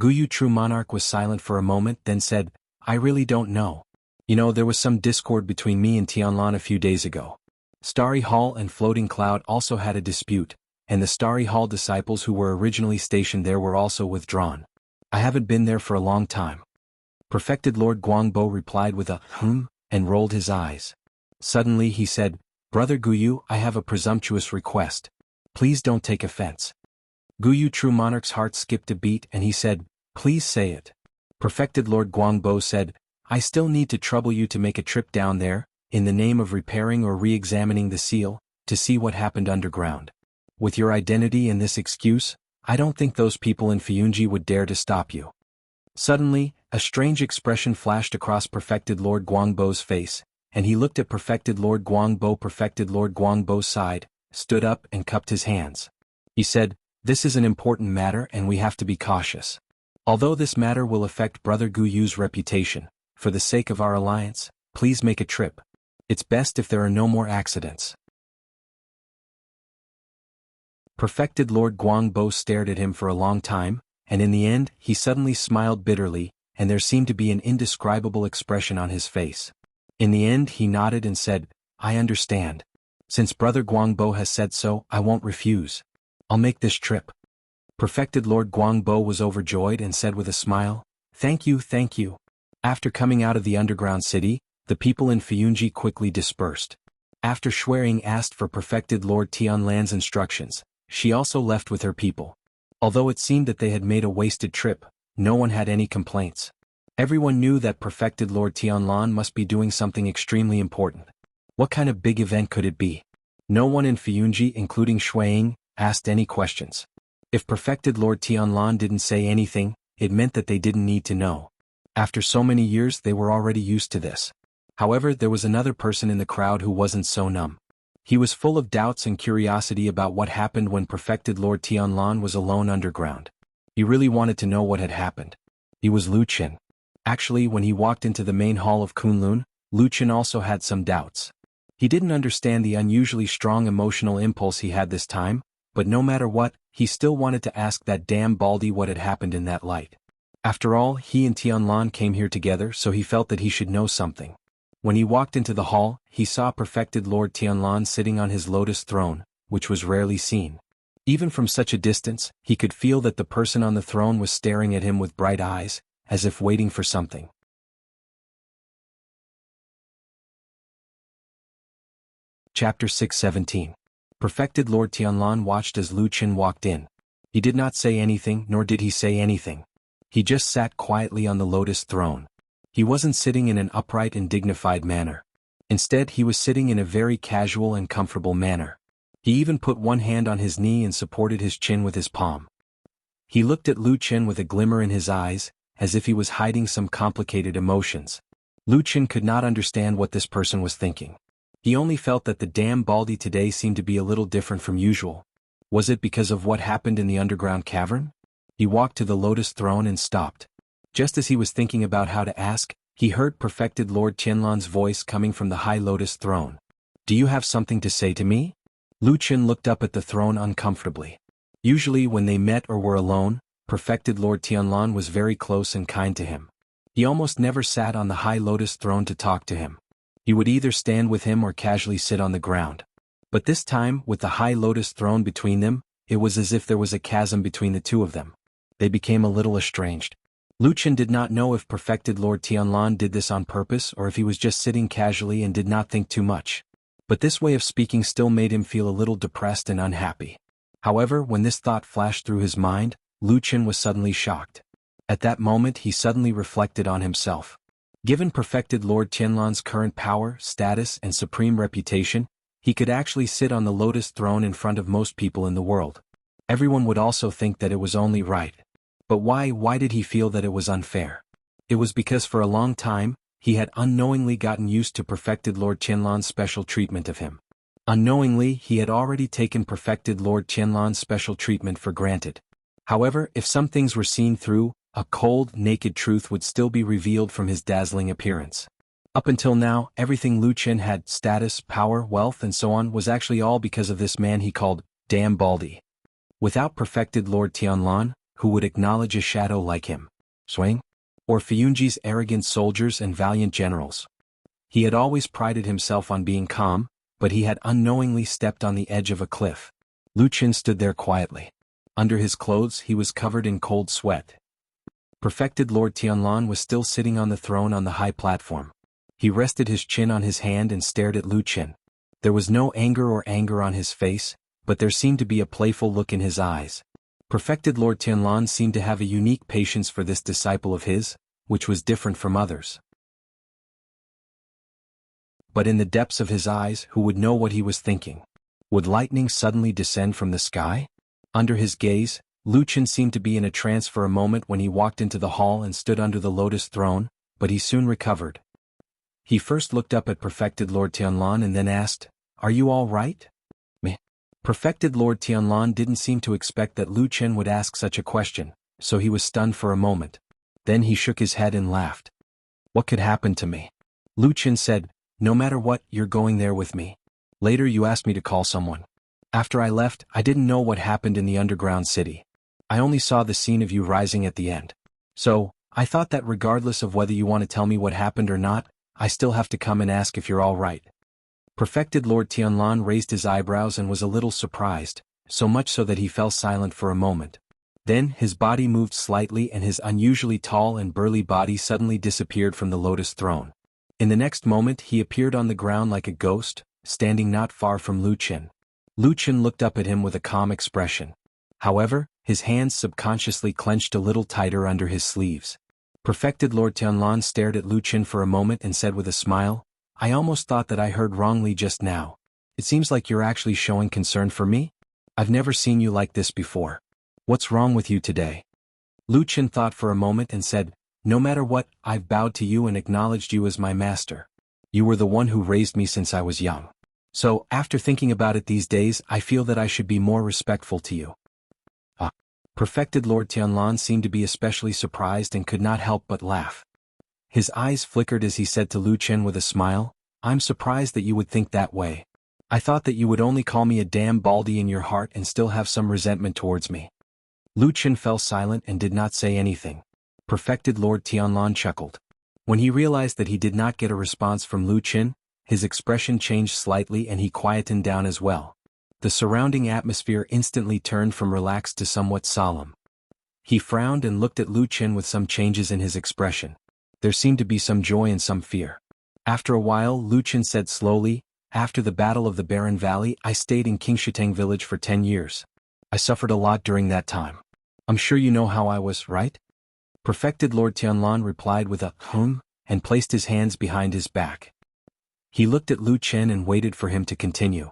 Guyu True Monarch was silent for a moment, then said, "I really don't know. You know, there was some discord between me and Tianlan a few days ago. Starry Hall and Floating Cloud also had a dispute, and the Starry Hall disciples who were originally stationed there were also withdrawn. I haven't been there for a long time." Perfected Lord Guangbo replied with a and rolled his eyes. Suddenly he said, "Brother Guyu, I have a presumptuous request. Please don't take offense." Guyu True Monarch's heart skipped a beat and he said, "Please say it." Perfected Lord Guangbo said, "I still need to trouble you to make a trip down there, in the name of repairing or re-examining the seal, to see what happened underground. With your identity and this excuse, I don't think those people in Fuyunji would dare to stop you." Suddenly, a strange expression flashed across Perfected Lord Guangbo's face, and he looked at Perfected Lord Guangbo. Perfected Lord Guangbo sighed, stood up and cupped his hands. He said, "This is an important matter and we have to be cautious. Although this matter will affect Brother Guyu's reputation, for the sake of our alliance, please make a trip. It's best if there are no more accidents." Perfected Lord Guangbo stared at him for a long time, and in the end, he suddenly smiled bitterly, and there seemed to be an indescribable expression on his face. In the end, he nodded and said, "I understand. Since Brother Guangbo has said so, I won't refuse. I'll make this trip." Perfected Lord Guangbo was overjoyed and said with a smile, "Thank you, thank you." After coming out of the underground city, the people in Fuyunji quickly dispersed. After Xuering asked for Perfected Lord Tianlan's instructions, she also left with her people. Although it seemed that they had made a wasted trip, no one had any complaints. Everyone knew that Perfected Lord Tianlan must be doing something extremely important. What kind of big event could it be? No one in Fuyunji, including Xueying, asked any questions. If Perfected Lord Tianlan didn't say anything, it meant that they didn't need to know. After so many years, they were already used to this. However, there was another person in the crowd who wasn't so numb. He was full of doubts and curiosity about what happened when Perfected Lord Tianlan was alone underground. He really wanted to know what had happened. He was Lu Qin. Actually, when he walked into the main hall of Kunlun, Lu Qin also had some doubts. He didn't understand the unusually strong emotional impulse he had this time, but no matter what, he still wanted to ask that damn Baldy what had happened in that light. After all, he and Tianlan came here together, so he felt that he should know something. When he walked into the hall, he saw Perfected Lord Tianlan sitting on his lotus throne, which was rarely seen. Even from such a distance, he could feel that the person on the throne was staring at him with bright eyes, as if waiting for something. Chapter 617. Perfected Lord Tianlan watched as Lu Qin walked in. He did not say anything, nor did he say anything. He just sat quietly on the lotus throne. He wasn't sitting in an upright and dignified manner. Instead, he was sitting in a very casual and comfortable manner. He even put one hand on his knee and supported his chin with his palm. He looked at Lu Qin with a glimmer in his eyes, as if he was hiding some complicated emotions. Lu Qin could not understand what this person was thinking. He only felt that the damn Baldy today seemed to be a little different from usual. Was it because of what happened in the underground cavern? He walked to the lotus throne and stopped. Just as he was thinking about how to ask, he heard Perfected Lord Tianlan's voice coming from the high lotus throne. "Do you have something to say to me?" Lu Qin looked up at the throne uncomfortably. Usually when they met or were alone, Perfected Lord Tianlan was very close and kind to him. He almost never sat on the high lotus throne to talk to him. He would either stand with him or casually sit on the ground. But this time, with the high lotus throne between them, it was as if there was a chasm between the two of them. They became a little estranged. Lu Qin did not know if Perfected Lord Tianlan did this on purpose or if he was just sitting casually and did not think too much. But this way of speaking still made him feel a little depressed and unhappy. However, when this thought flashed through his mind, Lu Qin was suddenly shocked. At that moment he suddenly reflected on himself. Given Perfected Lord Tianlan's current power, status, and supreme reputation, he could actually sit on the lotus throne in front of most people in the world. Everyone would also think that it was only right. But why did he feel that it was unfair? It was because for a long time, he had unknowingly gotten used to Perfected Lord Qianlan's special treatment of him. Unknowingly, he had already taken Perfected Lord Qianlan's special treatment for granted. However, if some things were seen through, a cold, naked truth would still be revealed from his dazzling appearance. Up until now, everything Lu Qian had, status, power, wealth and so on, was actually all because of this man he called Damn Baldy. Without Perfected Lord Qianlan, who would acknowledge a shadow like him? Swing? Or Fuyunji's arrogant soldiers and valiant generals. He had always prided himself on being calm, but he had unknowingly stepped on the edge of a cliff. Lu Qian stood there quietly. Under his clothes he was covered in cold sweat. Perfected Lord Qianlan was still sitting on the throne on the high platform. He rested his chin on his hand and stared at Lu Qian. There was no anger on his face, but there seemed to be a playful look in his eyes. Perfected Lord Qianlan seemed to have a unique patience for this disciple of his, which was different from others. But in the depths of his eyes, who would know what he was thinking? Would lightning suddenly descend from the sky? Under his gaze, Lu Qian seemed to be in a trance for a moment when he walked into the hall and stood under the lotus throne, but he soon recovered. He first looked up at Perfected Lord Qianlan and then asked, "Are you all right?" Meh. Perfected Lord Qianlan didn't seem to expect that Lu Qian would ask such a question, so he was stunned for a moment. Then he shook his head and laughed. "What could happen to me?" Lu Qian said, "No matter what, you're going there with me. Later you asked me to call someone. After I left, I didn't know what happened in the underground city. I only saw the scene of you rising at the end. So, I thought that regardless of whether you want to tell me what happened or not, I still have to come and ask if you're all right." Perfected Lord Qianlan raised his eyebrows and was a little surprised, so much so that he fell silent for a moment. Then his body moved slightly and his unusually tall and burly body suddenly disappeared from the lotus throne. In the next moment he appeared on the ground like a ghost, standing not far from Lu Qian. Lu Qian looked up at him with a calm expression. However, his hands subconsciously clenched a little tighter under his sleeves. Perfected Lord Qianlan stared at Lu Qian for a moment and said with a smile, "I almost thought that I heard wrongly just now. It seems like you're actually showing concern for me? I've never seen you like this before. What's wrong with you today?" Lu Qian thought for a moment and said, "No matter what, I've bowed to you and acknowledged you as my master. You were the one who raised me since I was young. So, after thinking about it these days, I feel that I should be more respectful to you." Perfected Lord Qianlan seemed to be especially surprised and could not help but laugh. His eyes flickered as he said to Lu Qian with a smile, "I'm surprised that you would think that way. I thought that you would only call me a damn baldy in your heart and still have some resentment towards me." Lu Qian fell silent and did not say anything. Perfected Lord Qianlan chuckled. When he realized that he did not get a response from Lu Qian, his expression changed slightly and he quietened down as well. The surrounding atmosphere instantly turned from relaxed to somewhat solemn. He frowned and looked at Lu Qian with some changes in his expression. There seemed to be some joy and some fear. After a while, Lu Qian said slowly, "After the Battle of the Barren Valley, I stayed in Qingshiteng village for 10 years. I suffered a lot during that time. I'm sure you know how I was, right?" Perfected Lord Qianlan replied with a and placed his hands behind his back. He looked at Lu Qian and waited for him to continue.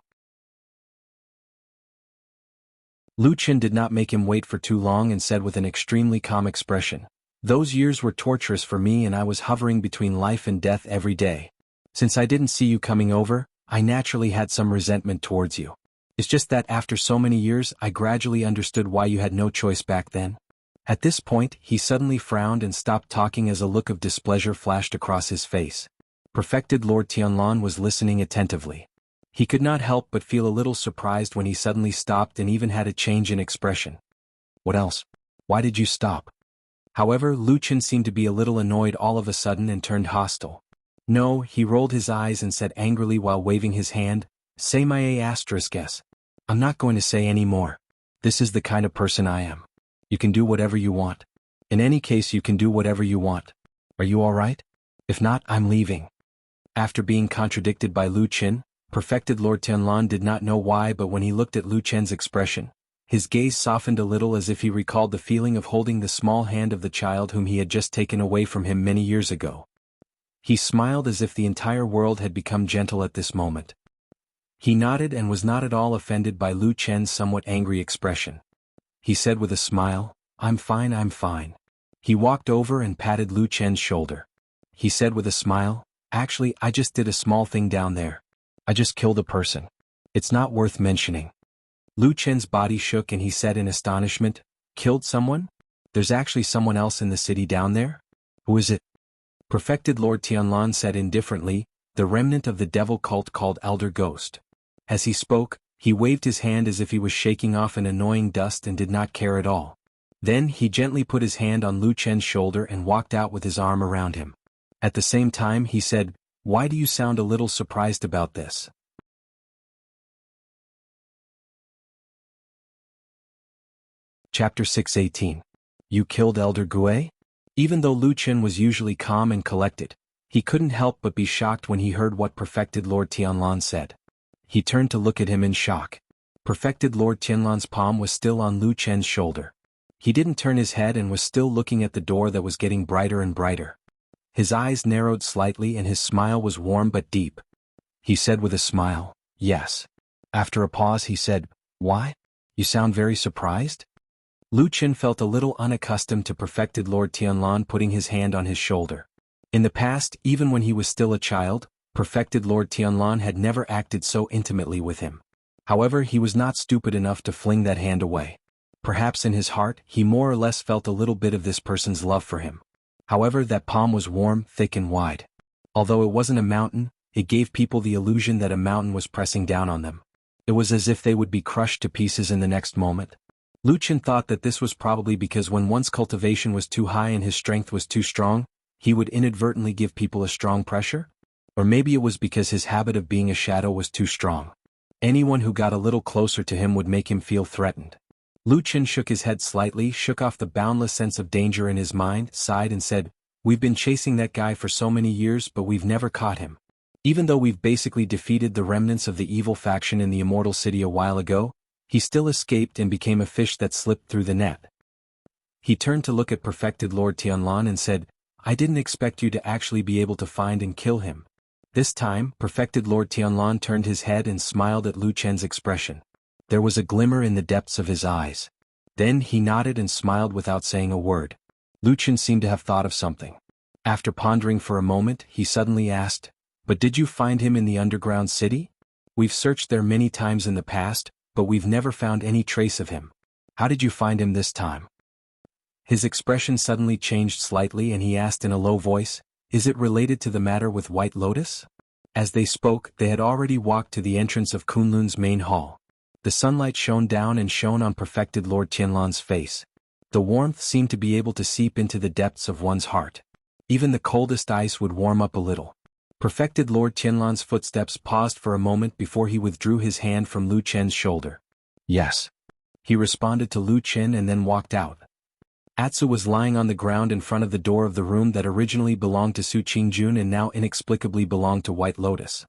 Lu Qian did not make him wait for too long and said with an extremely calm expression, "Those years were torturous for me and I was hovering between life and death every day. Since I didn't see you coming over, I naturally had some resentment towards you. It's just that after so many years I gradually understood why you had no choice back then." At this point, he suddenly frowned and stopped talking as a look of displeasure flashed across his face. Perfected Lord Qianlan was listening attentively. He could not help but feel a little surprised when he suddenly stopped and even had a change in expression. "What else? Why did you stop?" However, Lu Qian seemed to be a little annoyed all of a sudden and turned hostile. "No," he rolled his eyes and said angrily while waving his hand, "Say my A**s. I'm not going to say any more. This is the kind of person I am. You can do whatever you want. In any case you can do whatever you want. Are you all right? If not, I'm leaving." After being contradicted by Lu Qian, Perfected Lord Qianlan did not know why, but when he looked at Lu Qian's expression, his gaze softened a little as if he recalled the feeling of holding the small hand of the child whom he had just taken away from him many years ago. He smiled as if the entire world had become gentle at this moment. He nodded and was not at all offended by Lu Qian's somewhat angry expression. He said with a smile, I'm fine, I'm fine. He walked over and patted Lu Chen's shoulder. He said with a smile, actually, I just did a small thing down there. I just killed a person. It's not worth mentioning. Lu Chen's body shook and he said in astonishment, killed someone? There's actually someone else in the city down there? Who is it? Perfected Lord Tianlan said indifferently, the remnant of the devil cult called Elder Ghost. As he spoke, he waved his hand as if he was shaking off an annoying dust and did not care at all. Then he gently put his hand on Lu Chen's shoulder and walked out with his arm around him. At the same time he said, why do you sound a little surprised about this? Chapter 618. You killed Elder Gue? Even though Lu Chen was usually calm and collected, he couldn't help but be shocked when he heard what Perfected Lord Tianlan said. He turned to look at him in shock. Perfected Lord Tianlan's palm was still on Lu Chen's shoulder. He didn't turn his head and was still looking at the door that was getting brighter and brighter. His eyes narrowed slightly and his smile was warm but deep. He said with a smile, yes. After a pause he said, why? You sound very surprised? Lu Chen felt a little unaccustomed to Perfected Lord Tianlan putting his hand on his shoulder. In the past, even when he was still a child, Perfected Lord Tianlan had never acted so intimately with him. However, he was not stupid enough to fling that hand away. Perhaps in his heart, he more or less felt a little bit of this person's love for him. However, that palm was warm, thick and wide. Although it wasn't a mountain, it gave people the illusion that a mountain was pressing down on them. It was as if they would be crushed to pieces in the next moment. Lu Chen thought that this was probably because when one's cultivation was too high and his strength was too strong, he would inadvertently give people a strong pressure? Or maybe it was because his habit of being a shadow was too strong. Anyone who got a little closer to him would make him feel threatened. Lu Chen shook his head slightly, shook off the boundless sense of danger in his mind, sighed and said, we've been chasing that guy for so many years but we've never caught him. Even though we've basically defeated the remnants of the evil faction in the Immortal City a while ago, he still escaped and became a fish that slipped through the net. He turned to look at Perfected Lord Tianlan and said, I didn't expect you to actually be able to find and kill him. This time, Perfected Lord Tianlan turned his head and smiled at Lu Chen's expression. There was a glimmer in the depths of his eyes. Then he nodded and smiled without saying a word. Lu Chen seemed to have thought of something. After pondering for a moment, he suddenly asked, but did you find him in the underground city? We've searched there many times in the past, but we've never found any trace of him. How did you find him this time? His expression suddenly changed slightly and he asked in a low voice, is it related to the matter with White Lotus? As they spoke, they had already walked to the entrance of Kunlun's main hall. The sunlight shone down and shone on Perfected Lord Tianlan's face. The warmth seemed to be able to seep into the depths of one's heart. Even the coldest ice would warm up a little. Perfected Lord Tianlan's footsteps paused for a moment before he withdrew his hand from Lu Chen's shoulder. Yes. He responded to Lu Chen and then walked out. Atsu was lying on the ground in front of the door of the room that originally belonged to Su Qingjun and now inexplicably belonged to White Lotus.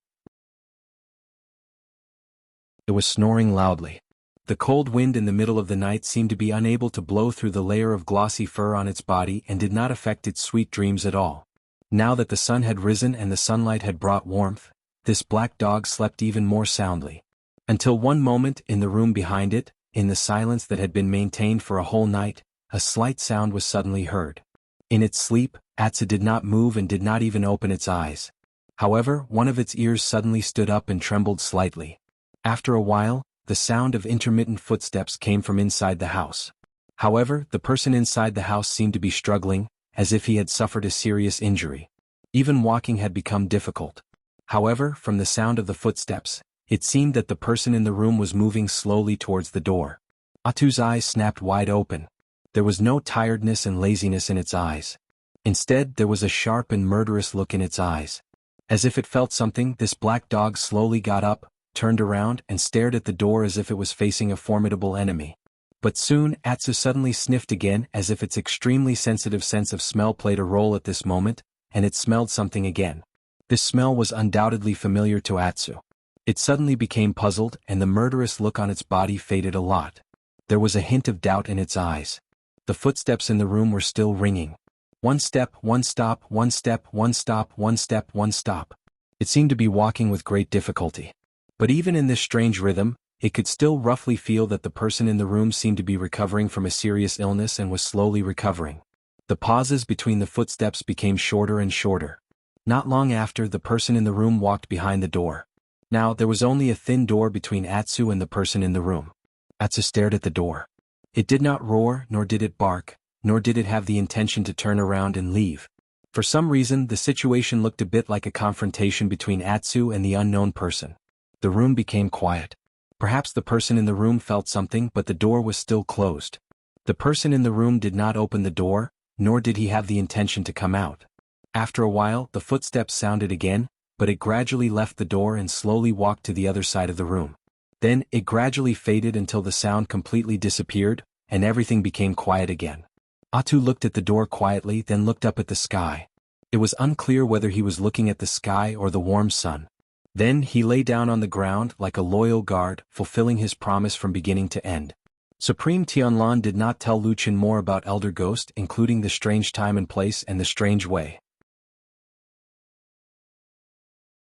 It was snoring loudly. The cold wind in the middle of the night seemed to be unable to blow through the layer of glossy fur on its body and did not affect its sweet dreams at all. Now that the sun had risen and the sunlight had brought warmth, this black dog slept even more soundly. Until one moment in the room behind it, in the silence that had been maintained for a whole night, a slight sound was suddenly heard. In its sleep, Atsu did not move and did not even open its eyes. However, one of its ears suddenly stood up and trembled slightly. After a while, the sound of intermittent footsteps came from inside the house. However, the person inside the house seemed to be struggling, as if he had suffered a serious injury. Even walking had become difficult. However, from the sound of the footsteps, it seemed that the person in the room was moving slowly towards the door. Atsu's eyes snapped wide open. There was no tiredness and laziness in its eyes. Instead, there was a sharp and murderous look in its eyes. As if it felt something, this black dog slowly got up, turned around and stared at the door as if it was facing a formidable enemy. But soon, Atsu suddenly sniffed again as if its extremely sensitive sense of smell played a role at this moment, and it smelled something again. This smell was undoubtedly familiar to Atsu. It suddenly became puzzled and the murderous look on its body faded a lot. There was a hint of doubt in its eyes. The footsteps in the room were still ringing. One step, one stop, one step, one stop, one step, one stop. It seemed to be walking with great difficulty. But even in this strange rhythm, it could still roughly feel that the person in the room seemed to be recovering from a serious illness and was slowly recovering. The pauses between the footsteps became shorter and shorter. Not long after, the person in the room walked behind the door. Now, there was only a thin door between Atsu and the person in the room. Atsu stared at the door. It did not roar, nor did it bark, nor did it have the intention to turn around and leave. For some reason, the situation looked a bit like a confrontation between Atsu and the unknown person. The room became quiet. Perhaps the person in the room felt something, but the door was still closed. The person in the room did not open the door, nor did he have the intention to come out. After a while, the footsteps sounded again, but it gradually left the door and slowly walked to the other side of the room. Then, it gradually faded until the sound completely disappeared, and everything became quiet again. Atsu looked at the door quietly, then looked up at the sky. It was unclear whether he was looking at the sky or the warm sun. Then he lay down on the ground like a loyal guard, fulfilling his promise from beginning to end. Supreme Tianlan did not tell Luqian more about Elder Ghost, including the strange time and place and the strange way.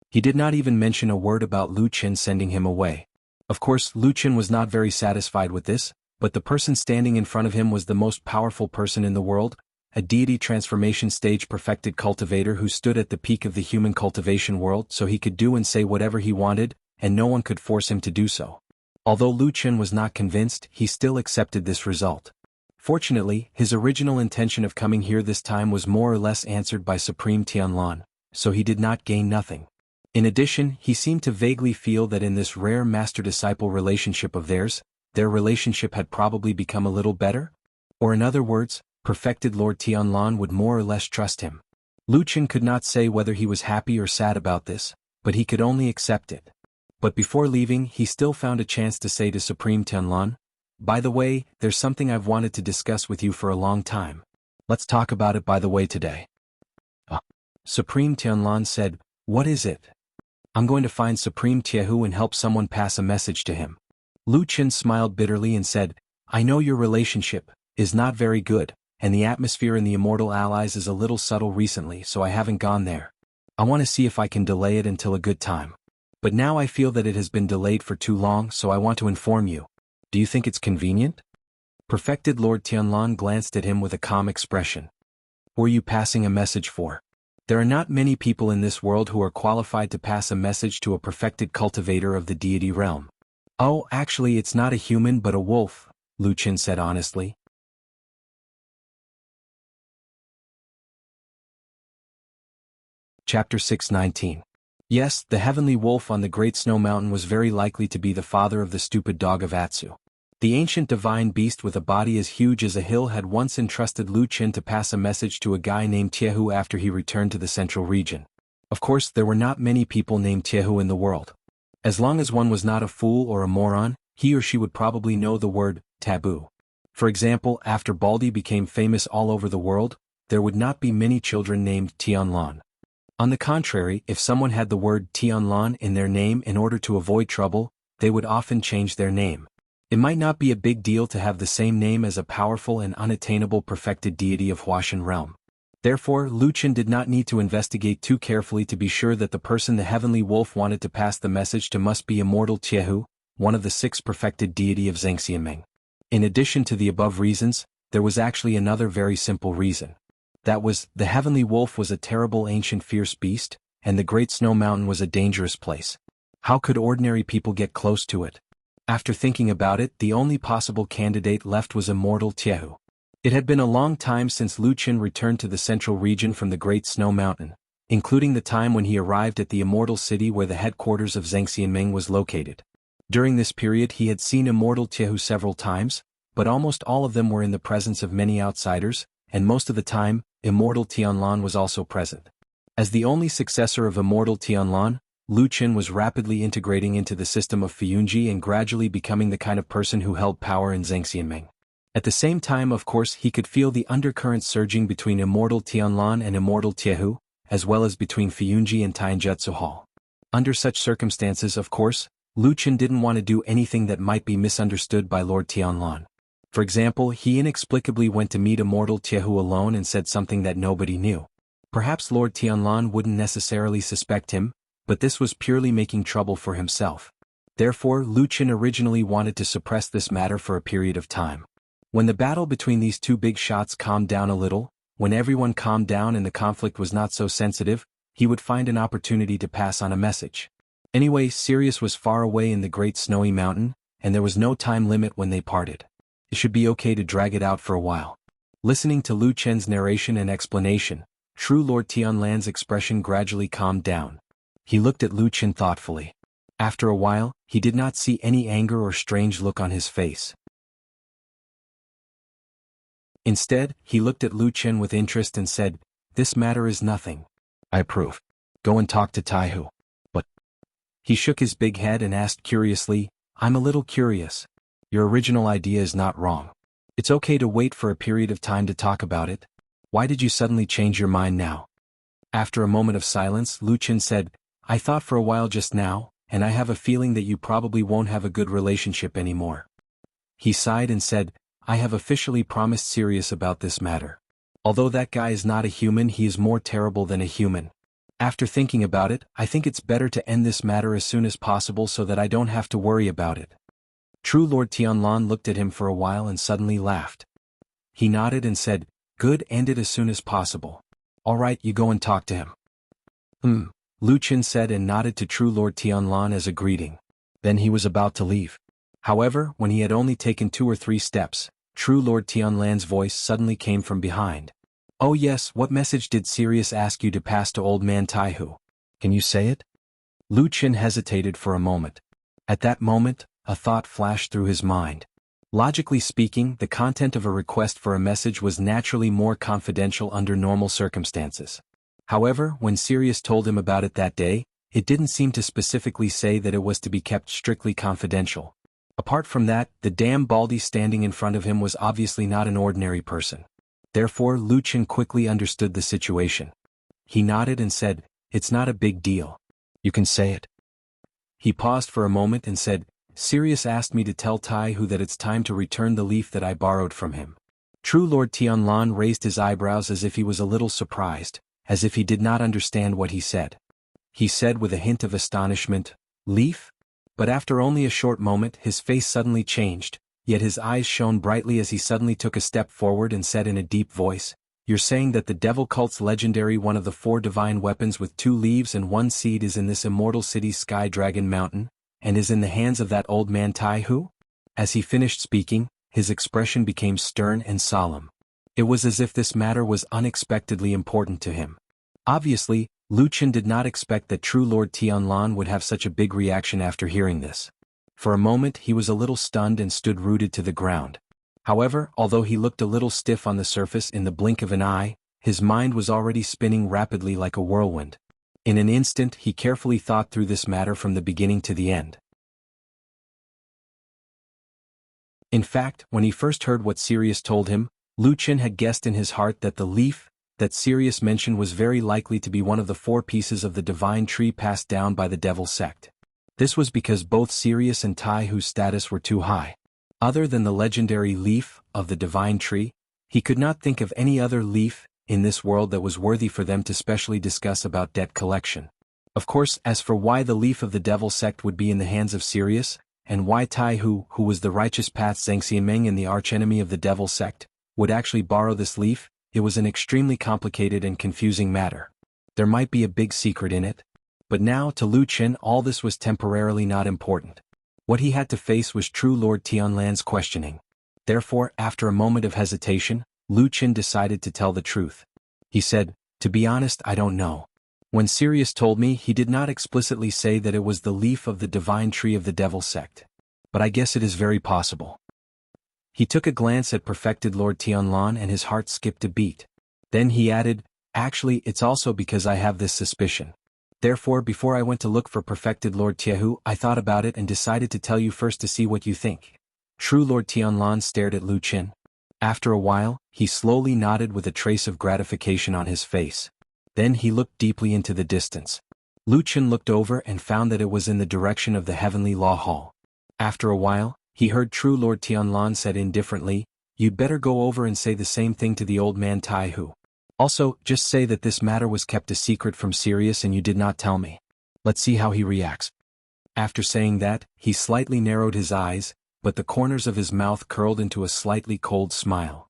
He did not even mention a word about Luqian sending him away. Of course, Luqian was not very satisfied with this, but the person standing in front of him was the most powerful person in the world, a deity transformation stage perfected cultivator who stood at the peak of the human cultivation world, so he could do and say whatever he wanted, and no one could force him to do so. Although Luqian was not convinced, he still accepted this result. Fortunately, his original intention of coming here this time was more or less answered by Supreme Tianlan, so he did not gain nothing. In addition, he seemed to vaguely feel that in this rare master-disciple relationship of theirs, their relationship had probably become a little better? Or in other words, perfected Lord Tianlan would more or less trust him. Luqian could not say whether he was happy or sad about this, but he could only accept it. But before leaving, he still found a chance to say to Supreme Tianlan, "By the way, there's something I've wanted to discuss with you for a long time. Let's talk about it by the way today." Supreme Tianlan said, "What is it?" "I'm going to find Supreme Tiehu and help someone pass a message to him." Luqian smiled bitterly and said, "I know your relationship is not very good, and the atmosphere in the Immortal Allies is a little subtle recently, so I haven't gone there. I want to see if I can delay it until a good time. But now I feel that it has been delayed for too long, so I want to inform you. Do you think it's convenient?" Perfected Lord Tianlan glanced at him with a calm expression. "Who are you passing a message for?" "There are not many people in this world who are qualified to pass a message to a perfected cultivator of the deity realm." "Oh, actually it's not a human but a wolf," Luqian said honestly. Chapter 619. Yes, the heavenly wolf on the Great Snow Mountain was very likely to be the father of the stupid dog of Atsu. The ancient divine beast with a body as huge as a hill had once entrusted Luqian to pass a message to a guy named Tiehu after he returned to the central region. Of course, there were not many people named Tiehu in the world. As long as one was not a fool or a moron, he or she would probably know the word taboo. For example, after Baldi became famous all over the world, there would not be many children named Tianlan. On the contrary, if someone had the word Tianlan in their name in order to avoid trouble, they would often change their name. It might not be a big deal to have the same name as a powerful and unattainable perfected deity of Huashan realm. Therefore, Luqian did not need to investigate too carefully to be sure that the person the heavenly wolf wanted to pass the message to must be immortal Tiehu, one of the 6 perfected deity of Zhengxianming. In addition to the above reasons, there was actually another very simple reason. That was, the heavenly wolf was a terrible ancient fierce beast, and the Great Snow Mountain was a dangerous place. How could ordinary people get close to it? After thinking about it, the only possible candidate left was immortal Tiehu. It had been a long time since Luqian returned to the central region from the Great Snow Mountain, including the time when he arrived at the immortal city where the headquarters of Zhengxianming was located. During this period he had seen immortal Tiehu several times, but almost all of them were in the presence of many outsiders, and most of the time, immortal Tianlan was also present. As the only successor of immortal Tianlan, Luqian was rapidly integrating into the system of Fuyunji and gradually becoming the kind of person who held power in Zhengxianming. At the same time, of course, he could feel the undercurrent surging between immortal Tianlan and immortal Tiehu, as well as between Fuyunji and Tainjutsu Hall. Under such circumstances, of course, Luqian didn't want to do anything that might be misunderstood by Lord Tianlan. For example, he inexplicably went to meet immortal Tiehu alone and said something that nobody knew. Perhaps Lord Tianlan wouldn't necessarily suspect him, but this was purely making trouble for himself. Therefore, Lucian originally wanted to suppress this matter for a period of time. When the battle between these two big shots calmed down a little, when everyone calmed down and the conflict was not so sensitive, he would find an opportunity to pass on a message. Anyway, Sirius was far away in the great snowy mountain, and there was no time limit when they parted. It should be okay to drag it out for a while. Listening to Lu Chen's narration and explanation, True Lord Tianlan's expression gradually calmed down. He looked at Lu Chen thoughtfully. After a while, he did not see any anger or strange look on his face. Instead, he looked at Lu Chen with interest and said, "This matter is nothing. I approve. Go and talk to Taihu." But he shook his big head and asked curiously, "I'm a little curious. Your original idea is not wrong. It's okay to wait for a period of time to talk about it. Why did you suddenly change your mind now?" After a moment of silence, Lu Chen said, "I thought for a while just now, and I have a feeling that you probably won't have a good relationship anymore." He sighed and said, "I have officially promised Sirius about this matter. Although that guy is not a human, he is more terrible than a human. After thinking about it, I think it's better to end this matter as soon as possible so that I don't have to worry about it." True Lord Tianlan looked at him for a while and suddenly laughed. He nodded and said, "Good, end it as soon as possible. All right, you go and talk to him." Lu Chen said and nodded to True Lord Tianlan as a greeting. Then he was about to leave. However, when he had only taken 2 or 3 steps, True Lord Tianlan's voice suddenly came from behind. "Oh yes, what message did Sirius ask you to pass to old man Taihu? Can you say it?" Lu Chen hesitated for a moment. At that moment, a thought flashed through his mind. Logically speaking, the content of a request for a message was naturally more confidential under normal circumstances. However, when Sirius told him about it that day, it didn't seem to specifically say that it was to be kept strictly confidential. Apart from that, the damn Baldy standing in front of him was obviously not an ordinary person. Therefore, Lu Chen quickly understood the situation. He nodded and said, "It's not a big deal. You can say it." He paused for a moment and said, "Sirius asked me to tell Taihu that it's time to return the leaf that I borrowed from him." True Lord Tianlan raised his eyebrows as if he was a little surprised, as if he did not understand what he said. He said with a hint of astonishment, "Leaf?" But after only a short moment his face suddenly changed, yet his eyes shone brightly as he suddenly took a step forward and said in a deep voice, "You're saying that the devil cult's legendary one of the 4 divine weapons with 2 leaves and 1 seed is in this immortal city Sky Dragon Mountain, and is in the hands of that old man Taihu?" As he finished speaking, his expression became stern and solemn. It was as if this matter was unexpectedly important to him. Obviously, Lu Chen did not expect that True Lord Tianlan would have such a big reaction after hearing this. For a moment he was a little stunned and stood rooted to the ground. However, although he looked a little stiff on the surface in the blink of an eye, his mind was already spinning rapidly like a whirlwind. In an instant he carefully thought through this matter from the beginning to the end. In fact, when he first heard what Sirius told him, Lu Chen had guessed in his heart that the leaf that Sirius mentioned was very likely to be one of the 4 pieces of the divine tree passed down by the devil sect. This was because both Sirius and Taihu's status were too high. Other than the legendary leaf of the divine tree, he could not think of any other leaf in this world that was worthy for them to specially discuss about debt collection. Of course, as for why the leaf of the devil sect would be in the hands of Sirius, and why Taihu, who was the righteous path Zhengxiameng and the archenemy of the devil sect, would actually borrow this leaf, it was an extremely complicated and confusing matter. There might be a big secret in it. But now, to Lu Chen, all this was temporarily not important. What he had to face was True Lord Tianlan's questioning. Therefore, after a moment of hesitation, Lu Chen decided to tell the truth. He said, "To be honest, I don't know. When Sirius told me, he did not explicitly say that it was the leaf of the divine tree of the devil sect. But I guess it is very possible." He took a glance at perfected Lord Tianlan and his heart skipped a beat. Then he added, "Actually, it's also because I have this suspicion. Therefore, before I went to look for perfected Lord Taihu, I thought about it and decided to tell you first to see what you think." True Lord Tianlan stared at Lu Chen. After a while, he slowly nodded with a trace of gratification on his face. Then he looked deeply into the distance. Lu Chen looked over and found that it was in the direction of the Heavenly Law Hall. After a while, he heard True Lord Tianlan said indifferently, "You'd better go over and say the same thing to the old man Taihu. Also, just say that this matter was kept a secret from Sirius and you did not tell me. Let's see how he reacts." After saying that, he slightly narrowed his eyes, but the corners of his mouth curled into a slightly cold smile.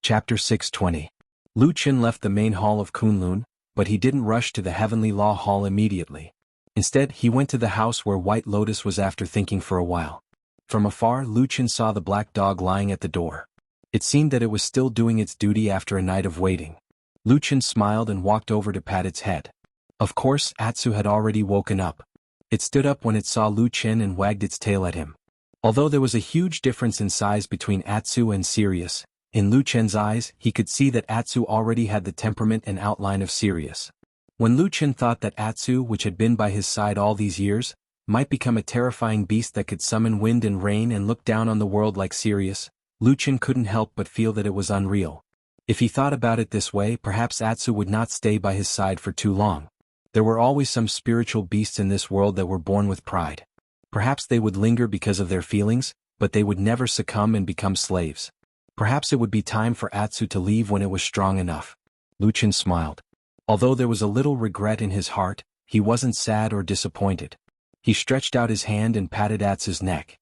Chapter 620. Lucian left the main hall of Kunlun, but he didn't rush to the Heavenly Law Hall immediately. Instead, he went to the house where White Lotus was after thinking for a while. From afar, Lucian saw the black dog lying at the door. It seemed that it was still doing its duty after a night of waiting. Lucian smiled and walked over to pat its head. Of course, Atsu had already woken up. It stood up when it saw Lucian and wagged its tail at him. Although there was a huge difference in size between Atsu and Sirius, in Lucian's eyes he could see that Atsu already had the temperament and outline of Sirius. When Lucian thought that Atsu, which had been by his side all these years, might become a terrifying beast that could summon wind and rain and look down on the world like Sirius, Lucian couldn't help but feel that it was unreal. If he thought about it this way, perhaps Atsu would not stay by his side for too long. There were always some spiritual beasts in this world that were born with pride. Perhaps they would linger because of their feelings, but they would never succumb and become slaves. Perhaps it would be time for Atsu to leave when it was strong enough. Lucian smiled. Although there was a little regret in his heart, he wasn't sad or disappointed. He stretched out his hand and patted Atsu's neck.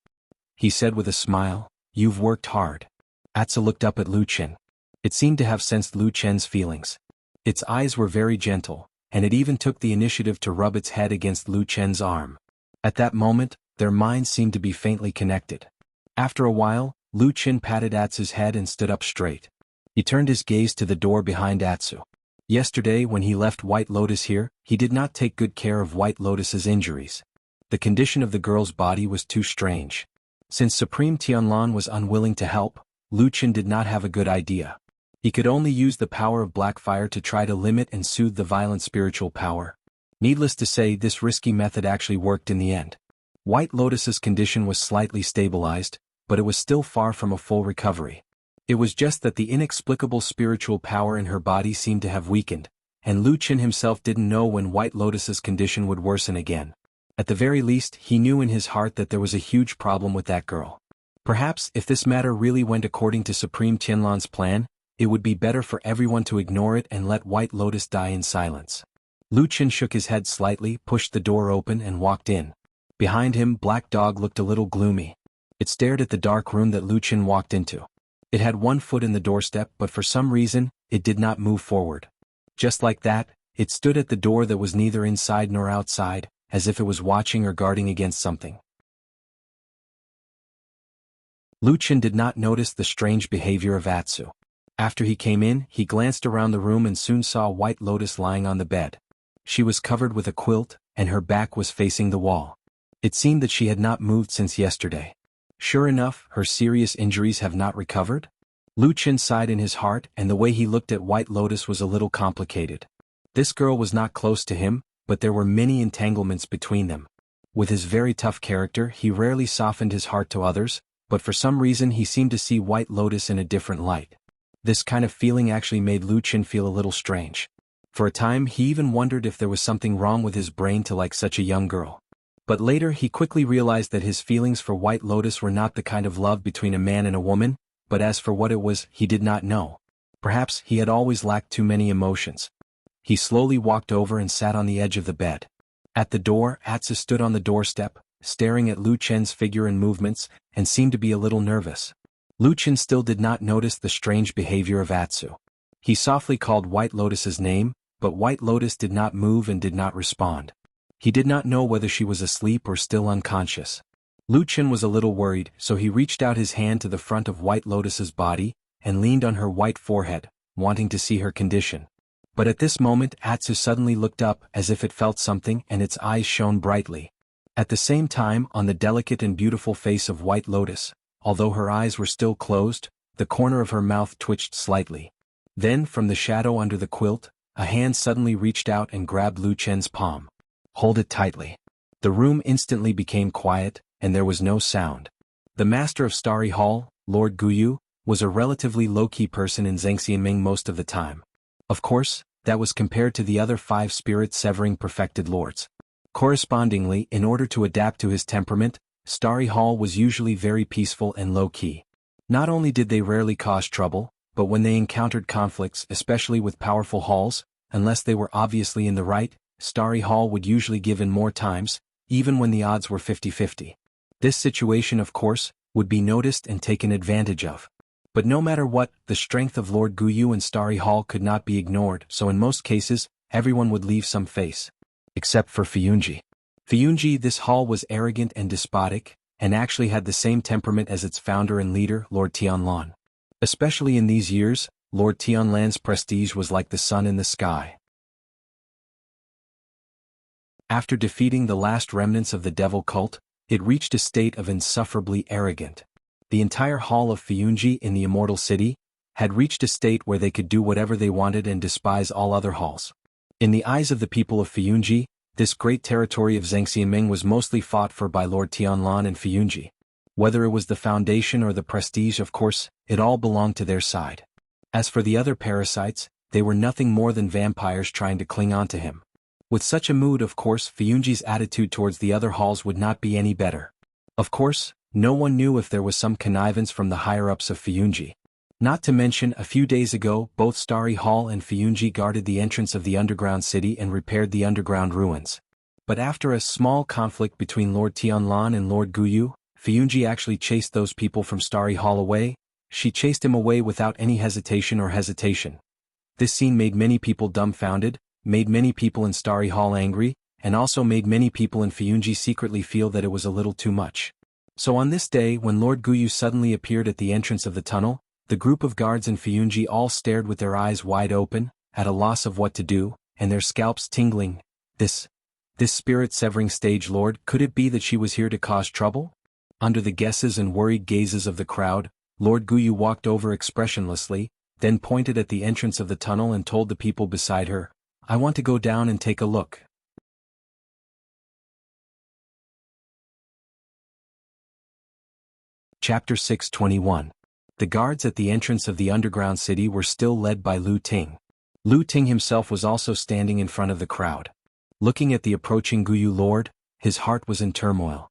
He said with a smile, "You've worked hard." Atsu looked up at Lucian. It seemed to have sensed Lucian's feelings. Its eyes were very gentle, and it even took the initiative to rub its head against Lucian's arm. At that moment, their minds seemed to be faintly connected. After a while, Lucian patted Atsu's head and stood up straight. He turned his gaze to the door behind Atsu. Yesterday when he left White Lotus here, he did not take good care of White Lotus's injuries. The condition of the girl's body was too strange. Since Supreme Tianlan was unwilling to help, Lucian did not have a good idea. He could only use the power of black fire to try to limit and soothe the violent spiritual power. Needless to say, this risky method actually worked in the end. White Lotus's condition was slightly stabilized, but it was still far from a full recovery. It was just that the inexplicable spiritual power in her body seemed to have weakened, and Lucian himself didn't know when White Lotus's condition would worsen again. At the very least, he knew in his heart that there was a huge problem with that girl. Perhaps, if this matter really went according to Supreme Tianlan's plan, it would be better for everyone to ignore it and let White Lotus die in silence. Lucian shook his head slightly, pushed the door open and walked in. Behind him, Black Dog looked a little gloomy. It stared at the dark room that Lucian walked into. It had one foot in the doorstep, but for some reason, it did not move forward. Just like that, it stood at the door that was neither inside nor outside, as if it was watching or guarding against something. Lucian did not notice the strange behavior of Atsu. After he came in, he glanced around the room and soon saw White Lotus lying on the bed. She was covered with a quilt, and her back was facing the wall. It seemed that she had not moved since yesterday. Sure enough, her serious injuries have not recovered? Lucian sighed in his heart, and the way he looked at White Lotus was a little complicated. This girl was not close to him, but there were many entanglements between them. With his very tough character, he rarely softened his heart to others, but for some reason he seemed to see White Lotus in a different light. This kind of feeling actually made Lucian feel a little strange. For a time he even wondered if there was something wrong with his brain to like such a young girl. But later he quickly realized that his feelings for White Lotus were not the kind of love between a man and a woman, but as for what it was, he did not know. Perhaps he had always lacked too many emotions. He slowly walked over and sat on the edge of the bed. At the door, Atsu stood on the doorstep, staring at Lucian's figure and movements, and seemed to be a little nervous. Lucian still did not notice the strange behavior of Atsu. He softly called White Lotus's name, but White Lotus did not move and did not respond. He did not know whether she was asleep or still unconscious. Lucian was a little worried, so he reached out his hand to the front of White Lotus's body, and leaned on her white forehead, wanting to see her condition. But at this moment Atsu suddenly looked up as if it felt something and its eyes shone brightly. At the same time, on the delicate and beautiful face of White Lotus, although her eyes were still closed, the corner of her mouth twitched slightly. Then, from the shadow under the quilt, a hand suddenly reached out and grabbed Lucian's palm. "Hold it tightly." The room instantly became quiet, and there was no sound. The master of Starry Hall, Lord Guyu, was a relatively low-key person in Zhengxianming most of the time. Of course, that was compared to the other 5 spirit-severing perfected lords. Correspondingly, in order to adapt to his temperament, Starry Hall was usually very peaceful and low-key. Not only did they rarely cause trouble, but when they encountered conflicts, especially with powerful halls, unless they were obviously in the right, Starry Hall would usually give in more times, even when the odds were 50-50. This situation, of course, would be noticed and taken advantage of. But no matter what, the strength of Lord Guyu and Starry Hall could not be ignored, so in most cases, everyone would leave some face. Except for Fiyunji. Fiyunji, this hall was arrogant and despotic, and actually had the same temperament as its founder and leader, Lord Tianlan. Especially in these years, Lord Tianlan's prestige was like the sun in the sky. After defeating the last remnants of the devil cult, it reached a state of insufferably arrogant. The entire hall of Fiyunji in the Immortal City had reached a state where they could do whatever they wanted and despise all other halls. In the eyes of the people of Fiyunji, this great territory of Zhangxianming was mostly fought for by Lord Tianlan and Fiyunji. Whether it was the foundation or the prestige, of course, it all belonged to their side. As for the other parasites, they were nothing more than vampires trying to cling on to him. With such a mood, of course, Fiyunji's attitude towards the other halls would not be any better. Of course, no one knew if there was some connivance from the higher-ups of Fiyunji. Not to mention, a few days ago, both Starry Hall and Fiyunji guarded the entrance of the underground city and repaired the underground ruins. But after a small conflict between Lord Tianlan and Lord Guyu, Fiyunji actually chased those people from Starry Hall away. She chased him away without any hesitation. This scene made many people dumbfounded, made many people in Starry Hall angry, and also made many people in Fiyunji secretly feel that it was a little too much. So on this day, when Lord Guyu suddenly appeared at the entrance of the tunnel, the group of guards in Fiyunji all stared with their eyes wide open, at a loss of what to do, and their scalps tingling. This spirit-severing stage lord, could it be that she was here to cause trouble? Under the guesses and worried gazes of the crowd, Lord Guyu walked over expressionlessly, then pointed at the entrance of the tunnel and told the people beside her, "I want to go down and take a look." Chapter 621. The guards at the entrance of the underground city were still led by Lu Ting. Lu Ting himself was also standing in front of the crowd. Looking at the approaching Guyu Lord, his heart was in turmoil.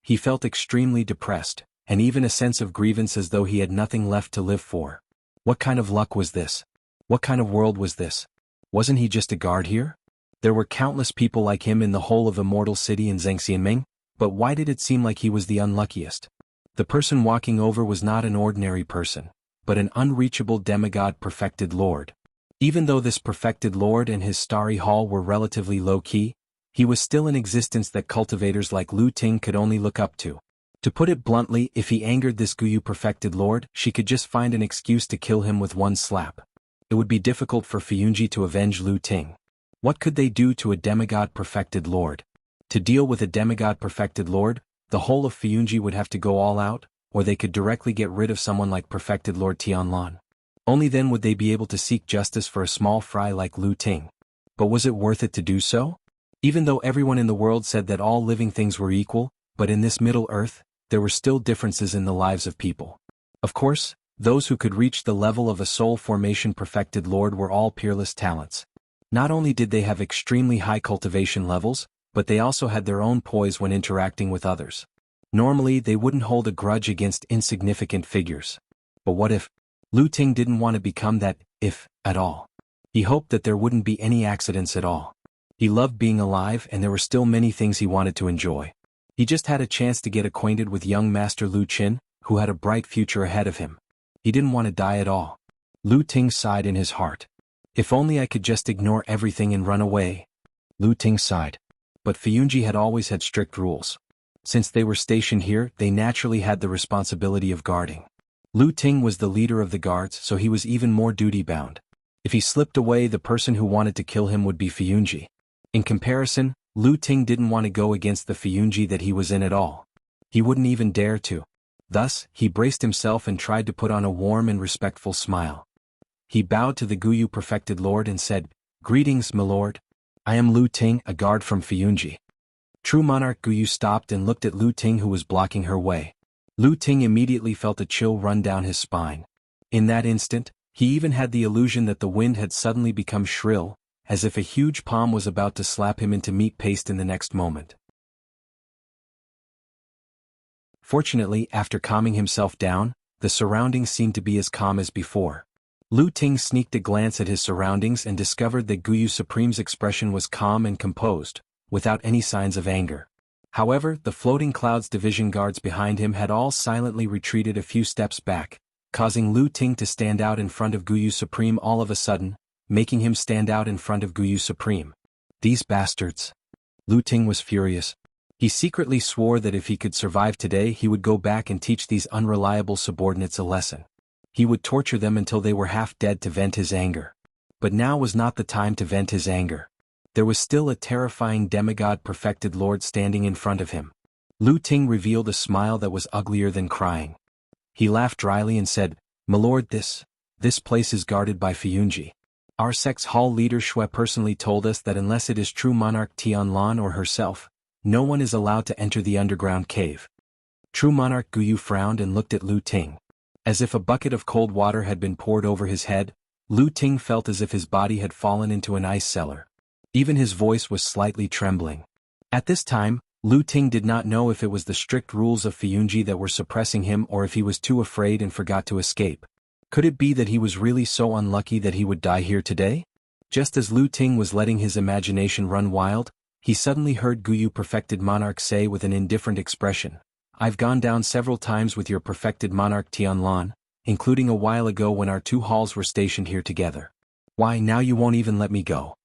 He felt extremely depressed, and even a sense of grievance as though he had nothing left to live for. What kind of luck was this? What kind of world was this? Wasn't he just a guard here? There were countless people like him in the whole of Immortal City in Zhangxianming, but why did it seem like he was the unluckiest? The person walking over was not an ordinary person, but an unreachable demigod perfected lord. Even though this perfected lord and his starry hall were relatively low-key, he was still an existence that cultivators like Lu Ting could only look up to. To put it bluntly, if he angered this Guyu perfected lord, she could just find an excuse to kill him with one slap. It would be difficult for Fiyunji to avenge Lu Ting. What could they do to a demigod perfected lord? To deal with a demigod perfected lord, the whole of Fiyunji would have to go all out, or they could directly get rid of someone like perfected Lord Tianlan. Only then would they be able to seek justice for a small fry like Lu Ting. But was it worth it to do so? Even though everyone in the world said that all living things were equal, but in this Middle Earth, there were still differences in the lives of people. Of course, those who could reach the level of a soul formation perfected lord were all peerless talents. Not only did they have extremely high cultivation levels, but they also had their own poise when interacting with others. Normally, they wouldn't hold a grudge against insignificant figures. But what if? Lu Ting didn't want to become that, if at all. He hoped that there wouldn't be any accidents at all. He loved being alive, and there were still many things he wanted to enjoy. He just had a chance to get acquainted with young Master Lu Qin, who had a bright future ahead of him. He didn't want to die at all. Lu Ting sighed in his heart. If only I could just ignore everything and run away. Lu Ting sighed. But Fiyunji had always had strict rules. Since they were stationed here, they naturally had the responsibility of guarding. Lu Ting was the leader of the guards, so he was even more duty-bound. If he slipped away, the person who wanted to kill him would be Fiyunji. In comparison, Lu Ting didn't want to go against the Fiyunji that he was in at all. He wouldn't even dare to. Thus, he braced himself and tried to put on a warm and respectful smile. He bowed to the Guyu perfected lord and said, "Greetings, my lord. I am Lu Ting, a guard from Fiyunji." True monarch Guyu stopped and looked at Lu Ting, who was blocking her way. Lu Ting immediately felt a chill run down his spine. In that instant, he even had the illusion that the wind had suddenly become shrill, as if a huge palm was about to slap him into meat paste in the next moment. Fortunately, after calming himself down, the surroundings seemed to be as calm as before. Lu Ting sneaked a glance at his surroundings and discovered that Guyu Supreme's expression was calm and composed, without any signs of anger. However, the floating clouds division guards behind him had all silently retreated a few steps back, causing Lu Ting to stand out in front of Guyu Supreme all of a sudden, making him stand out in front of Guyu Supreme. These bastards. Lu Ting was furious. He secretly swore that if he could survive today he would go back and teach these unreliable subordinates a lesson. He would torture them until they were half dead to vent his anger. But now was not the time to vent his anger. There was still a terrifying demigod-perfected lord standing in front of him. Lu Ting revealed a smile that was uglier than crying. He laughed dryly and said, "My lord, this place is guarded by Fiyunji. Our sect's hall leader Shui personally told us that unless it is true monarch Tianlan or herself, no one is allowed to enter the underground cave." True monarch Guyu frowned and looked at Lu Ting. As if a bucket of cold water had been poured over his head, Lu Ting felt as if his body had fallen into an ice cellar. Even his voice was slightly trembling. At this time, Lu Ting did not know if it was the strict rules of Fiyunji that were suppressing him or if he was too afraid and forgot to escape. Could it be that he was really so unlucky that he would die here today? Just as Lu Ting was letting his imagination run wild, he suddenly heard Guyu Perfected Monarch say with an indifferent expression, "I've gone down several times with your Perfected Monarch Tianlan, including a while ago when our two halls were stationed here together. Why, now you won't even let me go?"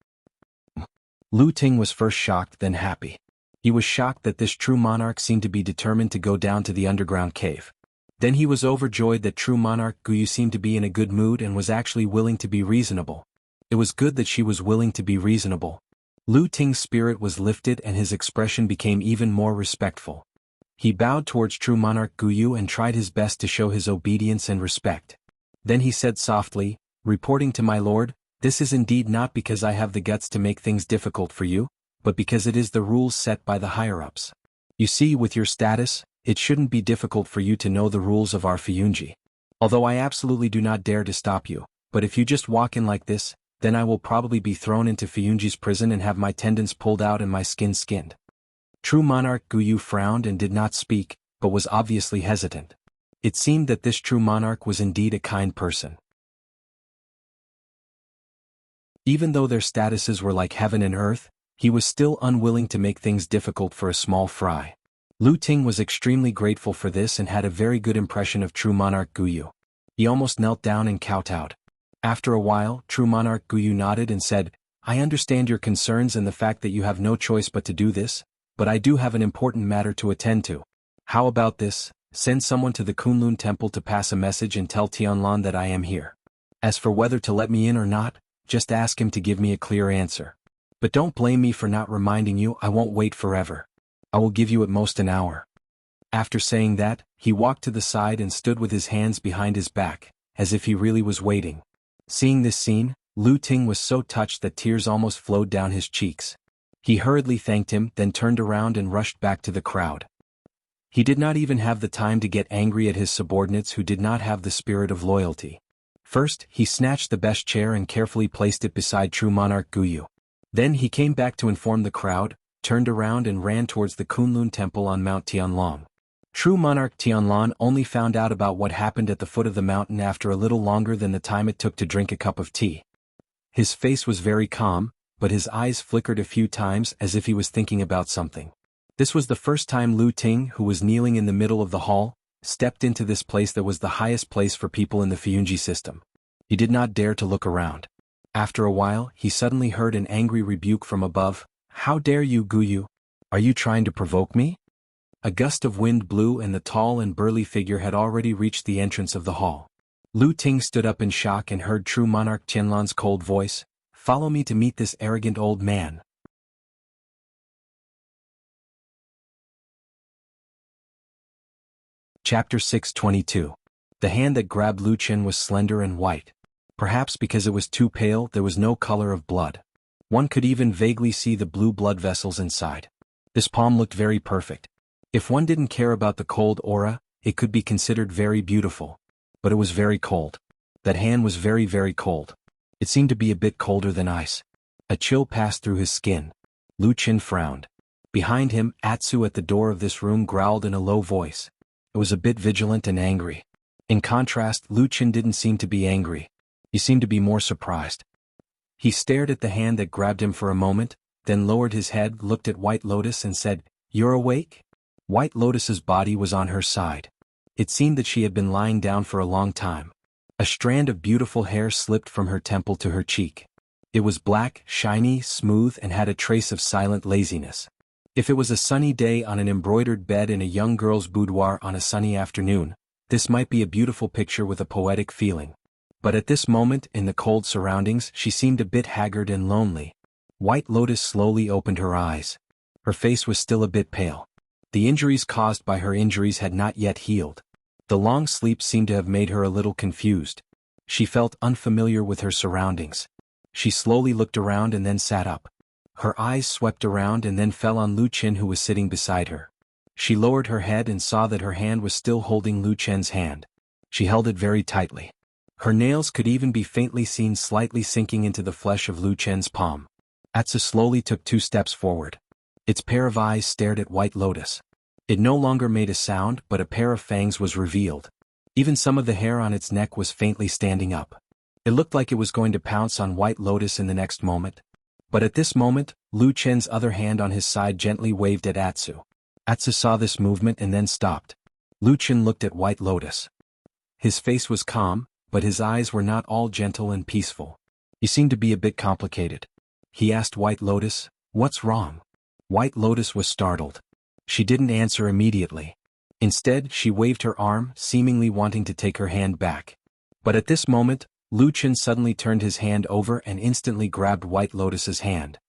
Lu Ting was first shocked, then happy. He was shocked that this true monarch seemed to be determined to go down to the underground cave. Then he was overjoyed that true monarch Guyu seemed to be in a good mood and was actually willing to be reasonable. It was good that she was willing to be reasonable. Lu Ting's spirit was lifted and his expression became even more respectful. He bowed towards true monarch Guyu and tried his best to show his obedience and respect. Then he said softly, "Reporting to my lord, this is indeed not because I have the guts to make things difficult for you, but because it is the rules set by the higher-ups. You see, with your status, it shouldn't be difficult for you to know the rules of our Fiyunji. Although I absolutely do not dare to stop you, but if you just walk in like this, then I will probably be thrown into Fiyunji's prison and have my tendons pulled out and my skin skinned." True monarch Guyu frowned and did not speak, but was obviously hesitant. It seemed that this true monarch was indeed a kind person. Even though their statuses were like heaven and earth, he was still unwilling to make things difficult for a small fry. Lu Ting was extremely grateful for this and had a very good impression of true monarch Guyu. He almost knelt down and kowtowed. After a while, true monarch Guyu nodded and said, "I understand your concerns and the fact that you have no choice but to do this, but I do have an important matter to attend to. How about this? Send someone to the Kunlun temple to pass a message and tell Tianlan that I am here. As for whether to let me in or not, just ask him to give me a clear answer. But don't blame me for not reminding you. I won't wait forever. I will give you at most an hour." After saying that, he walked to the side and stood with his hands behind his back, as if he really was waiting. Seeing this scene, Lu Ting was so touched that tears almost flowed down his cheeks. He hurriedly thanked him, then turned around and rushed back to the crowd. He did not even have the time to get angry at his subordinates who did not have the spirit of loyalty. First, he snatched the best chair and carefully placed it beside true monarch Guyu. Then he came back to inform the crowd, turned around and ran towards the Kunlun temple on Mount Tianlong. True monarch Tianlan only found out about what happened at the foot of the mountain after a little longer than the time it took to drink a cup of tea. His face was very calm, but his eyes flickered a few times as if he was thinking about something. This was the first time Lu Ting, who was kneeling in the middle of the hall, stepped into this place that was the highest place for people in the Fiyunji system. He did not dare to look around. After a while, he suddenly heard an angry rebuke from above. "How dare you, Guyu? Are you trying to provoke me?" A gust of wind blew and the tall and burly figure had already reached the entrance of the hall. Lu Ting stood up in shock and heard true monarch Tianlan's cold voice, "Follow me to meet this arrogant old man." Chapter 622. The hand that grabbed Lu Chen was slender and white. Perhaps because it was too pale, there was no color of blood. One could even vaguely see the blue blood vessels inside. This palm looked very perfect. If one didn't care about the cold aura, it could be considered very beautiful. But it was very cold. That hand was very, very cold. It seemed to be a bit colder than ice. A chill passed through his skin. Lu Chen frowned. Behind him, Atsu at the door of this room growled in a low voice. It was a bit vigilant and angry. In contrast, Lu Chen didn't seem to be angry. You seem to be more surprised. He stared at the hand that grabbed him for a moment, then lowered his head, looked at White Lotus and said, "You're awake?" White Lotus's body was on her side. It seemed that she had been lying down for a long time. A strand of beautiful hair slipped from her temple to her cheek. It was black, shiny, smooth, and had a trace of silent laziness. If it was a sunny day on an embroidered bed in a young girl's boudoir on a sunny afternoon, this might be a beautiful picture with a poetic feeling. But at this moment, in the cold surroundings, she seemed a bit haggard and lonely. White Lotus slowly opened her eyes. Her face was still a bit pale. The injuries caused by her injuries had not yet healed. The long sleep seemed to have made her a little confused. She felt unfamiliar with her surroundings. She slowly looked around and then sat up. Her eyes swept around and then fell on Lu Qin, who was sitting beside her. She lowered her head and saw that her hand was still holding Lu Qin's hand. She held it very tightly. Her nails could even be faintly seen slightly sinking into the flesh of Lu Qin's palm. Atsu slowly took 2 steps forward. Its pair of eyes stared at White Lotus. It no longer made a sound, but a pair of fangs was revealed. Even some of the hair on its neck was faintly standing up. It looked like it was going to pounce on White Lotus in the next moment. But at this moment, Lu Qin's other hand on his side gently waved at Atsu. Atsu saw this movement and then stopped. Lu Qin looked at White Lotus. His face was calm, but his eyes were not all gentle and peaceful. He seemed to be a bit complicated. He asked White Lotus, "What's wrong?" White Lotus was startled. She didn't answer immediately. Instead, she waved her arm, seemingly wanting to take her hand back. But at this moment, Lu Qin suddenly turned his hand over and instantly grabbed White Lotus's hand.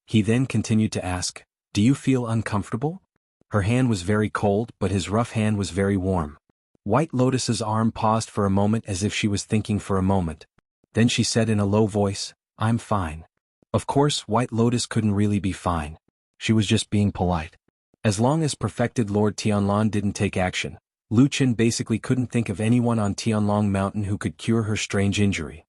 He then continued to ask, "Do you feel uncomfortable?" Her hand was very cold, but his rough hand was very warm. White Lotus's arm paused for a moment as if she was thinking for a moment. Then she said in a low voice, "I'm fine." Of course, White Lotus couldn't really be fine. She was just being polite. As long as perfected Lord Tianlong didn't take action, Lu Qin basically couldn't think of anyone on Tianlong Mountain who could cure her strange injury.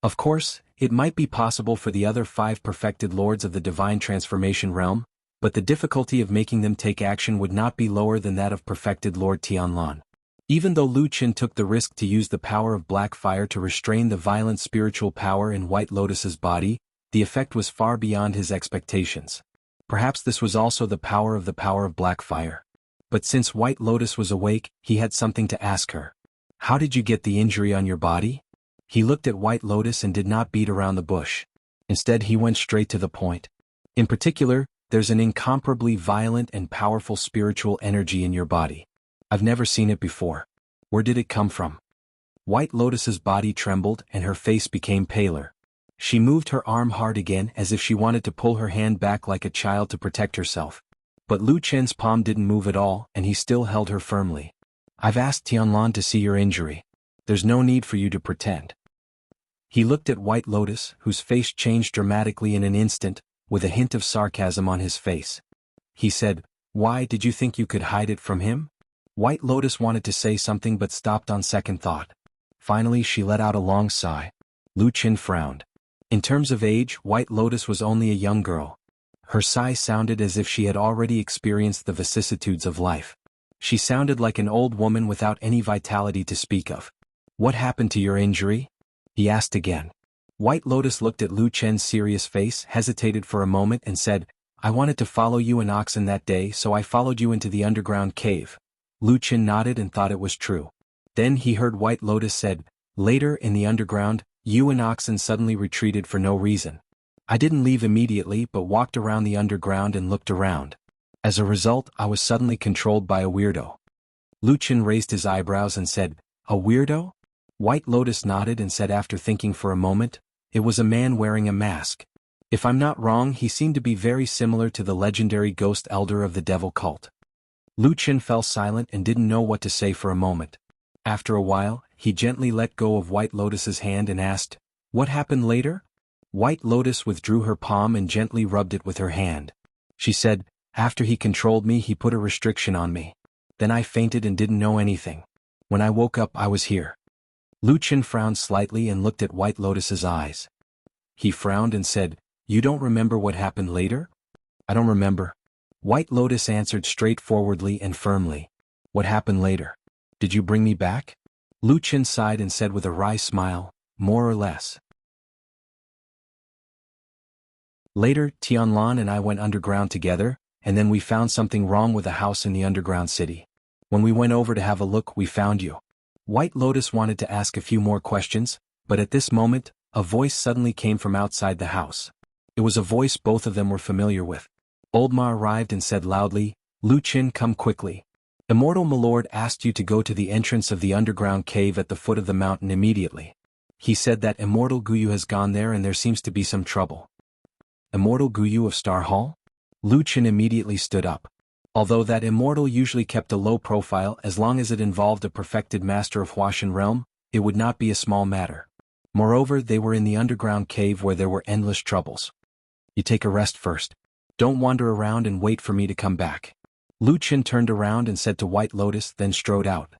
Of course, it might be possible for the other 5 perfected lords of the divine transformation realm, but the difficulty of making them take action would not be lower than that of perfected Lord Tianlong. Even though Lu Qin took the risk to use the power of black fire to restrain the violent spiritual power in White Lotus's body, the effect was far beyond his expectations. Perhaps this was also the power of black fire. But since White Lotus was awake, he had something to ask her. "How did you get the injury on your body?" He looked at White Lotus and did not beat around the bush. Instead, he went straight to the point. In particular, there's an incomparably violent and powerful spiritual energy in your body. I've never seen it before. Where did it come from? White Lotus's body trembled and her face became paler. She moved her arm hard again as if she wanted to pull her hand back like a child to protect herself. But Lu Qin's palm didn't move at all and he still held her firmly. "I've asked Tianlong to see your injury. There's no need for you to pretend." He looked at White Lotus, whose face changed dramatically in an instant, with a hint of sarcasm on his face. He said, "Why did you think you could hide it from him?" White Lotus wanted to say something but stopped on second thought. Finally she let out a long sigh. Lu Qin frowned. In terms of age, White Lotus was only a young girl. Her sigh sounded as if she had already experienced the vicissitudes of life. She sounded like an old woman without any vitality to speak of. "What happened to your injury?" he asked again. White Lotus looked at Lu Qin's serious face, hesitated for a moment and said, "I wanted to follow you and Oxen that day, so I followed you into the underground cave." Lu Qin nodded and thought it was true. Then he heard White Lotus said, "Later in the underground, you and Oxen suddenly retreated for no reason. I didn't leave immediately but walked around the underground and looked around. As a result, I was suddenly controlled by a weirdo." Lu Qin raised his eyebrows and said, "A weirdo?" White Lotus nodded and said after thinking for a moment, "It was a man wearing a mask. If I'm not wrong, he seemed to be very similar to the legendary ghost elder of the devil cult." Lu Qin fell silent and didn't know what to say for a moment. After a while, he gently let go of White Lotus's hand and asked, "What happened later?" White Lotus withdrew her palm and gently rubbed it with her hand. She said, "After he controlled me, he put a restriction on me. Then I fainted and didn't know anything. When I woke up, I was here." Lu Qin frowned slightly and looked at White Lotus's eyes. He frowned and said, "You don't remember what happened later?" "I don't remember." White Lotus answered straightforwardly and firmly. "What happened later? Did you bring me back?" Lu Qin sighed and said with a wry smile, more or less. Later, Tianlan and I went underground together, and then we found something wrong with a house in the underground city. When we went over to have a look, we found you. White Lotus wanted to ask a few more questions, but at this moment, a voice suddenly came from outside the house. It was a voice both of them were familiar with. Old Ma arrived and said loudly, Lu Qin, come quickly. Immortal Milord asked you to go to the entrance of the underground cave at the foot of the mountain immediately. He said that Immortal Guyu has gone there and there seems to be some trouble. Immortal Guyu of Star Hall? Lu Qin immediately stood up. Although that immortal usually kept a low profile as long as it involved a perfected master of Huashan realm, it would not be a small matter. Moreover, they were in the underground cave where there were endless troubles. You take a rest first. Don't wander around and wait for me to come back. Lu Qin turned around and said to White Lotus, then strode out.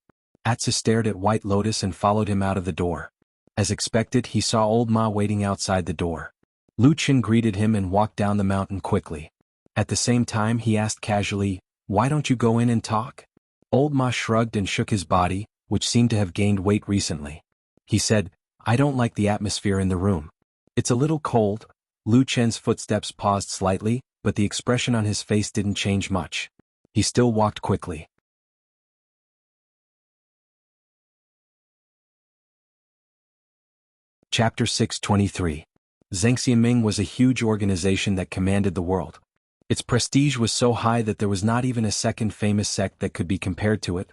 Atsu stared at White Lotus and followed him out of the door. As expected, he saw Old Ma waiting outside the door. Lu Qin greeted him and walked down the mountain quickly. At the same time, he asked casually, why don't you go in and talk? Old Ma shrugged and shook his body, which seemed to have gained weight recently. He said, I don't like the atmosphere in the room. It's a little cold. Lu Qin's footsteps paused slightly, but the expression on his face didn't change much. He still walked quickly. Chapter 623. Zhengxiaming was a huge organization that commanded the world. Its prestige was so high that there was not even a second famous sect that could be compared to it.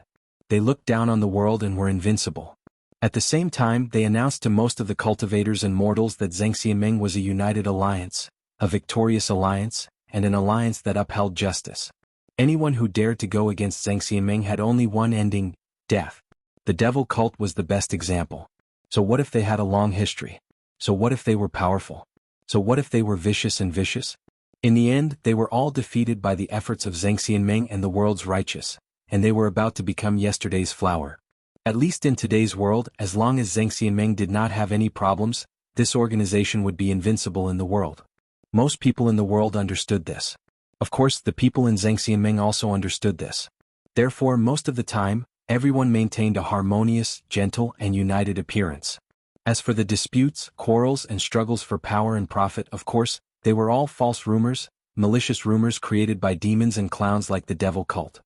They looked down on the world and were invincible. At the same time, they announced to most of the cultivators and mortals that Zhengxiaming was a united alliance, a victorious alliance, and an alliance that upheld justice. Anyone who dared to go against Zhengxiaming had only one ending, death. The devil cult was the best example. So what if they had a long history? So what if they were powerful? So what if they were vicious and vicious? In the end, they were all defeated by the efforts of Zhengxiaming and the world's righteous, and they were about to become yesterday's flower. At least in today's world, as long as Zhengxiaming did not have any problems, this organization would be invincible in the world. Most people in the world understood this. Of course, the people in Zhengxiaming also understood this. Therefore, most of the time, everyone maintained a harmonious, gentle, and united appearance. As for the disputes, quarrels, and struggles for power and profit, of course, they were all false rumors, malicious rumors created by demons and clowns like the devil cult.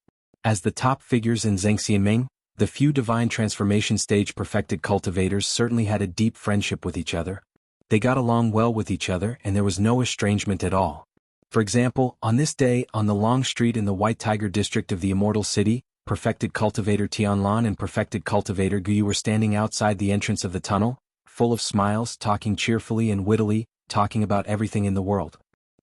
As the top figures in Zhengxiaming, the few divine transformation stage perfected cultivators certainly had a deep friendship with each other. They got along well with each other and there was no estrangement at all. For example, on this day, on the long street in the White Tiger district of the Immortal City, perfected cultivator Tianlan and perfected cultivator Guyu were standing outside the entrance of the tunnel, full of smiles, talking cheerfully and wittily, talking about everything in the world.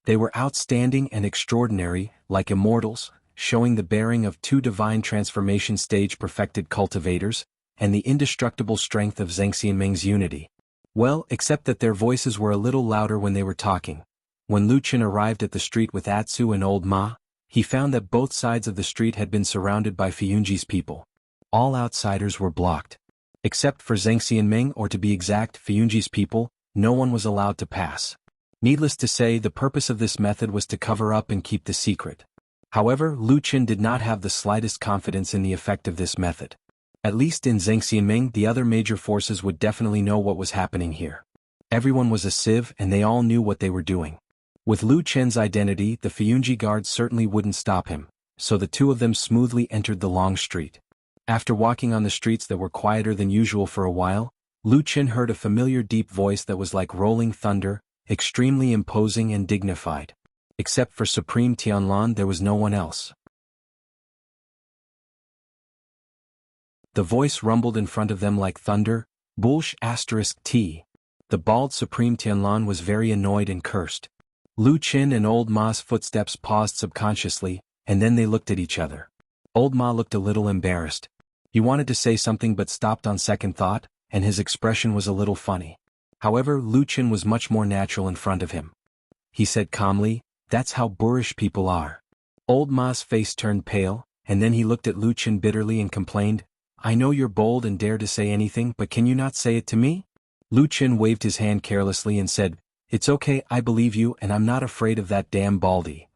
They were outstanding and extraordinary, like immortals, showing the bearing of two divine transformation stage perfected cultivators, and the indestructible strength of Zhengxiaming's unity. Well, except that their voices were a little louder when they were talking. When Lu Qin arrived at the street with Atsu and Old Ma, he found that both sides of the street had been surrounded by Fuyunji's people. All outsiders were blocked. Except for Zhengxiaming, or to be exact, Fuyunji's people, no one was allowed to pass. Needless to say, the purpose of this method was to cover up and keep the secret. However, Lu Qin did not have the slightest confidence in the effect of this method. At least in Zhengxiaming, the other major forces would definitely know what was happening here. Everyone was a sieve and they all knew what they were doing. With Lu Qin's identity, the Fuyunji guards certainly wouldn't stop him, so the two of them smoothly entered the long street. After walking on the streets that were quieter than usual for a while, Lu Qin heard a familiar deep voice that was like rolling thunder, extremely imposing and dignified. Except for Supreme Tianlan, there was no one else. The voice rumbled in front of them like thunder, Bulsh *T. The bald Supreme Tianlan was very annoyed and cursed. Lu Qin and Old Ma's footsteps paused subconsciously, and then they looked at each other. Old Ma looked a little embarrassed. He wanted to say something but stopped on second thought, and his expression was a little funny. However, Lu Qin was much more natural in front of him. He said calmly, "That's how boorish people are." Old Ma's face turned pale, and then he looked at Lu Qin bitterly and complained, "I know you're bold and dare to say anything, but can you not say it to me?" Lu Qin waved his hand carelessly and said, "It's okay, I believe you and I'm not afraid of that damn baldy.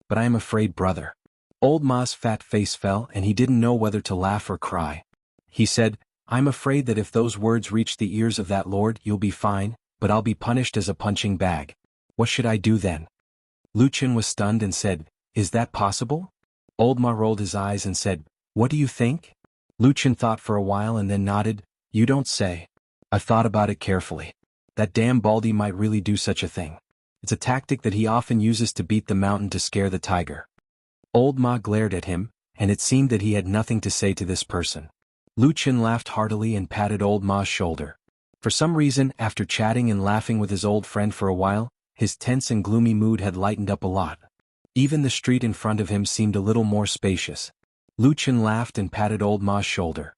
But I am afraid, brother." Old Ma's fat face fell and he didn't know whether to laugh or cry. He said, I'm afraid that if those words reach the ears of that lord you'll be fine, but I'll be punished as a punching bag. What should I do then? Lucian was stunned and said, Is that possible? Old Ma rolled his eyes and said, What do you think? Lucian thought for a while and then nodded, You don't say. I've thought about it carefully. That damn Baldy might really do such a thing. It's a tactic that he often uses to beat the mountain to scare the tiger. Old Ma glared at him, and it seemed that he had nothing to say to this person. Lucian laughed heartily and patted Old Ma's shoulder. For some reason, after chatting and laughing with his old friend for a while, his tense and gloomy mood had lightened up a lot. Even the street in front of him seemed a little more spacious. Lucian laughed and patted Old Ma's shoulder.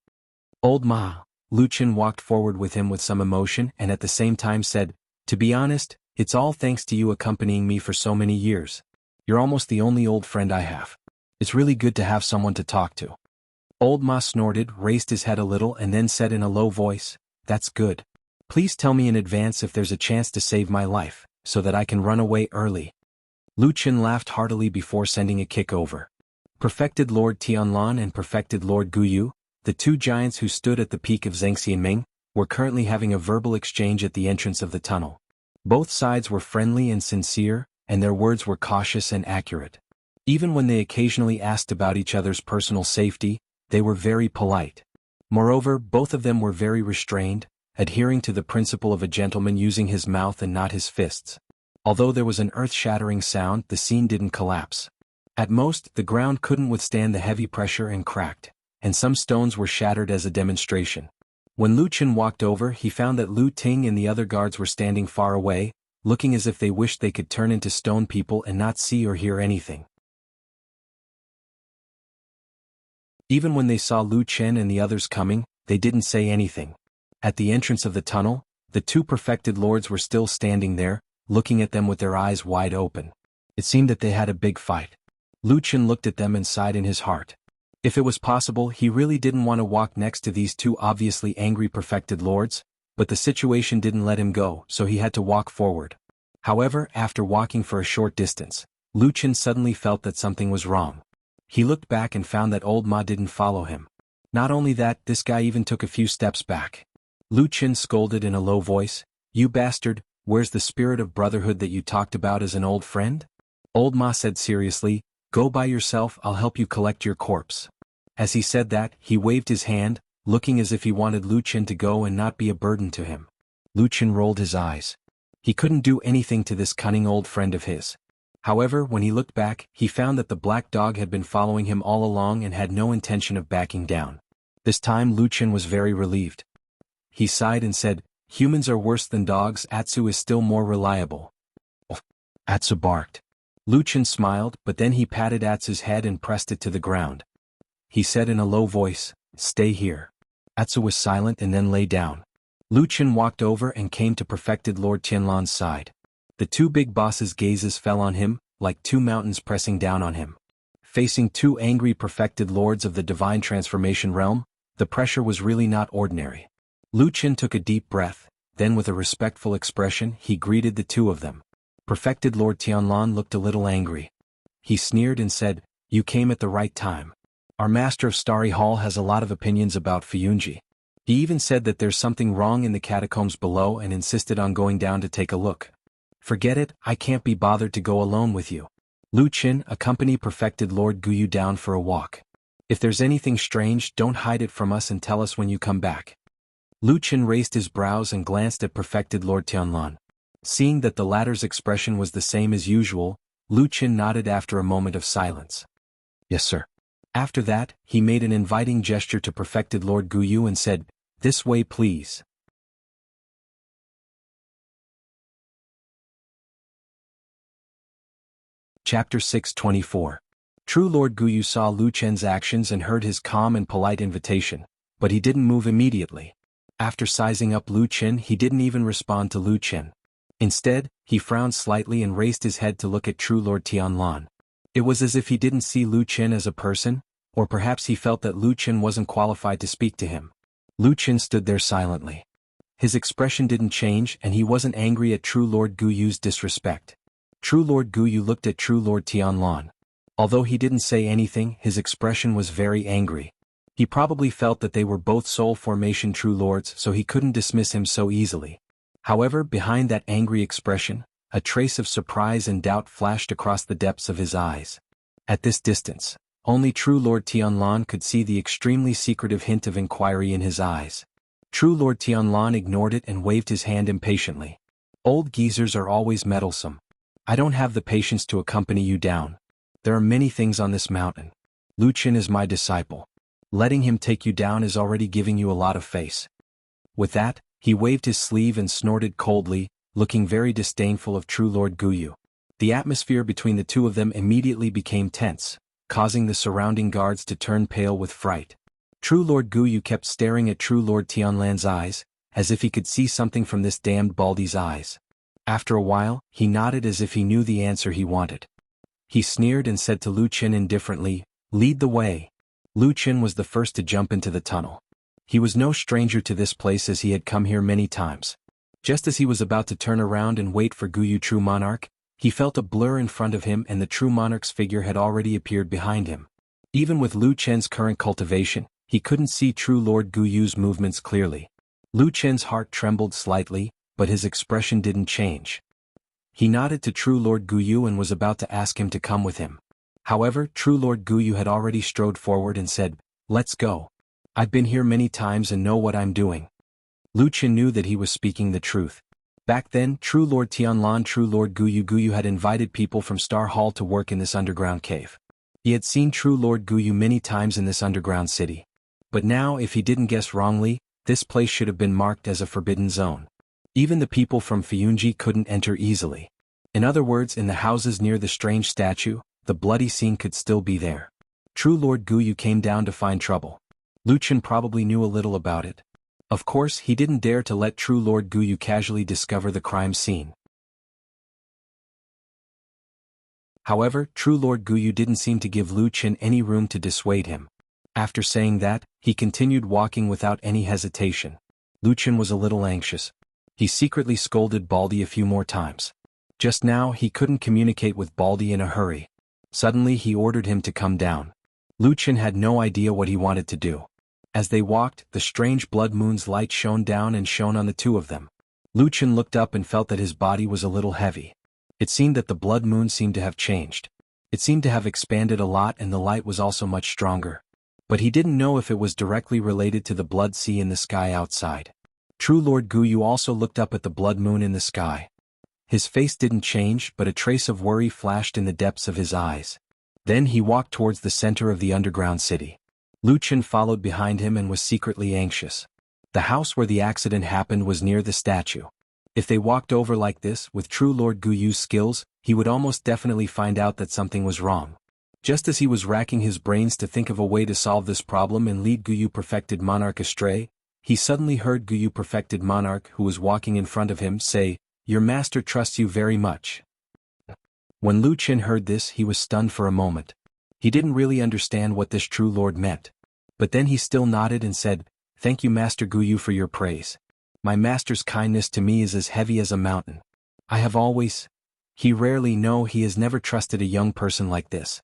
Old Ma, Lucian walked forward with him with some emotion and at the same time said, To be honest, it's all thanks to you accompanying me for so many years. You're almost the only old friend I have. It's really good to have someone to talk to. Old Ma snorted, raised his head a little and then said in a low voice, That's good. Please tell me in advance if there's a chance to save my life, so that I can run away early. Lucian laughed heartily before sending a kick over. Perfected Lord Tianlan and Perfected Lord Guyu, the two giants who stood at the peak of Zhengxianming, were currently having a verbal exchange at the entrance of the tunnel. Both sides were friendly and sincere, and their words were cautious and accurate. Even when they occasionally asked about each other's personal safety, they were very polite. Moreover, both of them were very restrained, adhering to the principle of a gentleman using his mouth and not his fists. Although there was an earth-shattering sound, the scene didn't collapse. At most, the ground couldn't withstand the heavy pressure and cracked, and some stones were shattered as a demonstration. When Lucian walked over, he found that Lu Ting and the other guards were standing far away, looking as if they wished they could turn into stone people and not see or hear anything. Even when they saw Lu Chen and the others coming, they didn't say anything. At the entrance of the tunnel, the two perfected lords were still standing there, looking at them with their eyes wide open. It seemed that they had a big fight. Lucian looked at them and sighed in his heart. If it was possible, he really didn't want to walk next to these two obviously angry perfected lords, but the situation didn't let him go, so he had to walk forward. However, after walking for a short distance, Lucian suddenly felt that something was wrong. He looked back and found that Old Ma didn't follow him. Not only that, this guy even took a few steps back. Lucian scolded in a low voice, You bastard, where's the spirit of brotherhood that you talked about as an old friend? Old Ma said seriously, Go by yourself, I'll help you collect your corpse. As he said that, he waved his hand, looking as if he wanted Lucian to go and not be a burden to him. Lucian rolled his eyes. He couldn't do anything to this cunning old friend of his. However, when he looked back, he found that the black dog had been following him all along and had no intention of backing down. This time Lucian was very relieved. He sighed and said, Humans are worse than dogs, Atsu is still more reliable. Atsu barked. Lucian smiled, but then he patted Atsu's head and pressed it to the ground. He said in a low voice, Stay here. Atsu was silent and then lay down. Lucian walked over and came to Perfected Lord Tianlan's side. The two big bosses' gazes fell on him, like two mountains pressing down on him. Facing two angry perfected lords of the divine transformation realm, the pressure was really not ordinary. Lucian took a deep breath, then with a respectful expression he greeted the two of them. Perfected Lord Tianlan looked a little angry. He sneered and said, You came at the right time. Our master of Starry Hall has a lot of opinions about Fuyunji. He even said that there's something wrong in the catacombs below and insisted on going down to take a look. Forget it, I can't be bothered to go alone with you. Lucian, accompany Perfected Lord Guyu down for a walk. If there's anything strange, don't hide it from us and tell us when you come back. Lucian raised his brows and glanced at Perfected Lord Tianlan. Seeing that the latter's expression was the same as usual, Lucian nodded after a moment of silence. Yes, sir. After that, he made an inviting gesture to Perfected Lord Guyu and said, This way please. Chapter 624. True Lord Guyu saw Lucian's actions and heard his calm and polite invitation, but he didn't move immediately. After sizing up Lucian, he didn't even respond to Lucian. Instead, he frowned slightly and raised his head to look at True Lord Tianlan. It was as if he didn't see Lucian as a person, or perhaps he felt that Lucian wasn't qualified to speak to him. Lucian stood there silently. His expression didn't change and he wasn't angry at True Lord Guyu's disrespect. True Lord Guyu looked at True Lord Tianlan. Although he didn't say anything, his expression was very angry. He probably felt that they were both soul formation true lords, so he couldn't dismiss him so easily. However, behind that angry expression, a trace of surprise and doubt flashed across the depths of his eyes. At this distance, only true Lord Tianlan could see the extremely secretive hint of inquiry in his eyes. True Lord Tianlan ignored it and waved his hand impatiently. Old geezers are always meddlesome. I don't have the patience to accompany you down. There are many things on this mountain. Lucian is my disciple. Letting him take you down is already giving you a lot of face. With that, he waved his sleeve and snorted coldly, looking very disdainful of true Lord Guyu. The atmosphere between the two of them immediately became tense, causing the surrounding guards to turn pale with fright. True Lord Guyu kept staring at true Lord Tianlan's eyes, as if he could see something from this damned Baldy's eyes. After a while, he nodded as if he knew the answer he wanted. He sneered and said to Lucian indifferently, "Lead the way." Lucian was the first to jump into the tunnel. He was no stranger to this place as he had come here many times. Just as he was about to turn around and wait for Guyu True Monarch, he felt a blur in front of him and the True Monarch's figure had already appeared behind him. Even with Lu Chen's current cultivation, he couldn't see True Lord Guyu's movements clearly. Lu Chen's heart trembled slightly, but his expression didn't change. He nodded to True Lord Guyu and was about to ask him to come with him. However, True Lord Guyu had already strode forward and said, "Let's go. I've been here many times and know what I'm doing." Lucian knew that he was speaking the truth. Back then, True Lord Tianlan True Lord Guyu had invited people from Star Hall to work in this underground cave. He had seen True Lord Guyu many times in this underground city. But now, if he didn't guess wrongly, this place should have been marked as a forbidden zone. Even the people from Fuyunji couldn't enter easily. In other words, in the houses near the strange statue, the bloody scene could still be there. True Lord Guyu came down to find trouble. Lucian probably knew a little about it. Of course, he didn't dare to let True Lord Guyu casually discover the crime scene. However, True Lord Guyu didn't seem to give Lucian any room to dissuade him. After saying that, he continued walking without any hesitation. Lucian was a little anxious. He secretly scolded Baldy a few more times. Just now, he couldn't communicate with Baldy in a hurry. Suddenly, he ordered him to come down. Lucian had no idea what he wanted to do. As they walked, the strange blood moon's light shone down and shone on the two of them. Lucian looked up and felt that his body was a little heavy. It seemed that the blood moon seemed to have changed. It seemed to have expanded a lot and the light was also much stronger. But he didn't know if it was directly related to the blood sea in the sky outside. True Lord Guyu also looked up at the blood moon in the sky. His face didn't change, but a trace of worry flashed in the depths of his eyes. Then he walked towards the center of the underground city. Lucian followed behind him and was secretly anxious. The house where the accident happened was near the statue. If they walked over like this, with True Lord Guyu's skills, he would almost definitely find out that something was wrong. Just as he was racking his brains to think of a way to solve this problem and lead Guyu Perfected Monarch astray, he suddenly heard Guyu Perfected Monarch, who was walking in front of him, say, "Your master trusts you very much." When Lucian heard this, he was stunned for a moment. He didn't really understand what this true lord meant. But then he still nodded and said, "Thank you, Master Guyu, for your praise. My master's kindness to me is as heavy as a mountain. I have always..." He has never trusted a young person like this.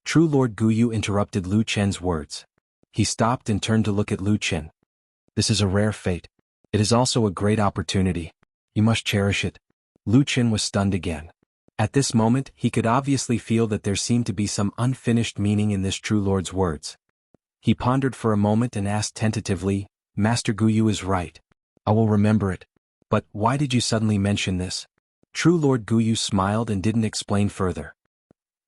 True Lord Guyu interrupted Lu Chen's words. He stopped and turned to look at Lu Chen. "This is a rare fate. It is also a great opportunity. You must cherish it." Lu Chen was stunned again. At this moment, he could obviously feel that there seemed to be some unfinished meaning in this true lord's words. He pondered for a moment and asked tentatively, "Master Guyu is right. I will remember it. But why did you suddenly mention this?" True Lord Guyu smiled and didn't explain further.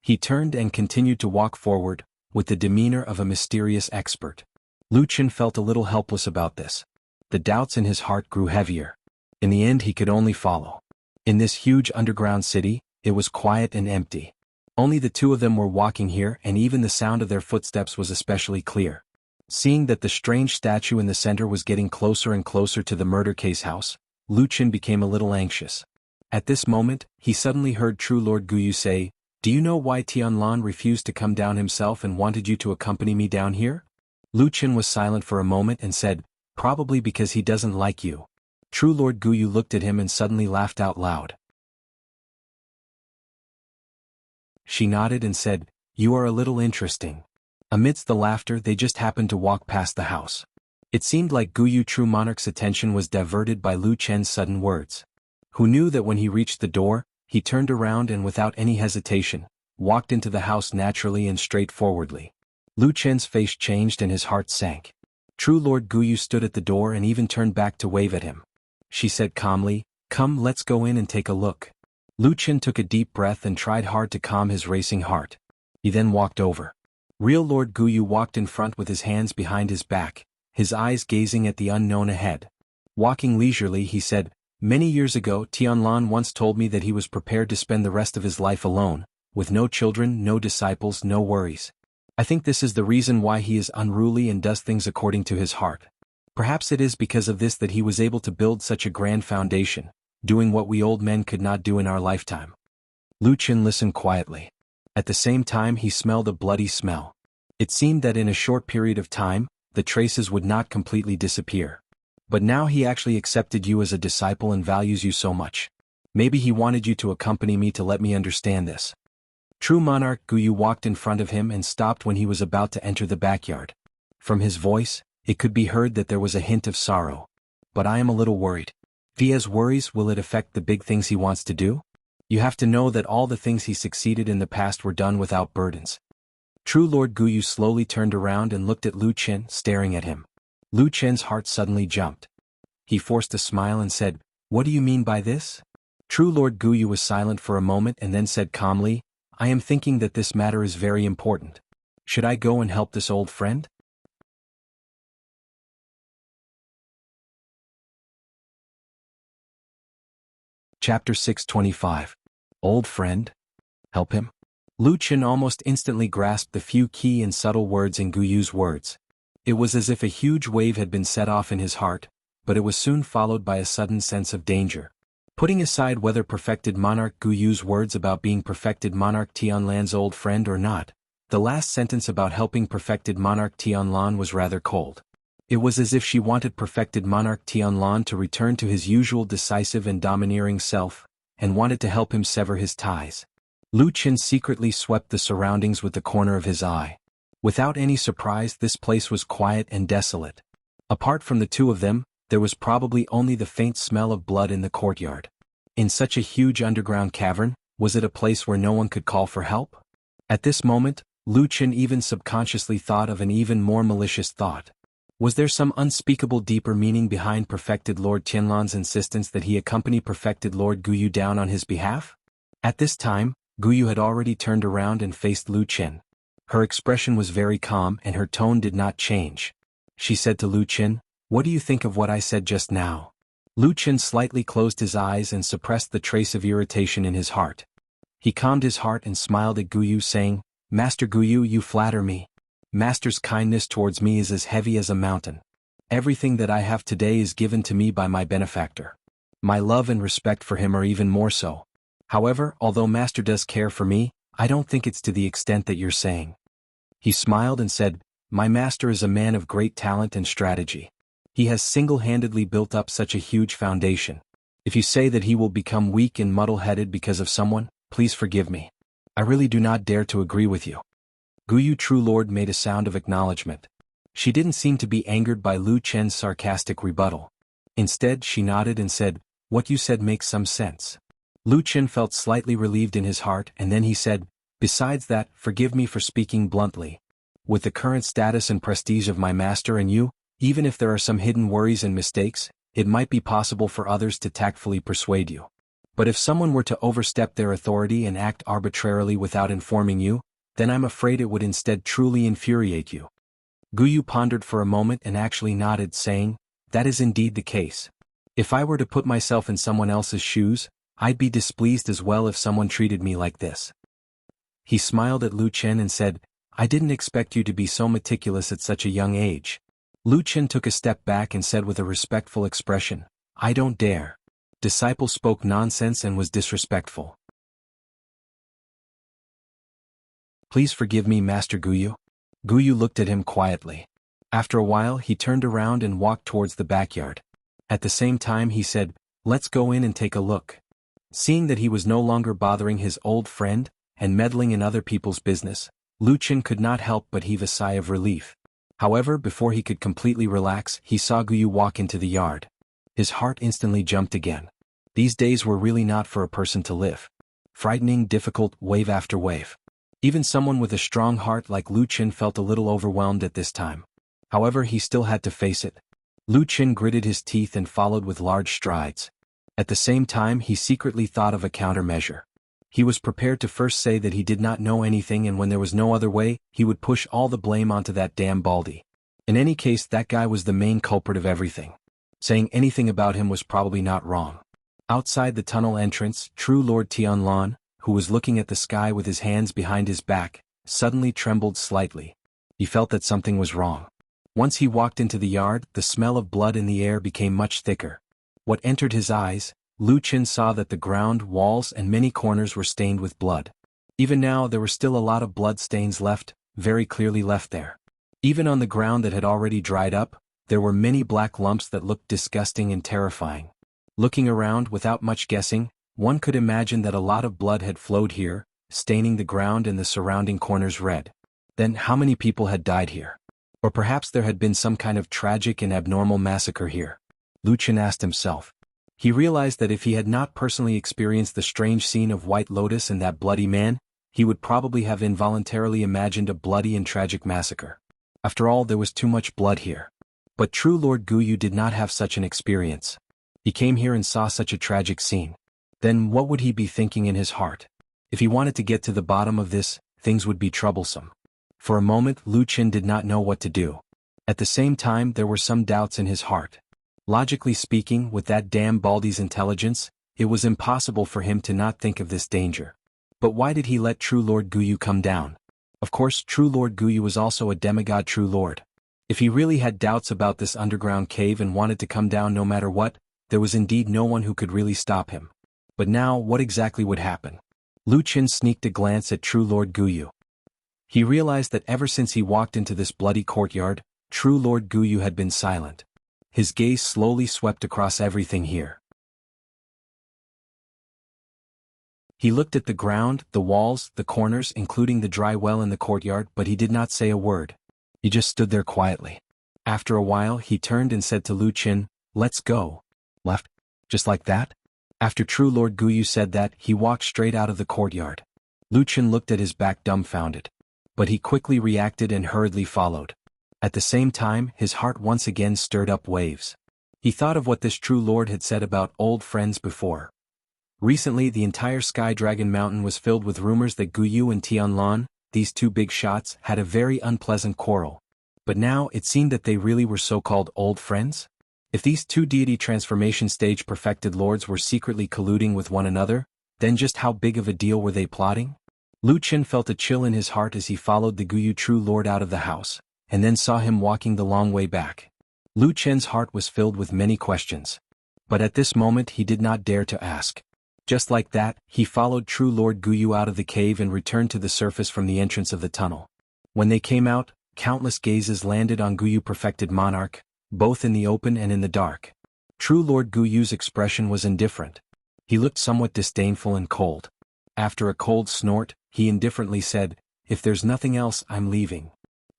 He turned and continued to walk forward, with the demeanor of a mysterious expert. Lucian felt a little helpless about this. The doubts in his heart grew heavier. In the end, he could only follow. In this huge underground city, it was quiet and empty. Only the two of them were walking here, and even the sound of their footsteps was especially clear. Seeing that the strange statue in the center was getting closer and closer to the murder case house, Lucian became a little anxious. At this moment, he suddenly heard True Lord Guyu say, "Do you know why Tianlan refused to come down himself and wanted you to accompany me down here?" Lucian was silent for a moment and said, "Probably because he doesn't like you." True Lord Guyu looked at him and suddenly laughed out loud. She nodded and said, "You are a little interesting. Amidst the laughter, they just happened to walk past the house. It seemed like Guyu True Monarch's attention was diverted by Lu Chen's sudden words. Who knew that when he reached the door, he turned around and without any hesitation, walked into the house naturally and straightforwardly. Lu Chen's face changed and his heart sank. True Lord Guyu stood at the door and even turned back to wave at him. She said calmly, "Come, let's go in and take a look." Lu Chen took a deep breath and tried hard to calm his racing heart. He then walked over. Real Lord Guyu walked in front with his hands behind his back, his eyes gazing at the unknown ahead. Walking leisurely, he said, "Many years ago, Tianlan once told me that he was prepared to spend the rest of his life alone, with no children, no disciples, no worries. I think this is the reason why he is unruly and does things according to his heart. Perhaps it is because of this that he was able to build such a grand foundation, doing what we old men could not do in our lifetime." Lu Chen listened quietly. At the same time, he smelled a bloody smell. It seemed that in a short period of time, the traces would not completely disappear. But now he actually accepted you as a disciple and values you so much. Maybe he wanted you to accompany me to let me understand this. True Monarch Guyu walked in front of him and stopped when he was about to enter the backyard. From his voice, it could be heard that there was a hint of sorrow. "But I am a little worried." If he has worries, will it affect the big things he wants to do? You have to know that all the things he succeeded in the past were done without burdens. True Lord Guyu slowly turned around and looked at Lu Chen, staring at him. Lu Chen's heart suddenly jumped. He forced a smile and said, "What do you mean by this?" True Lord Guyu was silent for a moment and then said calmly, "I am thinking that this matter is very important. Should I go and help this old friend?" Chapter 625. Old friend? Help him? Lu Chen almost instantly grasped the few key and subtle words in Guyu's words. It was as if a huge wave had been set off in his heart, but it was soon followed by a sudden sense of danger. Putting aside whether perfected monarch Guyu's words about being perfected monarch Tianlan's old friend or not, the last sentence about helping perfected monarch Tianlan was rather cold. It was as if she wanted perfected monarch Tianlan to return to his usual decisive and domineering self, and wanted to help him sever his ties. Lu Chen secretly swept the surroundings with the corner of his eye. Without any surprise, this place was quiet and desolate. Apart from the two of them, there was probably only the faint smell of blood in the courtyard. In such a huge underground cavern, was it a place where no one could call for help? At this moment, Lu Chen even subconsciously thought of an even more malicious thought. Was there some unspeakable deeper meaning behind perfected Lord Tianlan's insistence that he accompany perfected Lord Guyu down on his behalf? At this time, Guyu had already turned around and faced Lu Chen. Her expression was very calm and her tone did not change. She said to Lu Chen, "What do you think of what I said just now?" Lu Chen slightly closed his eyes and suppressed the trace of irritation in his heart. He calmed his heart and smiled at Guyu, saying, "Master Guyu, you flatter me. Master's kindness towards me is as heavy as a mountain. Everything that I have today is given to me by my benefactor. My love and respect for him are even more so. However, although Master does care for me, I don't think it's to the extent that you're saying." He smiled and said, "My master is a man of great talent and strategy. He has single-handedly built up such a huge foundation. If you say that he will become weak and muddle-headed because of someone, please forgive me. I really do not dare to agree with you." Guyu True Lord made a sound of acknowledgement. She didn't seem to be angered by Lu Chen's sarcastic rebuttal. Instead, she nodded and said, "What you said makes some sense." Lu Chen felt slightly relieved in his heart and then he said, "Besides that, forgive me for speaking bluntly. With the current status and prestige of my master and you, even if there are some hidden worries and mistakes, it might be possible for others to tactfully persuade you. But if someone were to overstep their authority and act arbitrarily without informing you, then I'm afraid it would instead truly infuriate you." Guyu pondered for a moment and actually nodded, saying, "That is indeed the case. If I were to put myself in someone else's shoes, I'd be displeased as well if someone treated me like this." He smiled at Lu Chen and said, "I didn't expect you to be so meticulous at such a young age." Lu Chen took a step back and said with a respectful expression, "I don't dare." Disciple spoke nonsense and was disrespectful. "Please forgive me, Master Guyu." Guyu looked at him quietly. After a while, he turned around and walked towards the backyard. At the same time, he said, "Let's go in and take a look." Seeing that he was no longer bothering his old friend and meddling in other people's business, Lucien could not help but heave a sigh of relief. However, before he could completely relax, he saw Guyu walk into the yard. His heart instantly jumped again. These days were really not for a person to live. Frightening, difficult, wave after wave. Even someone with a strong heart like Lucien felt a little overwhelmed at this time. However, he still had to face it. Lucien gritted his teeth and followed with large strides. At the same time, he secretly thought of a countermeasure. He was prepared to first say that he did not know anything, and when there was no other way, he would push all the blame onto that damn Baldy. In any case, that guy was the main culprit of everything. Saying anything about him was probably not wrong. Outside the tunnel entrance, true Lord Tianlan, who was looking at the sky with his hands behind his back, suddenly trembled slightly. He felt that something was wrong. Once he walked into the yard, the smell of blood in the air became much thicker. What entered his eyes, Lucien saw that the ground, walls, and many corners were stained with blood. Even now there were still a lot of blood stains left, very clearly left there. Even on the ground that had already dried up, there were many black lumps that looked disgusting and terrifying. Looking around without much guessing, one could imagine that a lot of blood had flowed here, staining the ground and the surrounding corners red. Then how many people had died here? Or perhaps there had been some kind of tragic and abnormal massacre here. Lucien asked himself. He realized that if he had not personally experienced the strange scene of White Lotus and that bloody man, he would probably have involuntarily imagined a bloody and tragic massacre. After all, there was too much blood here. But true Lord Guyu did not have such an experience. He came here and saw such a tragic scene. Then what would he be thinking in his heart? If he wanted to get to the bottom of this, things would be troublesome. For a moment, Lucien did not know what to do. At the same time, there were some doubts in his heart. Logically speaking, with that damn Baldy's intelligence, it was impossible for him to not think of this danger. But why did he let true Lord Guyu come down? Of course, true Lord Guyu was also a demigod true lord. If he really had doubts about this underground cave and wanted to come down no matter what, there was indeed no one who could really stop him. But now, what exactly would happen? Lucien sneaked a glance at true Lord Guyu. He realized that ever since he walked into this bloody courtyard, true Lord Guyu had been silent. His gaze slowly swept across everything here. He looked at the ground, the walls, the corners, including the dry well in the courtyard, but he did not say a word. He just stood there quietly. After a while, he turned and said to Lucien, "Let's go." Left? Just like that? After true Lord Guyu said that, he walked straight out of the courtyard. Lucien looked at his back dumbfounded. But he quickly reacted and hurriedly followed. At the same time, his heart once again stirred up waves. He thought of what this true lord had said about old friends before. Recently, the entire Sky Dragon Mountain was filled with rumors that Guyu and Tianlan, these two big shots, had a very unpleasant quarrel. But now, it seemed that they really were so-called old friends? If these two deity transformation stage perfected lords were secretly colluding with one another, then just how big of a deal were they plotting? Lucien felt a chill in his heart as he followed the Guyu true lord out of the house, and then saw him walking the long way back. Lucien's heart was filled with many questions. But at this moment he did not dare to ask. Just like that, he followed true Lord Guyu out of the cave and returned to the surface from the entrance of the tunnel. When they came out, countless gazes landed on Guyu perfected monarch, both in the open and in the dark. True Lord Guyu's expression was indifferent. He looked somewhat disdainful and cold. After a cold snort, he indifferently said, "If there's nothing else, I'm leaving."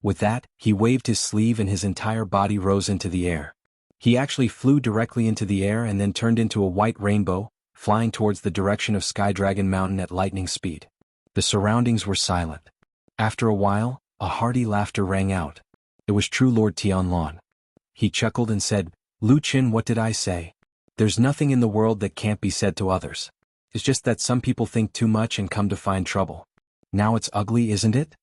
With that, he waved his sleeve and his entire body rose into the air. He actually flew directly into the air and then turned into a white rainbow, flying towards the direction of Sky Dragon Mountain at lightning speed. The surroundings were silent. After a while, a hearty laughter rang out. It was true Lord Tianlan. He chuckled and said, "Lucien, what did I say? There's nothing in the world that can't be said to others. It's just that some people think too much and come to find trouble. Now it's ugly, isn't it?"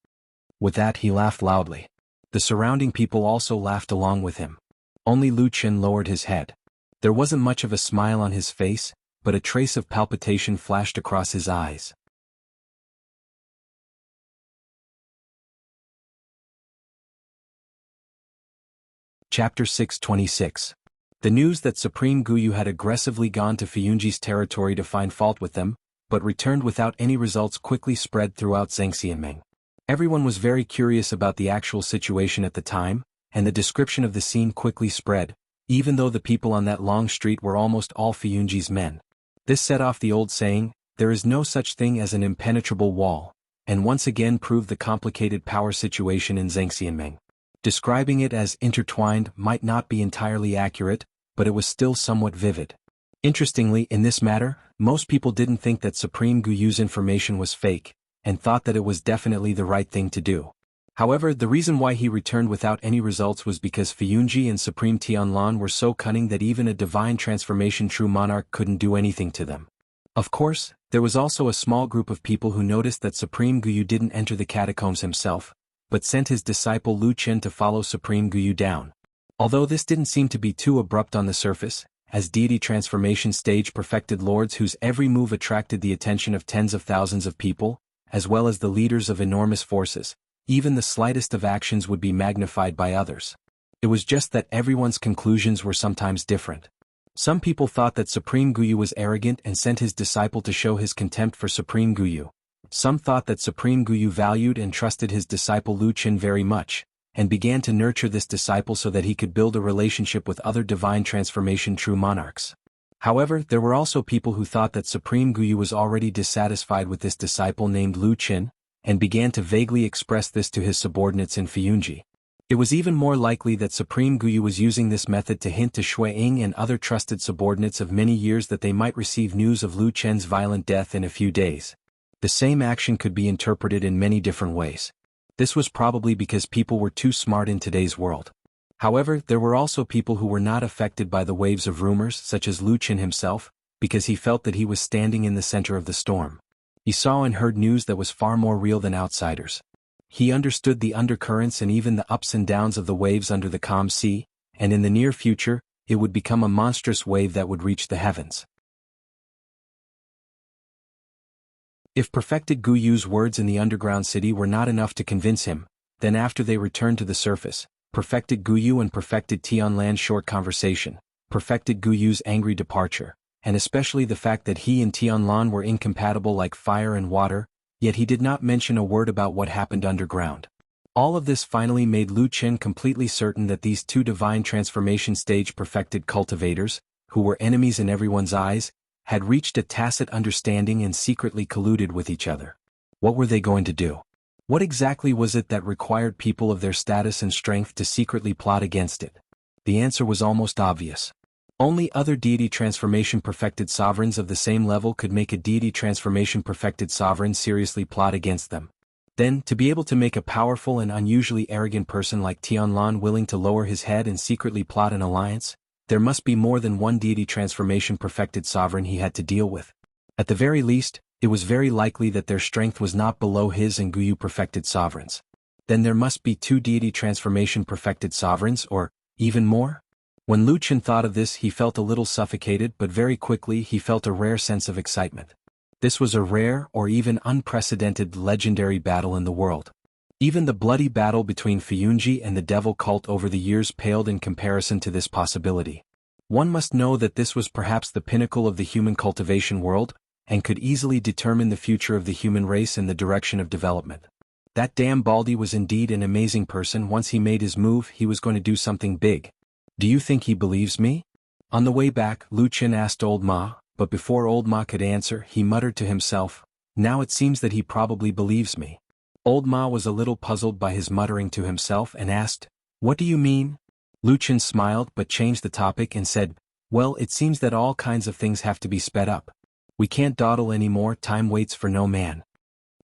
With that he laughed loudly. The surrounding people also laughed along with him. Only Lucien lowered his head. There wasn't much of a smile on his face, but a trace of palpitation flashed across his eyes. Chapter 626. The news that Supreme Guyu had aggressively gone to Fuyunji's territory to find fault with them, but returned without any results quickly spread throughout Zhangxianming. Everyone was very curious about the actual situation at the time, and the description of the scene quickly spread, even though the people on that long street were almost all Fuyunji's men. This set off the old saying, "There is no such thing as an impenetrable wall." and once again proved the complicated power situation in Zhangxianmeng. Describing it as intertwined might not be entirely accurate, but it was still somewhat vivid. Interestingly, in this matter, most people didn't think that Supreme Guyu's information was fake, and thought that it was definitely the right thing to do. However, the reason why he returned without any results was because Fuyunji and Supreme Tianlan were so cunning that even a divine transformation true monarch couldn't do anything to them. Of course, there was also a small group of people who noticed that Supreme Guyu didn't enter the catacombs himself, but sent his disciple Lu Chen to follow Supreme Guyu down. Although this didn't seem to be too abrupt on the surface, as deity transformation stage perfected lords whose every move attracted the attention of tens of thousands of people, as well as the leaders of enormous forces, even the slightest of actions would be magnified by others. It was just that everyone's conclusions were sometimes different. Some people thought that Supreme Guyu was arrogant and sent his disciple to show his contempt for Supreme Guyu. Some thought that Supreme Guyu valued and trusted his disciple Lu Chen very much, and began to nurture this disciple so that he could build a relationship with other divine transformation true monarchs. However, there were also people who thought that Supreme Guyu was already dissatisfied with this disciple named Lu Chen, and began to vaguely express this to his subordinates in Fuyunji. It was even more likely that Supreme Guyu was using this method to hint to Shui Ying and other trusted subordinates of many years that they might receive news of Lu Chen's violent death in a few days. The same action could be interpreted in many different ways. This was probably because people were too smart in today's world. However, there were also people who were not affected by the waves of rumors, such as Lu Chen himself, because he felt that he was standing in the center of the storm. He saw and heard news that was far more real than outsiders. He understood the undercurrents and even the ups and downs of the waves under the calm sea, and in the near future, it would become a monstrous wave that would reach the heavens. If perfected Guyu's words in the underground city were not enough to convince him, then after they returned to the surface, perfected Guyu and perfected Tianlan's short conversation, perfected Guyu's angry departure, and especially the fact that he and Tianlan were incompatible like fire and water, yet he did not mention a word about what happened underground. All of this finally made Lu Chen completely certain that these two divine transformation stage perfected cultivators, who were enemies in everyone's eyes, had reached a tacit understanding and secretly colluded with each other. What were they going to do? What exactly was it that required people of their status and strength to secretly plot against it? The answer was almost obvious. Only other deity transformation perfected sovereigns of the same level could make a deity transformation perfected sovereign seriously plot against them. Then, to be able to make a powerful and unusually arrogant person like Tianlan willing to lower his head and secretly plot an alliance, there must be more than one deity transformation perfected sovereign he had to deal with. At the very least, it was very likely that their strength was not below his and Guyu perfected sovereigns. Then there must be two deity transformation perfected sovereigns, or even more? When Lu Chen thought of this, he felt a little suffocated, but very quickly he felt a rare sense of excitement. This was a rare or even unprecedented legendary battle in the world. Even the bloody battle between Fuyunji and the devil cult over the years paled in comparison to this possibility. One must know that this was perhaps the pinnacle of the human cultivation world, and could easily determine the future of the human race in the direction of development. That damn Baldi was indeed an amazing person. Once he made his move, he was going to do something big. Do you think he believes me? On the way back, Lu Chen asked Old Ma, but before Old Ma could answer, he muttered to himself, "Now it seems that he probably believes me." Old Ma was a little puzzled by his muttering to himself and asked, "What do you mean?" Lu Chen smiled but changed the topic and said, "Well, it seems that all kinds of things have to be sped up. We can't dawdle anymore, time waits for no man."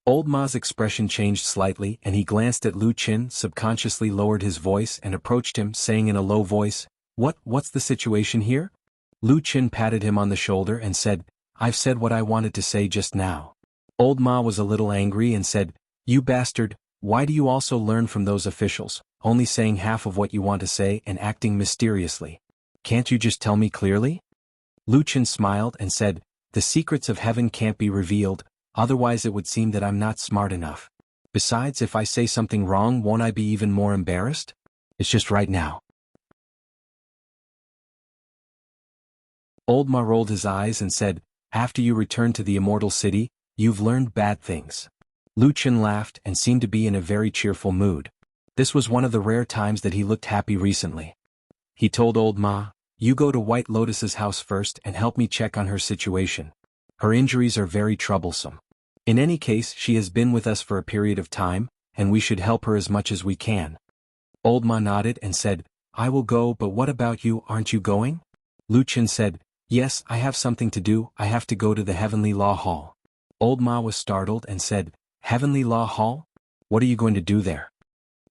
Old Ma's expression changed slightly and he glanced at Lu Chen, subconsciously lowered his voice and approached him, saying in a low voice, What's the situation here?" Lu Chen patted him on the shoulder and said, "I've said what I wanted to say just now." Old Ma was a little angry and said, "You bastard, why do you also learn from those officials, only saying half of what you want to say and acting mysteriously? Can't you just tell me clearly?" Lu Chen smiled and said, "The secrets of heaven can't be revealed, otherwise it would seem that I'm not smart enough. Besides, if I say something wrong, won't I be even more embarrassed? It's just right now." Old Ma rolled his eyes and said, "After you return to the immortal city, you've learned bad things." Lu Chen laughed and seemed to be in a very cheerful mood. This was one of the rare times that he looked happy recently. He told Old Ma, "You go to White Lotus's house first and help me check on her situation. Her injuries are very troublesome." In any case, she has been with us for a period of time, and we should help her as much as we can. Old Ma nodded and said, I will go, but what about you, aren't you going? Lucian said, Yes, I have something to do, I have to go to the Heavenly Law Hall. Old Ma was startled and said, Heavenly Law Hall? What are you going to do there?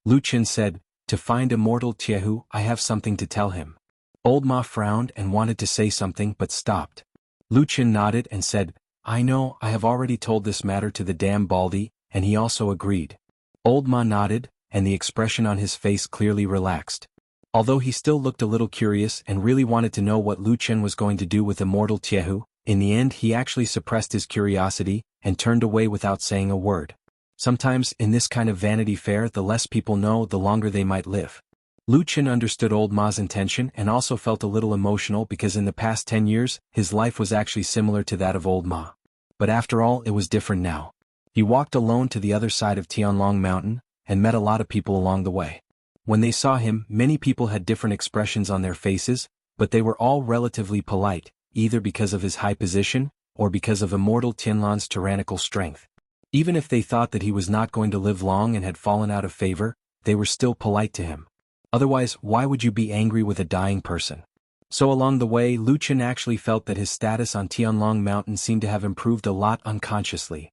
Lucian said, To find Immortal Tiehu, I have something to tell him. Old Ma frowned and wanted to say something but stopped. Lucian nodded and said, I know, I have already told this matter to the damn Baldy, and he also agreed. Old Ma nodded, and the expression on his face clearly relaxed. Although he still looked a little curious and really wanted to know what Lucian was going to do with Immortal Tiehu, in the end he actually suppressed his curiosity and turned away without saying a word. Sometimes, in this kind of Vanity Fair, the less people know, the longer they might live. Lucian understood Old Ma's intention and also felt a little emotional because in the past 10 years, his life was actually similar to that of Old Ma. But after all, it was different now. He walked alone to the other side of Tianlong Mountain, and met a lot of people along the way. When they saw him, many people had different expressions on their faces, but they were all relatively polite, either because of his high position, or because of Immortal Tianlan's tyrannical strength. Even if they thought that he was not going to live long and had fallen out of favor, they were still polite to him. Otherwise, why would you be angry with a dying person? So along the way, Lucian actually felt that his status on Tianlong Mountain seemed to have improved a lot unconsciously.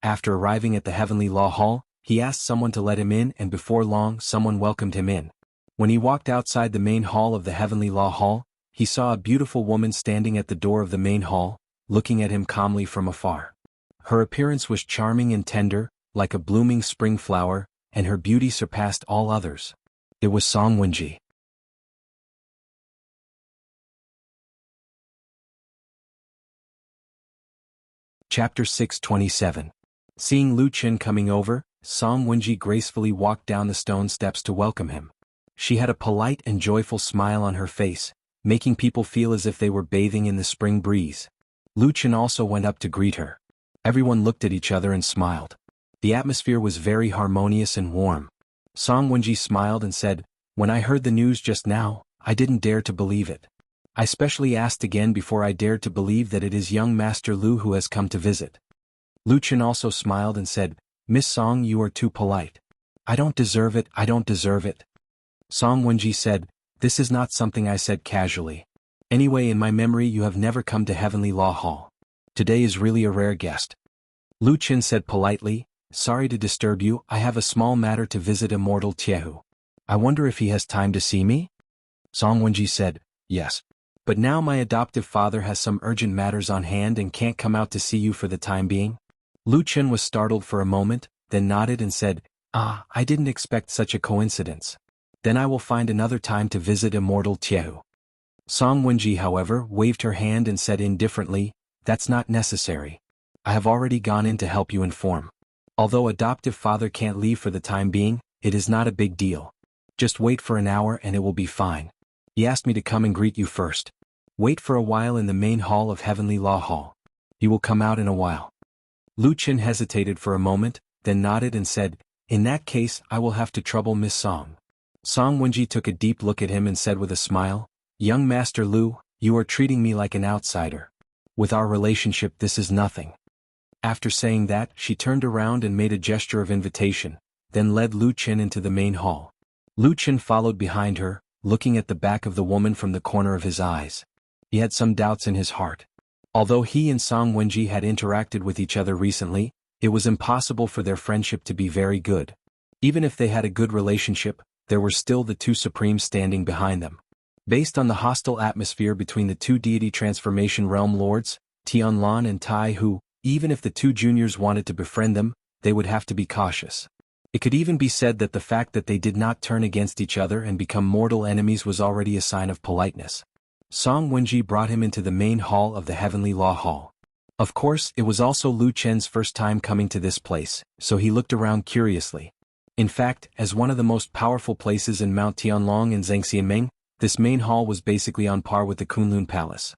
After arriving at the Heavenly Law Hall, he asked someone to let him in, and before long someone welcomed him in. When he walked outside the main hall of the Heavenly Law Hall, he saw a beautiful woman standing at the door of the main hall, looking at him calmly from afar. Her appearance was charming and tender, like a blooming spring flower, and her beauty surpassed all others. It was Song Wenji. Chapter 627. Seeing Lucian coming over, Song Wenji gracefully walked down the stone steps to welcome him. She had a polite and joyful smile on her face, making people feel as if they were bathing in the spring breeze. Lucian also went up to greet her. Everyone looked at each other and smiled. The atmosphere was very harmonious and warm. Song Wenji smiled and said, When I heard the news just now, I didn't dare to believe it. I specially asked again before I dared to believe that it is young Master Lu who has come to visit. Lucian also smiled and said, Miss Song, you are too polite. I don't deserve it, I don't deserve it. Song Wenji said, This is not something I said casually. Anyway, in my memory you have never come to Heavenly Law Hall. Today is really a rare guest. Lucian said politely, Sorry to disturb you, I have a small matter to visit Immortal Tiehu. I wonder if he has time to see me? Song Wenji said, Yes. But now my adoptive father has some urgent matters on hand and can't come out to see you for the time being. Lucian was startled for a moment, then nodded and said, I didn't expect such a coincidence. Then I will find another time to visit Immortal Tiehu. Song Wenji, however, waved her hand and said indifferently, That's not necessary. I have already gone in to help you inform. Although adoptive father can't leave for the time being, it is not a big deal. Just wait for an hour and it will be fine. He asked me to come and greet you first. Wait for a while in the main hall of Heavenly Law Hall. He will come out in a while. Lucian hesitated for a moment, then nodded and said, In that case, I will have to trouble Miss Song. Song Wenji took a deep look at him and said with a smile, Young Master Lu, you are treating me like an outsider. With our relationship, this is nothing. After saying that, she turned around and made a gesture of invitation, then led Lucian into the main hall. Lucian followed behind her, looking at the back of the woman from the corner of his eyes. He had some doubts in his heart. Although he and Song Wenji had interacted with each other recently, it was impossible for their friendship to be very good. Even if they had a good relationship, there were still the two Supremes standing behind them. Based on the hostile atmosphere between the two deity transformation realm lords, Tianlan and Tai Hu, even if the two juniors wanted to befriend them, they would have to be cautious. It could even be said that the fact that they did not turn against each other and become mortal enemies was already a sign of politeness. Song Wenji brought him into the main hall of the Heavenly Law Hall. Of course, it was also Lu Chen's first time coming to this place, so he looked around curiously. In fact, as one of the most powerful places in Mount Tianlong and Zhangxianmeng, this main hall was basically on par with the Kunlun Palace.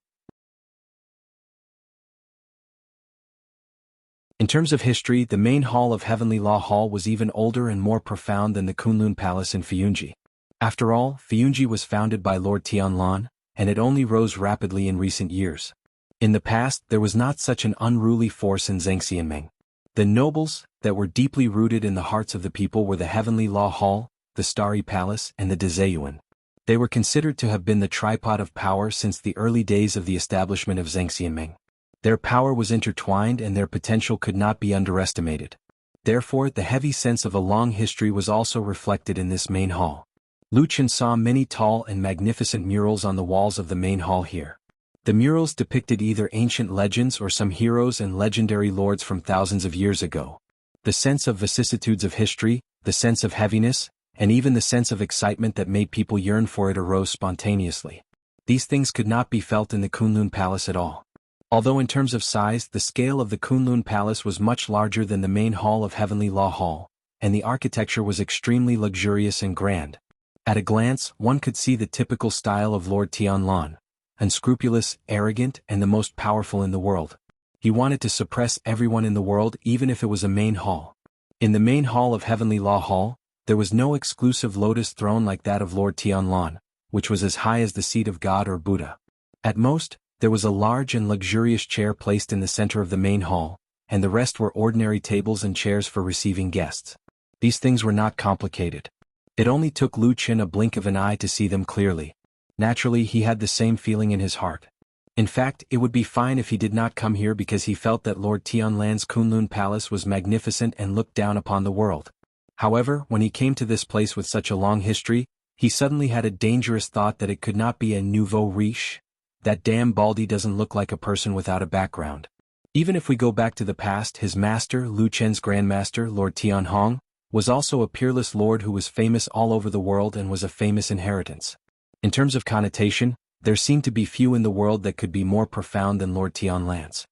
In terms of history, the main hall of Heavenly Law Hall was even older and more profound than the Kunlun Palace in Fuyunji. After all, Fuyunji was founded by Lord Tianlan, and it only rose rapidly in recent years. In the past, there was not such an unruly force in Zhangxianmeng. The nobles, that were deeply rooted in the hearts of the people were the Heavenly Law Hall, the Starry Palace and the Dezayuan. They were considered to have been the tripod of power since the early days of the establishment of Zhengxianming. Their power was intertwined and their potential could not be underestimated. Therefore, the heavy sense of a long history was also reflected in this main hall. Lu Chen saw many tall and magnificent murals on the walls of the main hall here. The murals depicted either ancient legends or some heroes and legendary lords from thousands of years ago. The sense of vicissitudes of history, the sense of heaviness, and even the sense of excitement that made people yearn for it arose spontaneously. These things could not be felt in the Kunlun Palace at all. Although in terms of size the scale of the Kunlun Palace was much larger than the main hall of Heavenly Law Hall, and the architecture was extremely luxurious and grand. At a glance, one could see the typical style of Lord Tianlan, unscrupulous, arrogant, and the most powerful in the world. He wanted to suppress everyone in the world even if it was a main hall. In the main hall of Heavenly Law Hall, there was no exclusive lotus throne like that of Lord Tianlan, which was as high as the seat of God or Buddha. At most, there was a large and luxurious chair placed in the center of the main hall, and the rest were ordinary tables and chairs for receiving guests. These things were not complicated. It only took Lu Chen a blink of an eye to see them clearly. Naturally, he had the same feeling in his heart. In fact, it would be fine if he did not come here because he felt that Lord Tianlan's Kunlun Palace was magnificent and looked down upon the world. However, when he came to this place with such a long history, he suddenly had a dangerous thought that it could not be a nouveau riche. That damn Baldy doesn't look like a person without a background. Even if we go back to the past, his master, Lu Chen's grandmaster, Lord Tianhong, was also a peerless lord who was famous all over the world and was a famous inheritance. In terms of connotation, there seemed to be few in the world that could be more profound than Lord Tianlan's.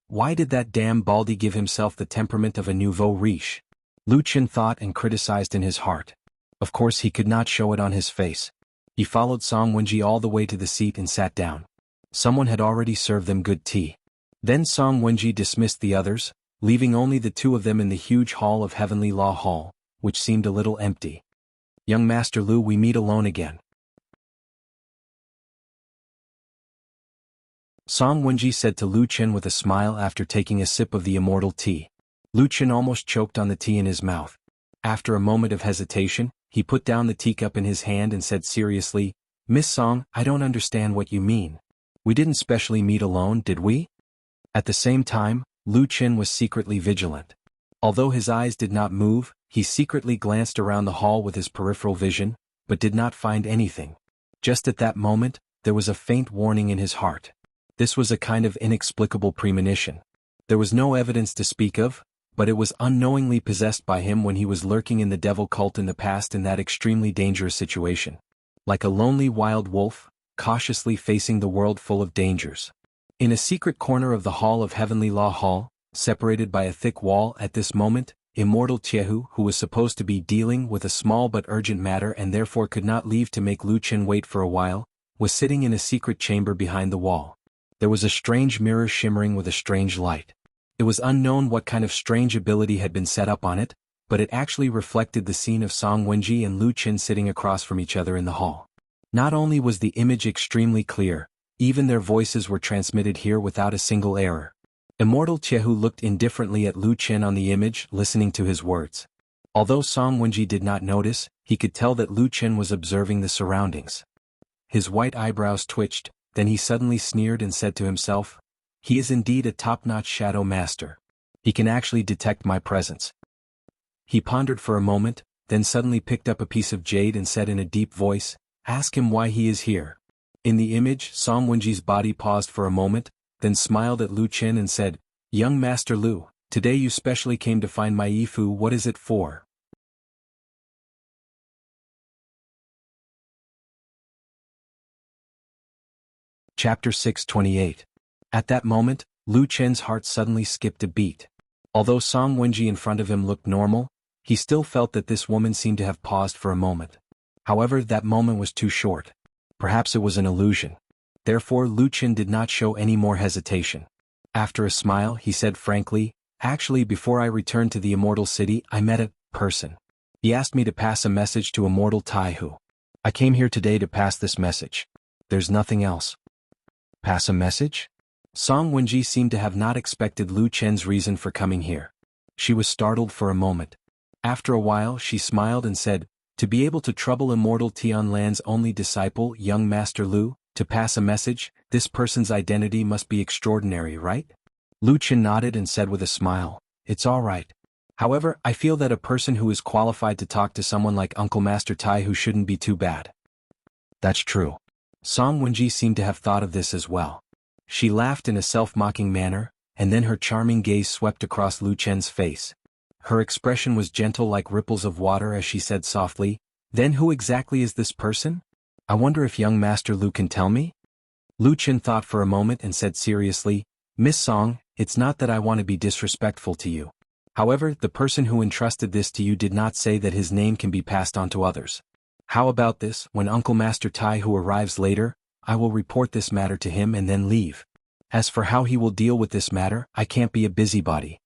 Why did that damn Baldy give himself the temperament of a nouveau riche? Lu Chen thought and criticized in his heart. Of course he could not show it on his face. He followed Song Wenji all the way to the seat and sat down. Someone had already served them good tea. Then Song Wenji dismissed the others, leaving only the two of them in the huge hall of Heavenly Law Hall, which seemed a little empty. "Young Master Lu, we meet alone again." Song Wenji said to Lu Chen with a smile after taking a sip of the immortal tea. Lu Chen almost choked on the tea in his mouth. After a moment of hesitation, he put down the teacup in his hand and said seriously, "Miss Song, I don't understand what you mean. We didn't specially meet alone, did we?" At the same time, Lu Chen was secretly vigilant. Although his eyes did not move, he secretly glanced around the hall with his peripheral vision, but did not find anything. Just at that moment, there was a faint warning in his heart. This was a kind of inexplicable premonition. There was no evidence to speak of, but it was unknowingly possessed by him when he was lurking in the devil cult in the past in that extremely dangerous situation. Like a lonely wild wolf, cautiously facing the world full of dangers. In a secret corner of the hall of Heavenly Law Hall, separated by a thick wall at this moment, Immortal Tiehu, who was supposed to be dealing with a small but urgent matter and therefore could not leave to make Lu Chen wait for a while, was sitting in a secret chamber behind the wall. There was a strange mirror shimmering with a strange light. It was unknown what kind of strange ability had been set up on it, but it actually reflected the scene of Song Wenji and Lu Chen sitting across from each other in the hall. Not only was the image extremely clear, even their voices were transmitted here without a single error. Immortal Tiehu looked indifferently at Lu Chen on the image, listening to his words. Although Song Wenji did not notice, he could tell that Lu Chen was observing the surroundings. His white eyebrows twitched, then he suddenly sneered and said to himself, "He is indeed a top-notch shadow master. He can actually detect my presence." He pondered for a moment, then suddenly picked up a piece of jade and said in a deep voice, "Ask him why he is here." In the image, Song Wenji's body paused for a moment, then smiled at Lu Chen and said, "Young Master Lu, today you specially came to find my Yifu. What is it for?" Chapter 628. At that moment, Lu Chen's heart suddenly skipped a beat. Although Song Wenji in front of him looked normal, he still felt that this woman seemed to have paused for a moment. However, that moment was too short. Perhaps it was an illusion. Therefore Lu Chen did not show any more hesitation. After a smile, he said frankly, "Actually, before I returned to the Immortal City, I met a person. He asked me to pass a message to Immortal Taihu. I came here today to pass this message. There's nothing else." Pass a message? Song Wenji seemed to have not expected Lu Chen's reason for coming here. She was startled for a moment. After a while she smiled and said, "To be able to trouble immortal Tianlan's only disciple, young Master Lu, to pass a message, this person's identity must be extraordinary, right?" Lu Qin nodded and said with a smile, "It's all right. However, I feel that a person who is qualified to talk to someone like Uncle Master Tai who shouldn't be too bad." "That's true." Song Wenji seemed to have thought of this as well. She laughed in a self-mocking manner, and then her charming gaze swept across Lu Chen's face. Her expression was gentle like ripples of water as she said softly, "Then who exactly is this person? I wonder if young Master Lu can tell me?" Lu Chen thought for a moment and said seriously, "Miss Song, it's not that I want to be disrespectful to you. However, the person who entrusted this to you did not say that his name can be passed on to others. How about this, when Uncle Master Tai who arrives later, I will report this matter to him and then leave. As for how he will deal with this matter, I can't be a busybody."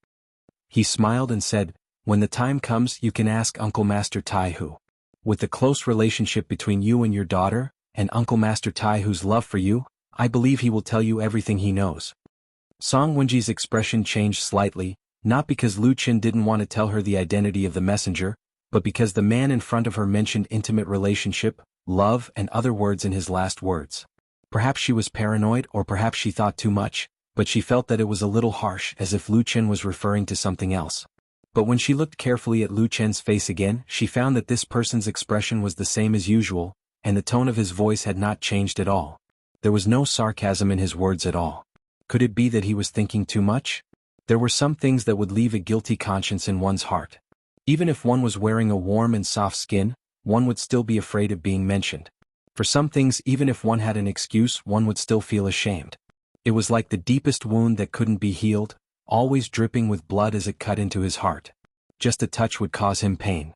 He smiled and said, "When the time comes you can ask Uncle Master Tai who. With the close relationship between you and your daughter, and Uncle Master Tai who's love for you, I believe he will tell you everything he knows." Song Wenji's expression changed slightly, not because Lu Qin didn't want to tell her the identity of the messenger, but because the man in front of her mentioned intimate relationship, love and other words in his last words. Perhaps she was paranoid or perhaps she thought too much, but she felt that it was a little harsh as if Lu Qin was referring to something else. But when she looked carefully at Lu Chen's face again, she found that this person's expression was the same as usual, and the tone of his voice had not changed at all. There was no sarcasm in his words at all. Could it be that he was thinking too much? There were some things that would leave a guilty conscience in one's heart. Even if one was wearing a warm and soft skin, one would still be afraid of being mentioned. For some things, even if one had an excuse, one would still feel ashamed. It was like the deepest wound that couldn't be healed, always dripping with blood as it cut into his heart. Just a touch would cause him pain.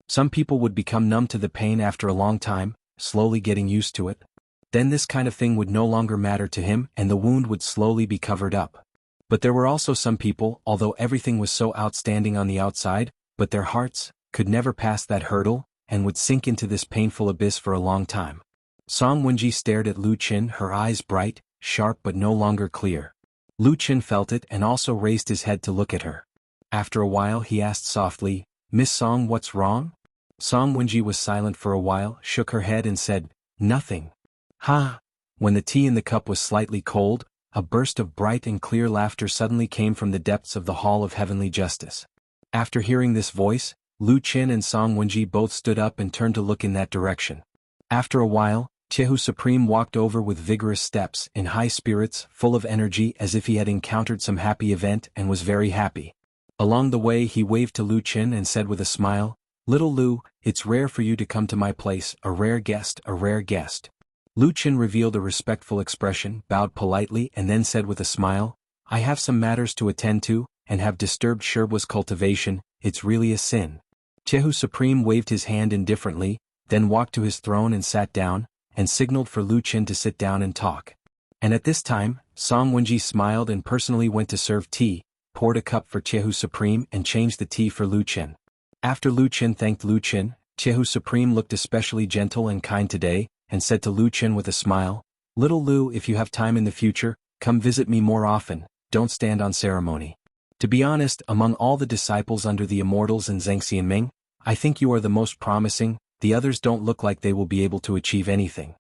Some people would become numb to the pain after a long time, slowly getting used to it. Then this kind of thing would no longer matter to him and the wound would slowly be covered up. But there were also some people, although everything was so outstanding on the outside, but their hearts could never pass that hurdle, and would sink into this painful abyss for a long time. Song Wenji stared at Lu Qin, her eyes bright, sharp but no longer clear. Lu Qin felt it and also raised his head to look at her. After a while he asked softly, "Miss Song, what's wrong?" Song Wenji was silent for a while, shook her head and said, "Nothing." "Ha!" When the tea in the cup was slightly cold, a burst of bright and clear laughter suddenly came from the depths of the Hall of Heavenly Justice. After hearing this voice, Lu Qin and Song Wenji both stood up and turned to look in that direction. After a while, Jehu Supreme walked over with vigorous steps, in high spirits, full of energy as if he had encountered some happy event and was very happy. Along the way he waved to Lu Qin and said with a smile, "Little Lu, it's rare for you to come to my place, a rare guest, a rare guest." Lu Qin revealed a respectful expression, bowed politely and then said with a smile, "I have some matters to attend to, and have disturbed Sherba's cultivation, it's really a sin." Jehu Supreme waved his hand indifferently, then walked to his throne and sat down, and signaled for Lu Qin to sit down and talk. And at this time, Song Wenji smiled and personally went to serve tea, poured a cup for Jehu Supreme and changed the tea for Lu Qin. After Lu Qin thanked Lu Qin, Jehu Supreme looked especially gentle and kind today, and said to Lu Qin with a smile, "Little Lu, if you have time in the future, come visit me more often, don't stand on ceremony. To be honest, among all the disciples under the immortals in Zhangxianming, I think you are the most promising, the others don't look like they will be able to achieve anything."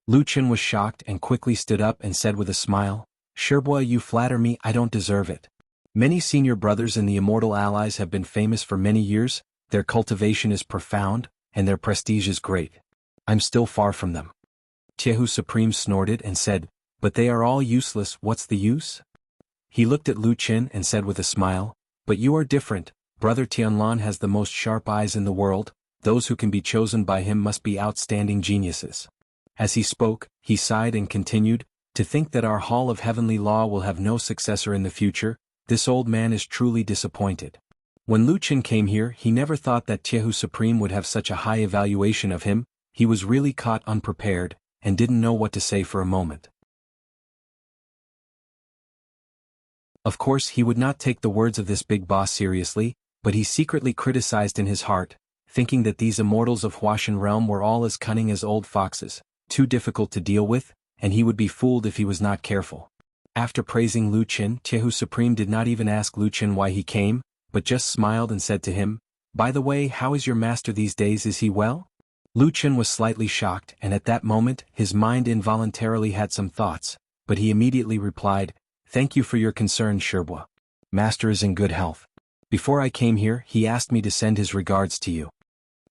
Lu Qin was shocked and quickly stood up and said with a smile, "Sherboy, you flatter me, I don't deserve it. Many senior brothers in the immortal allies have been famous for many years, their cultivation is profound, and their prestige is great. I'm still far from them." Jehu Supreme snorted and said, "But they are all useless, what's the use?" He looked at Lu Qin and said with a smile, "But you are different, Brother Tianlan has the most sharp eyes in the world, those who can be chosen by him must be outstanding geniuses." As he spoke, he sighed and continued, "To think that our Hall of Heavenly Law will have no successor in the future, this old man is truly disappointed." When Lu Qin came here he never thought that Jehu Supreme would have such a high evaluation of him. He was really caught unprepared, and didn't know what to say for a moment. Of course he would not take the words of this big boss seriously, but he secretly criticized in his heart, thinking that these immortals of Huashan realm were all as cunning as old foxes, too difficult to deal with, and he would be fooled if he was not careful. After praising Lu Qin, Tiehu Supreme did not even ask Lu Qin why he came, but just smiled and said to him, "By the way, how is your master these days, is he well?" Lu Qin was slightly shocked, and at that moment, his mind involuntarily had some thoughts, but he immediately replied, "Thank you for your concern, Sherbua. Master is in good health. Before I came here, he asked me to send his regards to you."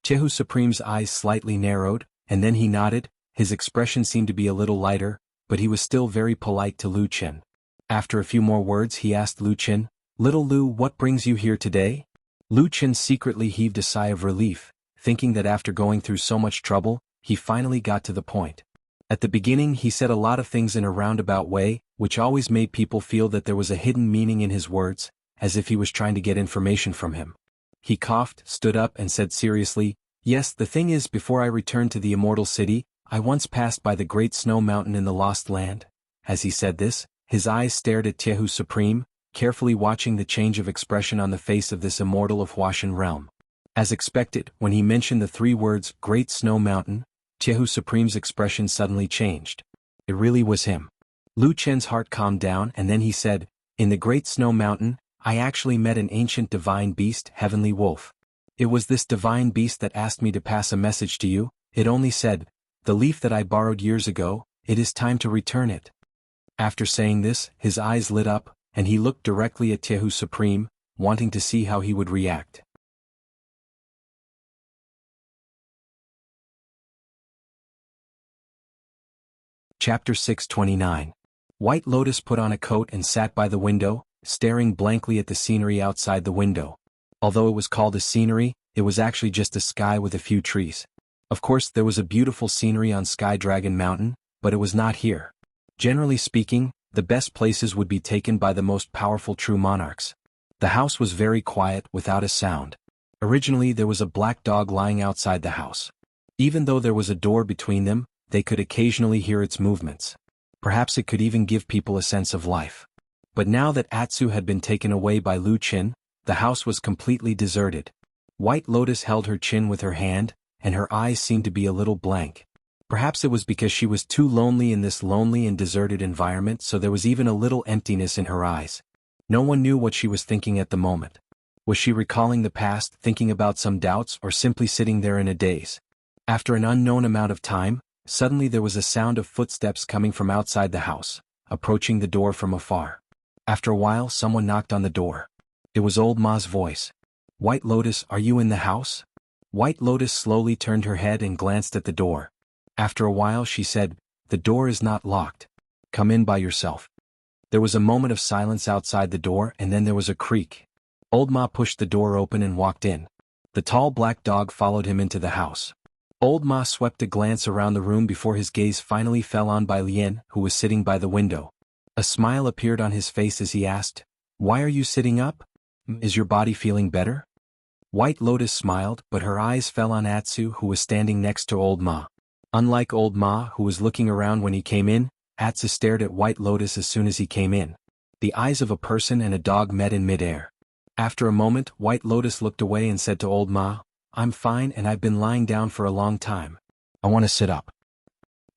Tiehu Supreme's eyes slightly narrowed, and then he nodded. His expression seemed to be a little lighter, but he was still very polite to Lu Qin. After a few more words he asked Lu Qin, "Little Lu, what brings you here today?" Lu Qin secretly heaved a sigh of relief, thinking that after going through so much trouble, he finally got to the point. At the beginning he said a lot of things in a roundabout way, which always made people feel that there was a hidden meaning in his words, as if he was trying to get information from him. He coughed, stood up and said seriously, "Yes, the thing is, before I returned to the Immortal City, I once passed by the Great Snow Mountain in the Lost Land." As he said this, his eyes stared at Tiehu Supreme, carefully watching the change of expression on the face of this immortal of Huashan realm. As expected, when he mentioned the three words, Great Snow Mountain, Tiehu Supreme's expression suddenly changed. It really was him. Lu Qin's heart calmed down and then he said, "In the Great Snow Mountain, I actually met an ancient divine beast, Heavenly Wolf. It was this divine beast that asked me to pass a message to you. It only said, 'The leaf that I borrowed years ago, it is time to return it.'" After saying this, his eyes lit up, and he looked directly at Tiehu Supreme, wanting to see how he would react. Chapter 629. White Lotus put on a coat and sat by the window, staring blankly at the scenery outside the window. Although it was called a scenery, it was actually just a sky with a few trees. Of course, there was a beautiful scenery on Sky Dragon Mountain, but it was not here. Generally speaking, the best places would be taken by the most powerful true monarchs. The house was very quiet, without a sound. Originally there was a black dog lying outside the house. Even though there was a door between them, they could occasionally hear its movements. Perhaps it could even give people a sense of life. But now that Atsu had been taken away by Lu Qin, the house was completely deserted. White Lotus held her chin with her hand, and her eyes seemed to be a little blank. Perhaps it was because she was too lonely in this lonely and deserted environment, so there was even a little emptiness in her eyes. No one knew what she was thinking at the moment. Was she recalling the past, thinking about some doubts, or simply sitting there in a daze? After an unknown amount of time, suddenly there was a sound of footsteps coming from outside the house, approaching the door from afar. After a while someone knocked on the door. It was Old Ma's voice. "White Lotus, are you in the house?" White Lotus slowly turned her head and glanced at the door. After a while she said, "The door is not locked. Come in by yourself." There was a moment of silence outside the door and then there was a creak. Old Ma pushed the door open and walked in. The tall black dog followed him into the house. Old Ma swept a glance around the room before his gaze finally fell on Bai Lian, who was sitting by the window. A smile appeared on his face as he asked, "Why are you sitting up? Is your body feeling better?" White Lotus smiled, but her eyes fell on Atsu, who was standing next to Old Ma. Unlike Old Ma, who was looking around when he came in, Atsu stared at White Lotus as soon as he came in. The eyes of a person and a dog met in midair. After a moment, White Lotus looked away and said to Old Ma, "I'm fine and I've been lying down for a long time. I want to sit up."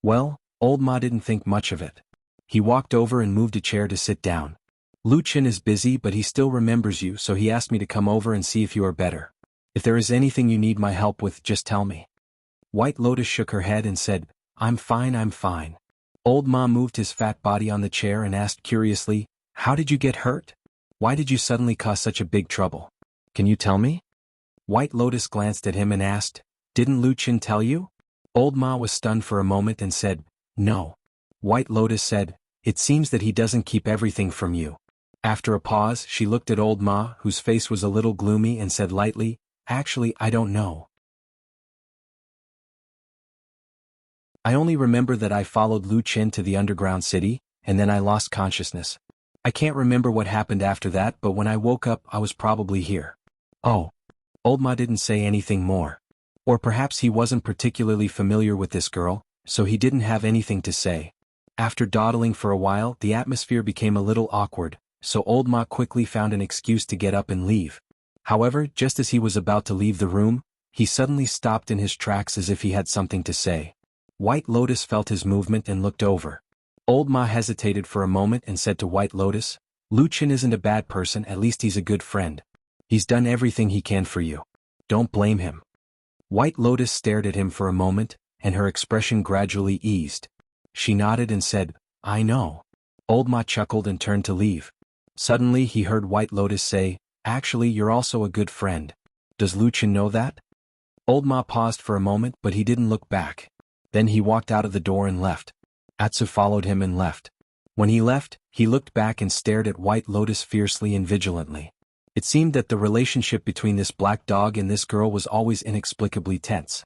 Well, Old Ma didn't think much of it. He walked over and moved a chair to sit down. "Lu Qin is busy but he still remembers you, so he asked me to come over and see if you are better. If there is anything you need my help with, just tell me." White Lotus shook her head and said, I'm fine. Old Ma moved his fat body on the chair and asked curiously, "How did you get hurt? Why did you suddenly cause such a big trouble? Can you tell me?" White Lotus glanced at him and asked, "Didn't Lu Qin tell you?" Old Ma was stunned for a moment and said, "No." White Lotus said, "It seems that he doesn't keep everything from you." After a pause, she looked at Old Ma, whose face was a little gloomy, and said lightly, "Actually, I don't know. I only remember that I followed Lu Qin to the underground city, and then I lost consciousness. I can't remember what happened after that, but when I woke up I was probably here." Oh. Old Ma didn't say anything more. Or perhaps he wasn't particularly familiar with this girl, so he didn't have anything to say. After dawdling for a while, the atmosphere became a little awkward, so Old Ma quickly found an excuse to get up and leave. However, just as he was about to leave the room, he suddenly stopped in his tracks as if he had something to say. White Lotus felt his movement and looked over. Old Ma hesitated for a moment and said to White Lotus, Lucian isn't a bad person, at least he's a good friend. He's done everything he can for you. Don't blame him. White Lotus stared at him for a moment, and her expression gradually eased. She nodded and said, I know. Old Ma chuckled and turned to leave. Suddenly he heard White Lotus say, Actually, you're also a good friend. Does Lucian know that? Old Ma paused for a moment, but he didn't look back. Then he walked out of the door and left. Atsu followed him and left. When he left, he looked back and stared at White Lotus fiercely and vigilantly. It seemed that the relationship between this black dog and this girl was always inexplicably tense.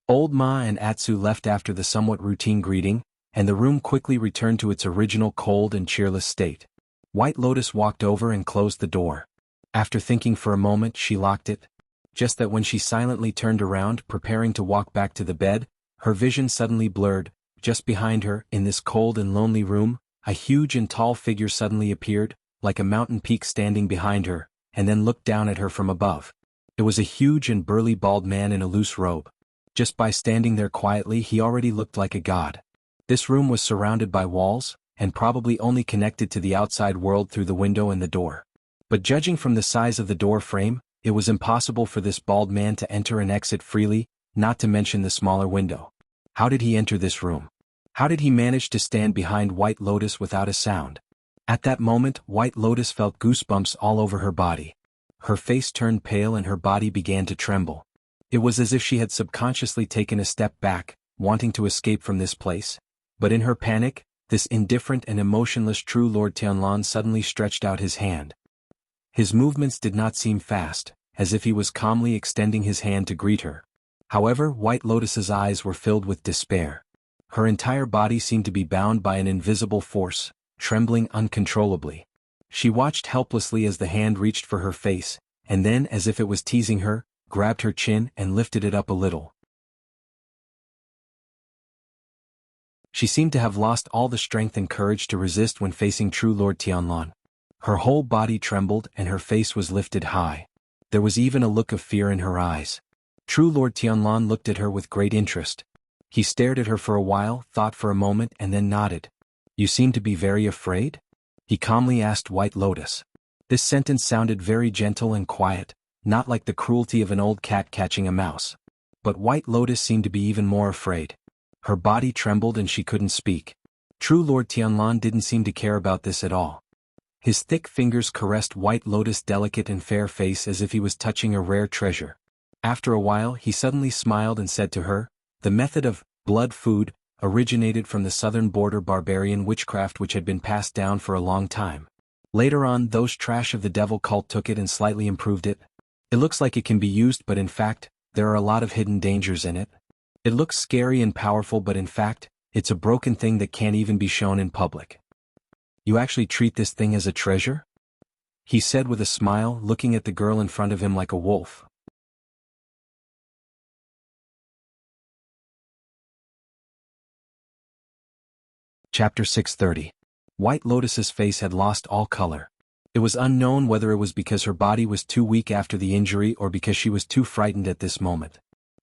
Old Ma and Atsu left after the somewhat routine greeting, and the room quickly returned to its original cold and cheerless state. White Lotus walked over and closed the door. After thinking for a moment, she locked it. Just that when she silently turned around, preparing to walk back to the bed, her vision suddenly blurred. Just behind her, in this cold and lonely room, a huge and tall figure suddenly appeared, like a mountain peak standing behind her, and then looked down at her from above. It was a huge and burly bald man in a loose robe. Just by standing there quietly, he already looked like a god. This room was surrounded by walls, and probably only connected to the outside world through the window and the door. But judging from the size of the door frame, it was impossible for this bald man to enter and exit freely, not to mention the smaller window. How did he enter this room? How did he manage to stand behind White Lotus without a sound? At that moment, White Lotus felt goosebumps all over her body. Her face turned pale and her body began to tremble. It was as if she had subconsciously taken a step back, wanting to escape from this place. But in her panic, this indifferent and emotionless true Lord Tianlan suddenly stretched out his hand. His movements did not seem fast, as if he was calmly extending his hand to greet her. However, White Lotus's eyes were filled with despair. Her entire body seemed to be bound by an invisible force, trembling uncontrollably. She watched helplessly as the hand reached for her face, and then, as if it was teasing her, grabbed her chin and lifted it up a little. She seemed to have lost all the strength and courage to resist when facing true Lord Tianlan. Her whole body trembled and her face was lifted high. There was even a look of fear in her eyes. True Lord Tianlan looked at her with great interest. He stared at her for a while, thought for a moment, and then nodded. You seem to be very afraid? He calmly asked White Lotus. This sentence sounded very gentle and quiet, not like the cruelty of an old cat catching a mouse. But White Lotus seemed to be even more afraid. Her body trembled and she couldn't speak. True Lord Tianlan didn't seem to care about this at all. His thick fingers caressed White Lotus' delicate and fair face as if he was touching a rare treasure. After a while, he suddenly smiled and said to her, the method of blood food originated from the southern border barbarian witchcraft which had been passed down for a long time. Later on, those trash of the devil cult took it and slightly improved it. It looks like it can be used, but in fact, there are a lot of hidden dangers in it. It looks scary and powerful, but in fact, it's a broken thing that can't even be shown in public. You actually treat this thing as a treasure? He said with a smile, looking at the girl in front of him like a wolf. Chapter 630. White Lotus's face had lost all color. It was unknown whether it was because her body was too weak after the injury or because she was too frightened at this moment.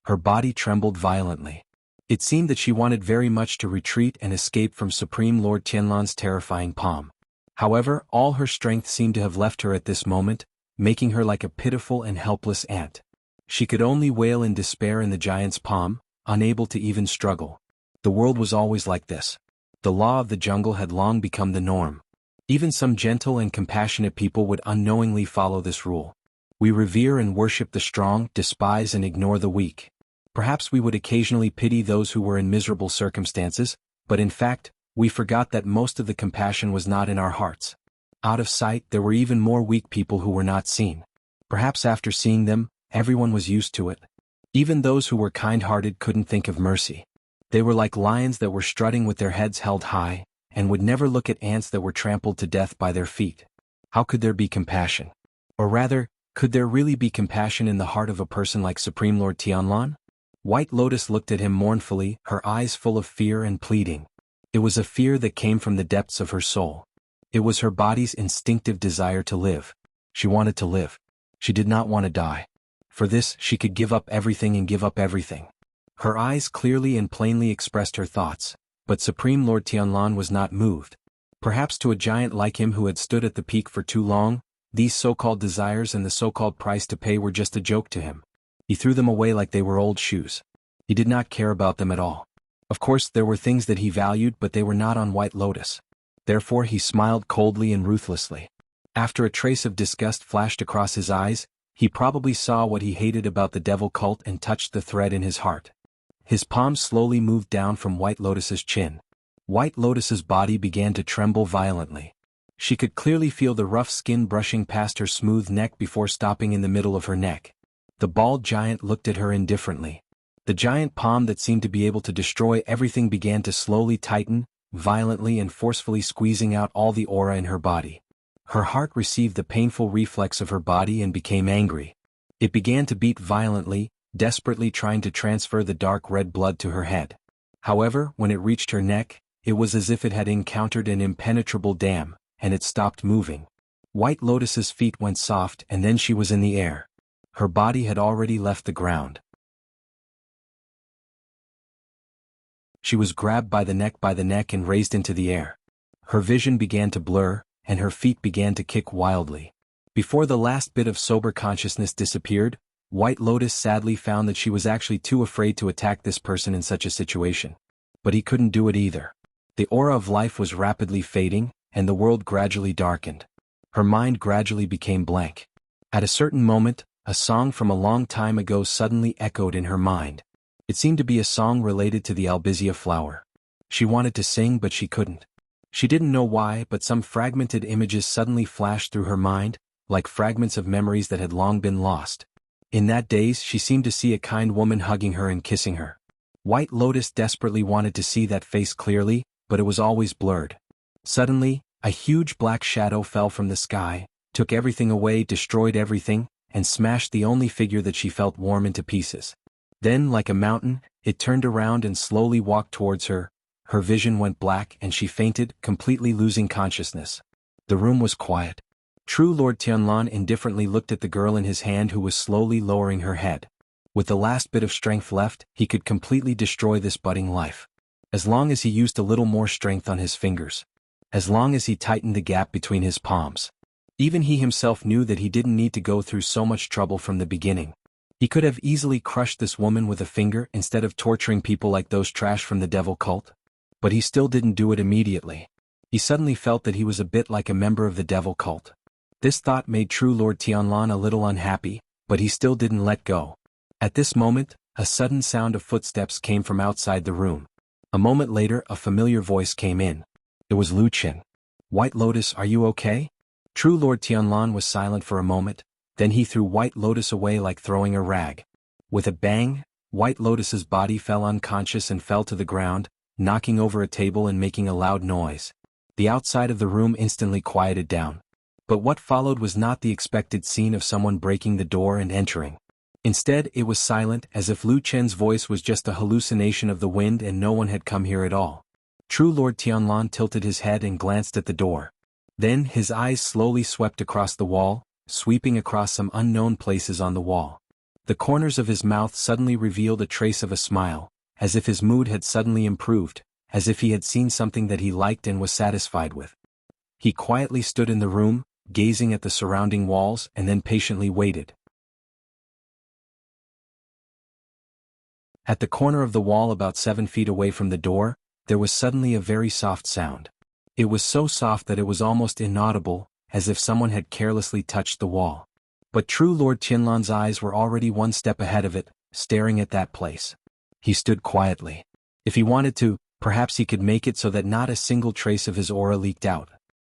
Her body trembled violently. It seemed that she wanted very much to retreat and escape from Supreme Lord Tianlan's terrifying palm. However, all her strength seemed to have left her at this moment, making her like a pitiful and helpless ant. She could only wail in despair in the giant's palm, unable to even struggle. The world was always like this. The law of the jungle had long become the norm. Even some gentle and compassionate people would unknowingly follow this rule. We revere and worship the strong, despise and ignore the weak. Perhaps we would occasionally pity those who were in miserable circumstances, but in fact, we forgot that most of the compassion was not in our hearts. Out of sight, there were even more weak people who were not seen. Perhaps after seeing them, everyone was used to it. Even those who were kind-hearted couldn't think of mercy. They were like lions that were strutting with their heads held high, and would never look at ants that were trampled to death by their feet. How could there be compassion? Or rather, could there really be compassion in the heart of a person like Supreme Lord Tianlan? White Lotus looked at him mournfully, her eyes full of fear and pleading. It was a fear that came from the depths of her soul. It was her body's instinctive desire to live. She wanted to live. She did not want to die. For this, she could give up everything and give up everything. Her eyes clearly and plainly expressed her thoughts. But Supreme Lord Tianlan was not moved. Perhaps to a giant like him who had stood at the peak for too long, these so-called desires and the so-called price to pay were just a joke to him. He threw them away like they were old shoes. He did not care about them at all. Of course there were things that he valued, but they were not on White Lotus. Therefore he smiled coldly and ruthlessly. After a trace of disgust flashed across his eyes, he probably saw what he hated about the devil cult and touched the thread in his heart. His palms slowly moved down from White Lotus's chin. White Lotus's body began to tremble violently. She could clearly feel the rough skin brushing past her smooth neck before stopping in the middle of her neck. The bald giant looked at her indifferently. The giant palm that seemed to be able to destroy everything began to slowly tighten, violently and forcefully squeezing out all the aura in her body. Her heart received the painful reflex of her body and became angry. It began to beat violently, desperately trying to transfer the dark red blood to her head. However, when it reached her neck, it was as if it had encountered an impenetrable dam, and it stopped moving. White Lotus's feet went soft and then she was in the air. Her body had already left the ground. She was grabbed by the neck and raised into the air. Her vision began to blur, and her feet began to kick wildly. Before the last bit of sober consciousness disappeared, White Lotus sadly found that she was actually too afraid to attack this person in such a situation. But he couldn't do it either. The aura of life was rapidly fading, and the world gradually darkened. Her mind gradually became blank. At a certain moment, a song from a long time ago suddenly echoed in her mind. It seemed to be a song related to the albizia flower. She wanted to sing but she couldn't. She didn't know why, but some fragmented images suddenly flashed through her mind, like fragments of memories that had long been lost. In that daze she seemed to see a kind woman hugging her and kissing her. White Lotus desperately wanted to see that face clearly, but it was always blurred. Suddenly, a huge black shadow fell from the sky, took everything away, destroyed everything, and smashed the only figure that she felt warm into pieces. Then, like a mountain, it turned around and slowly walked towards her. Her vision went black and she fainted, completely losing consciousness. The room was quiet. True Lord Tianlan indifferently looked at the girl in his hand who was slowly lowering her head. With the last bit of strength left, he could completely destroy this budding life. As long as he used a little more strength on his fingers. As long as he tightened the gap between his palms. Even he himself knew that he didn't need to go through so much trouble from the beginning. He could have easily crushed this woman with a finger instead of torturing people like those trash from the devil cult. But he still didn't do it immediately. He suddenly felt that he was a bit like a member of the devil cult. This thought made True Lord Tianlan a little unhappy, but he still didn't let go. At this moment, a sudden sound of footsteps came from outside the room. A moment later, a familiar voice came in. It was Lucian. White Lotus, are you okay? True Lord Tianlan was silent for a moment, then he threw White Lotus away like throwing a rag. With a bang, White Lotus's body fell unconscious and fell to the ground, knocking over a table and making a loud noise. The outside of the room instantly quieted down. But what followed was not the expected scene of someone breaking the door and entering. Instead, it was silent, as if Lu Chen's voice was just a hallucination of the wind and no one had come here at all. True Lord Tianlan tilted his head and glanced at the door. Then his eyes slowly swept across the wall, sweeping across some unknown places on the wall. The corners of his mouth suddenly revealed a trace of a smile, as if his mood had suddenly improved, as if he had seen something that he liked and was satisfied with. He quietly stood in the room, gazing at the surrounding walls, and then patiently waited. At the corner of the wall about 7 feet away from the door, there was suddenly a very soft sound. It was so soft that it was almost inaudible, as if someone had carelessly touched the wall. But True Lord Tianlan's eyes were already one step ahead of it, staring at that place. He stood quietly. If he wanted to, perhaps he could make it so that not a single trace of his aura leaked out.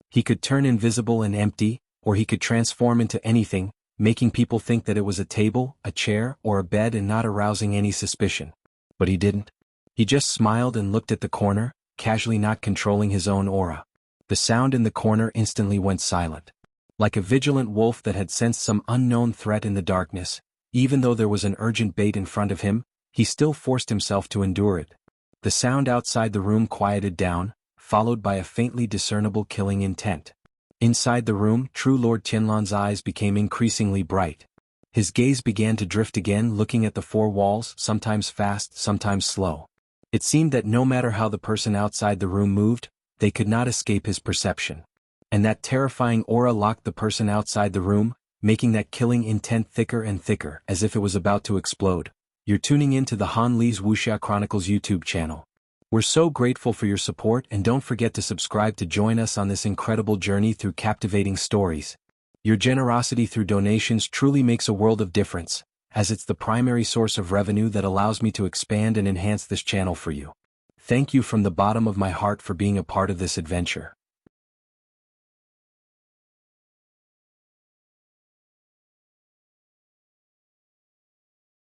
He could turn invisible and empty, or he could transform into anything, making people think that it was a table, a chair, or a bed and not arousing any suspicion. But he didn't. He just smiled and looked at the corner, casually not controlling his own aura. The sound in the corner instantly went silent. Like a vigilant wolf that had sensed some unknown threat in the darkness, even though there was an urgent bait in front of him, he still forced himself to endure it. The sound outside the room quieted down, followed by a faintly discernible killing intent. Inside the room, True Lord Tianlan's eyes became increasingly bright. His gaze began to drift again, looking at the four walls, sometimes fast, sometimes slow. It seemed that no matter how the person outside the room moved, they could not escape his perception. And that terrifying aura locked the person outside the room, making that killing intent thicker and thicker as if it was about to explode. You're tuning in to the Han Lee's Wuxia Chronicles YouTube channel. We're so grateful for your support, and don't forget to subscribe to join us on this incredible journey through captivating stories. Your generosity through donations truly makes a world of difference, as it's the primary source of revenue that allows me to expand and enhance this channel for you. Thank you from the bottom of my heart for being a part of this adventure.